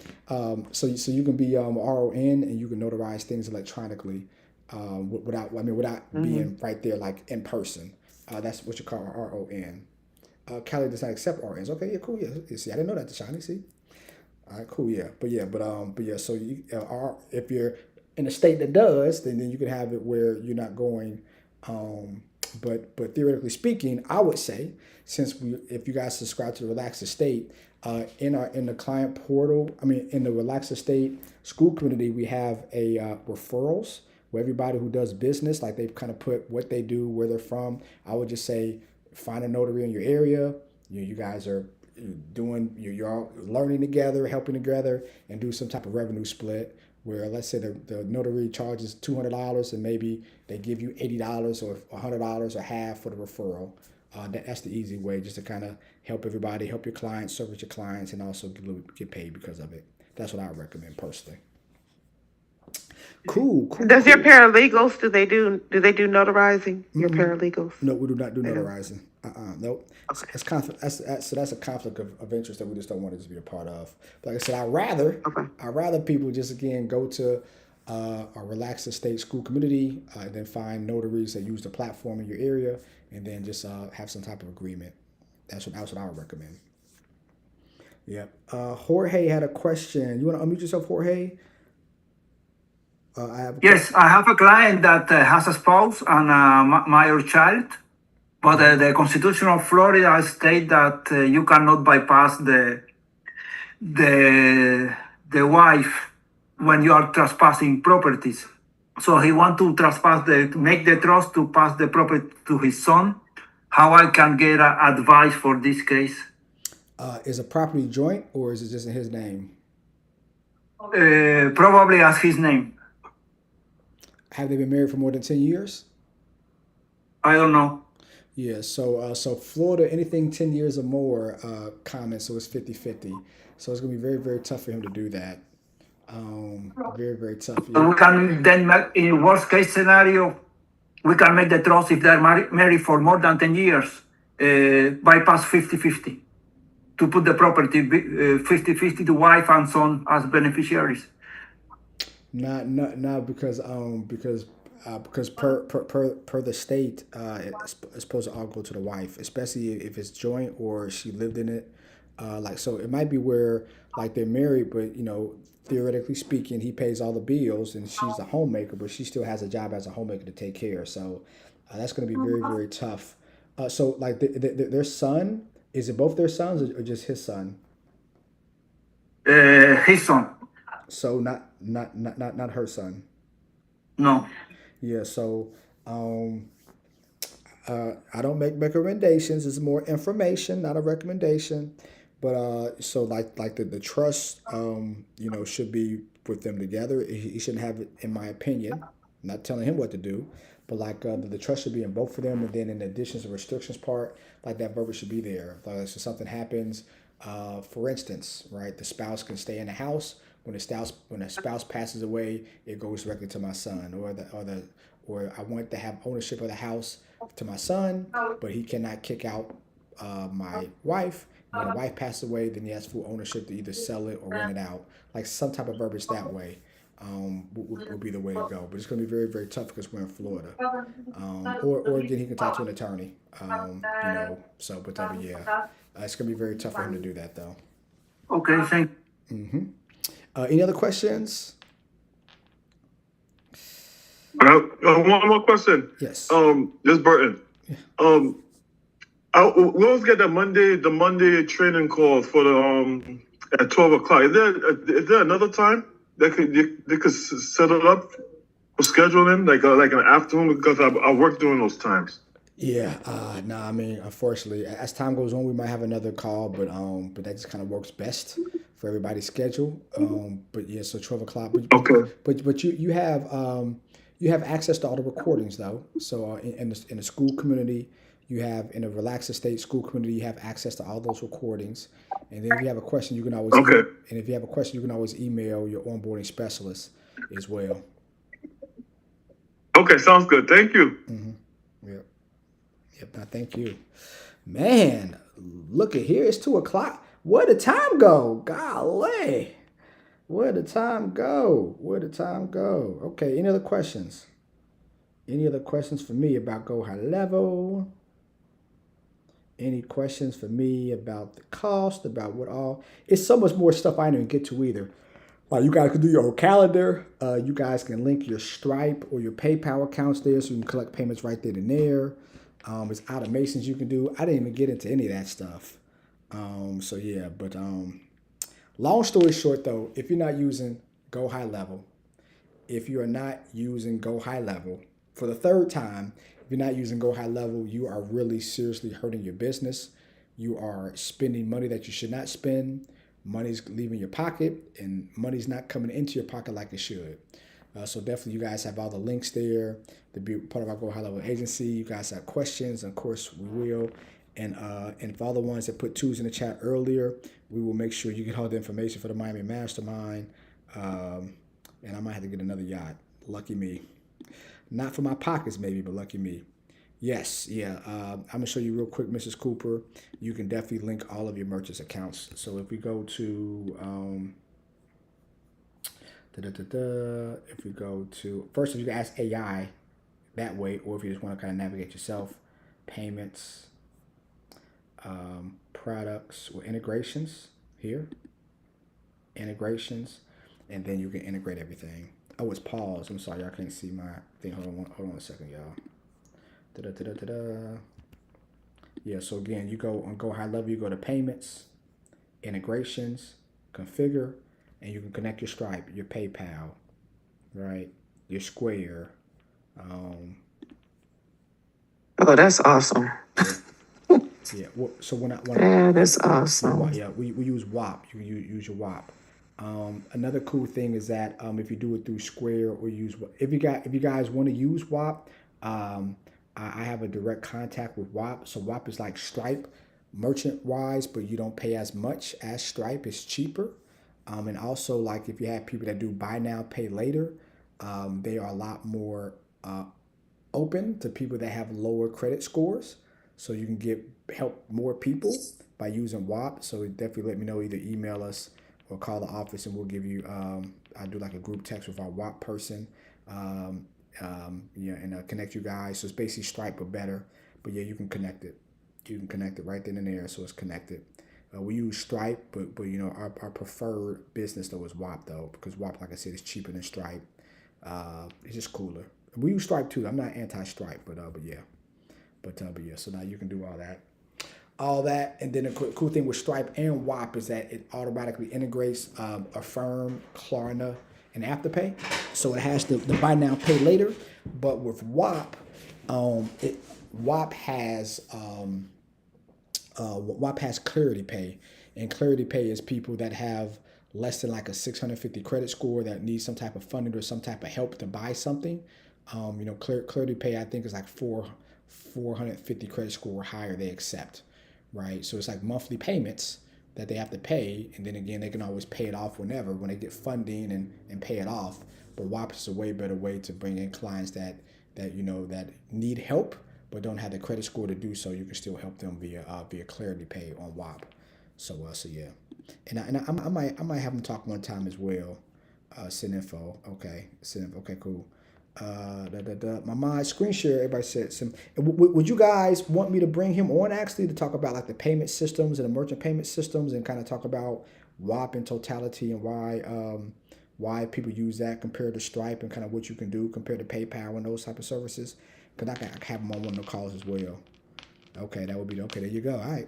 So you can be RON and you can notarize things electronically without being right there in person. That's what you call a RON. Cali does not accept RNs. Okay, yeah, cool. Yeah, see, I didn't know that, Shani. See. All right, cool, yeah, but yeah. So you if you're in a state that does, then you can have it where you're not going. But theoretically speaking, I would say if you guys subscribe to the Relax Estate, in the client portal, in the Relax Estate school community, we have a referrals where everybody who does business, they've kind of put what they do, where they're from. I would just say find a notary in your area. You guys are you're all learning together, helping together, and do some type of revenue split where, let's say the notary charges $200 and maybe they give you $80 or $100 or half for the referral. That's the easy way, just to kind of help everybody, help your clients, service your clients, and also get paid because of it. That's what I would recommend personally. Cool. Does your paralegals, do they do notarizing? Your paralegals? No, we do not do notarizing. Nope. Okay. That's a conflict of interest that we just don't want it to be a part of. But like I said, I'd rather people just again go to a Relaxed Estate school community and then find notaries that use the platform in your area and then just have some type of agreement. That's what I would recommend. Yeah. Jorge had a question. You want to unmute yourself, Jorge? I have a client that has a spouse and a minor child. But the Constitution of Florida states that you cannot bypass the wife when you are trespassing properties. So he want to make the trust to pass the property to his son. How I can get advice for this case? Is a property joint or is it just in his name? Probably as his name. Have they been married for more than 10 years? I don't know. Yeah, so Florida, anything 10 years or more, common, so it's 50-50. So it's gonna be very, very tough for him to do that. Very, very tough. Yeah. We can then make, in worst case scenario, we can make the trust if they're married for more than 10 years, bypass 50-50 to put the property 50-50 to wife and son as beneficiaries. Not because per the state, it's supposed to all go to the wife, especially if it's joint or she lived in it. Like, so it might be where like they're married, but theoretically speaking, he pays all the bills and she's the homemaker, but she still has a job as a homemaker to take care. So that's going to be very, very tough. So like their son, is it both their sons or just his son? His son. So not her son. No. Yeah. So I don't make recommendations. It's more information, not a recommendation. But so like the trust, should be with them together. He shouldn't have it, in my opinion. I'm not telling him what to do, but like the trust should be in both of them. And then in the additions and restrictions part, like that verbiage should be there. Like, so something happens, for instance, right? The spouse can stay in the house. When the spouse passes away, it goes directly to my son, or I want to have ownership of the house to my son, but he cannot kick out my wife. When the wife passes away, then he has full ownership to either sell it or rent it out. Like some type of verbiage that way would be the way to go. But it's going to be very, very tough because we're in Florida. Or again, he can talk to an attorney. So whatever. Yeah, it's going to be very tough for him to do that though. Okay, thank you. Mm-hmm. Any other questions? One more question. Yes. This Burton. Yeah. We always get the Monday training call for the at 12 o'clock. Is there another time they could set it up for scheduling like an afternoon, because I work during those times. Yeah, no, I mean, unfortunately, as time goes on, we might have another call, but that just kind of works best for everybody's schedule. But yeah, so 12 o'clock. Okay. But you have access to all the recordings though. So in the school community, you have, in the Relaxed Estate school community, you have access to all those recordings. And then if you have a question, you can always email your onboarding specialist as well. Okay, sounds good. Thank you. Mm-hmm. Yep. Yep. No, thank you, man. Look at here. It's 2 o'clock. Where did time go? Golly. Where did time go? Okay. Any other questions? Any other questions for me about Go High Level? Any questions for me about the cost, about what all? It's so much more stuff I didn't even get to either. You guys can do your own calendar. You guys can link your Stripe or your PayPal accounts there so you can collect payments right then and there. There's automations you can do. I didn't even get into any of that stuff. So yeah, but long story short though, if you're not using Go High Level, for the third time, if you're not using Go High Level, you are really seriously hurting your business. You are spending money that you should not spend. Money's leaving your pocket, and money's not coming into your pocket like it should. So definitely, you guys have all the links there to be part of our Go High Level agency. You guys have questions, and of course, we will. And for all the ones that put twos in the chat earlier, we will make sure you get all the information for the Miami Mastermind. And I might have to get another yacht. Lucky me. Not for my pockets, maybe, but lucky me. Yes, yeah. I'm going to show you real quick, Mrs. Cooper. You can definitely link all of your merchants' accounts. So if we go to, first, if you can ask AI that way, or if you just want to kind of navigate yourself, payments, products, or integrations here. Integrations, and then you can integrate everything. Oh, it's paused. I'm sorry, y'all can't see my thing. Hold on a second, y'all. Yeah, so again, you go on Go High Level, you go to payments, integrations, configure, and you can connect your Stripe, your PayPal, right? Your Square. Oh, that's awesome. Yeah. So That is awesome. we use WAP. You use your WAP. Another cool thing is that if you do it through Square or if you guys want to use WAP, I have a direct contact with WAP. So WAP is like Stripe, merchant wise, but you don't pay as much as Stripe. It's cheaper. And also, like if you have people that do buy now, pay later, they are a lot more open to people that have lower credit scores. So you can help more people by using WAP. So definitely let me know. Either email us or call the office, and we'll give you. I do like a group text with our WAP person. And connect you guys. So it's basically Stripe but better. But yeah, you can connect it. You can connect it right then and there, so it's connected. We use Stripe, but our preferred business though is WAP though, because WAP, like I said, is cheaper than Stripe. It's just cooler. We use Stripe too. I'm not anti-Stripe, but yeah. But yeah, so now you can do all that, and then the cool thing with Stripe and WAP is that it automatically integrates Affirm, Klarna, and Afterpay. So it has the buy now, pay later. But with WAP, WAP has Clarity Pay, and Clarity Pay is people that have less than like a 650 credit score that need some type of funding or some type of help to buy something. Clarity Pay, I think, is like 450 credit score or higher they accept, right? So it's like monthly payments that they have to pay, and then again, they can always pay it off whenever when they get funding and pay it off. But WAP is a way better way to bring in clients that need help but don't have the credit score to do so. You can still help them via Clarity Pay on WAP. So yeah, and I might have them talk one time as well. Send info. Okay, cool. My mind screen share. Everybody said some. Would you guys want me to bring him on actually to talk about like the payment systems and the merchant payment systems and kind of talk about WAP in totality and why people use that compared to Stripe and kind of what you can do compared to PayPal and those type of services? Because I can have him on one of the calls as well. Okay, that would be okay. There you go. All right,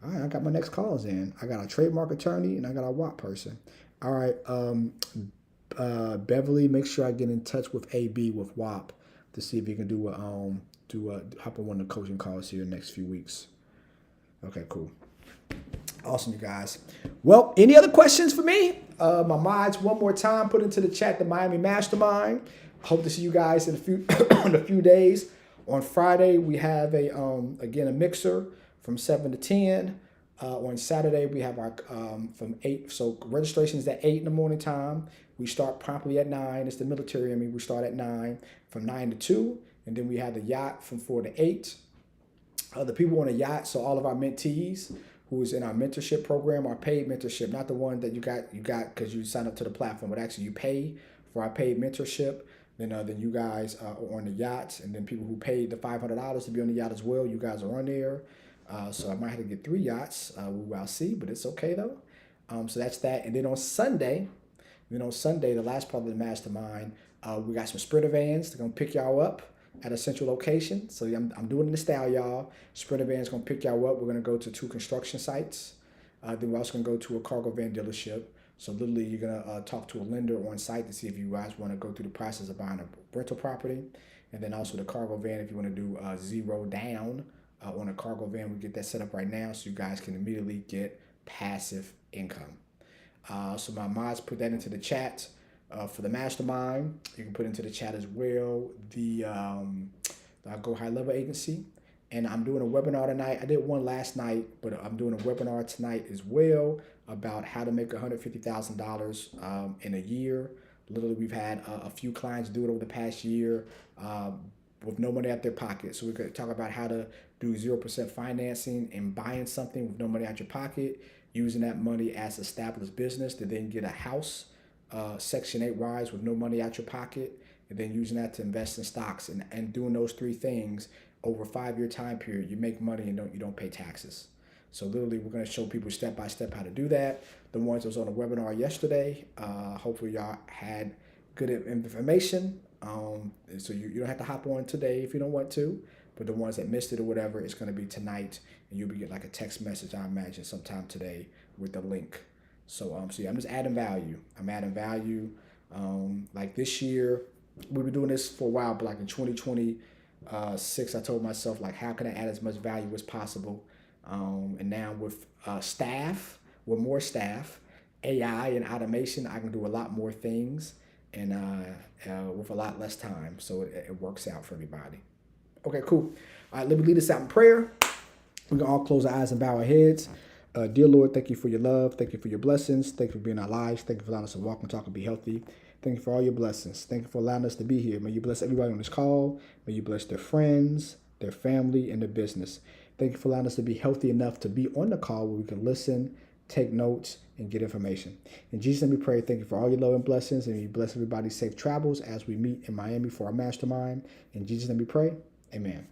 I got my next calls in. I got a trademark attorney and I got a WAP person. All right. Beverly, make sure I get in touch with AB with WAP to see if you can hop on one of the coaching calls here in the next few weeks. Okay, cool. Awesome, you guys. Well, any other questions for me? My mods, one more time, put into the chat the Miami Mastermind. Hope to see you guys in a few days. On Friday, we have a mixer from 7 to 10. On Saturday, we have our from 8. So registration is at 8 in the morning time. We start promptly at 9. It's the military. We start at 9 from 9 to 2. And then we have the yacht from 4 to 8. The people on the yacht, so all of our mentees who is in our mentorship program, our paid mentorship, not the one that you got because you signed up to the platform, but actually you pay for our paid mentorship. Then you guys are on the yachts, and then people who paid the $500 to be on the yacht as well, you guys are on there. So I might have to get 3 yachts. We'll see, but it's okay though. So that's that. And then on Sunday, the last part of the mastermind, we got some Sprinter vans. They're gonna pick y'all up at a central location. So I'm doing it in the style, y'all. Sprinter van's gonna pick y'all up. We're gonna go to 2 construction sites. Then we're also gonna go to a cargo van dealership. So literally, you're gonna talk to a lender on site to see if you guys want to go through the process of buying a rental property, and then also the cargo van if you want to do 0 down on a cargo van. We get that set up right now, so you guys can immediately get passive income. So my mods put that into the chat for the mastermind. You can put into the chat as well the Go High Level Agency. And I'm doing a webinar tonight. I did one last night, but I'm doing a webinar tonight as well about how to make $150,000 in a year. Literally, we've had a few clients do it over the past year with no money out their pocket. So we're going to talk about how to do 0% financing and buying something with no money out your pocket, using that money as established business to then get a house, Section 8 wise with no money out your pocket, and then using that to invest in stocks and doing those 3 things over a 5-year time period. You make money and you don't pay taxes. So literally, we're going to show people step by step how to do that. The ones that was on the webinar yesterday, hopefully y'all had good information. So you don't have to hop on today if you don't want to. But the ones that missed it or whatever, it's going to be tonight, and you'll be getting like a text message, I imagine, sometime today with the link. So yeah, I'm just adding value. I'm adding value. Like this year, we've been doing this for a while, but like in 2026, I told myself, like, how can I add as much value as possible? And now with with more staff, AI and automation, I can do a lot more things and with a lot less time. So it works out for everybody. Okay, cool. All right, let me lead us out in prayer. We can all close our eyes and bow our heads. Dear Lord, thank you for your love. Thank you for your blessings. Thank you for being our lives. Thank you for allowing us to walk and talk and be healthy. Thank you for all your blessings. Thank you for allowing us to be here. May you bless everybody on this call. May you bless their friends, their family, and their business. Thank you for allowing us to be healthy enough to be on the call where we can listen, take notes, and get information. In Jesus' name we pray. Thank you for all your love and blessings, and you bless everybody's safe travels as we meet in Miami for our mastermind. In Jesus' name we pray. Amen.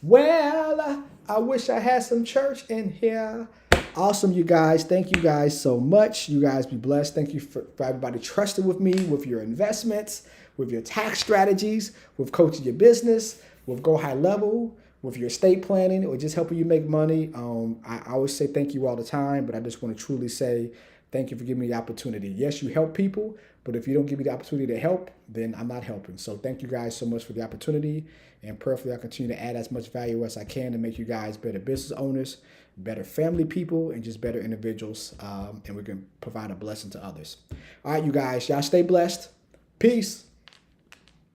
Well, I wish I had some church in here. Awesome, you guys. Thank you guys so much. You guys be blessed. Thank you for everybody trusting with me with your investments, with your tax strategies, with coaching your business, with Go High Level, with your estate planning, or just helping you make money. I always say thank you all the time, but I just want to truly say thank you for giving me the opportunity. Yes, you help people, but if you don't give me the opportunity to help, then I'm not helping. So thank you guys so much for the opportunity, and prayerfully I'll continue to add as much value as I can to make you guys better business owners, better family people, and just better individuals, and we can provide a blessing to others. All right, you guys, y'all stay blessed. Peace.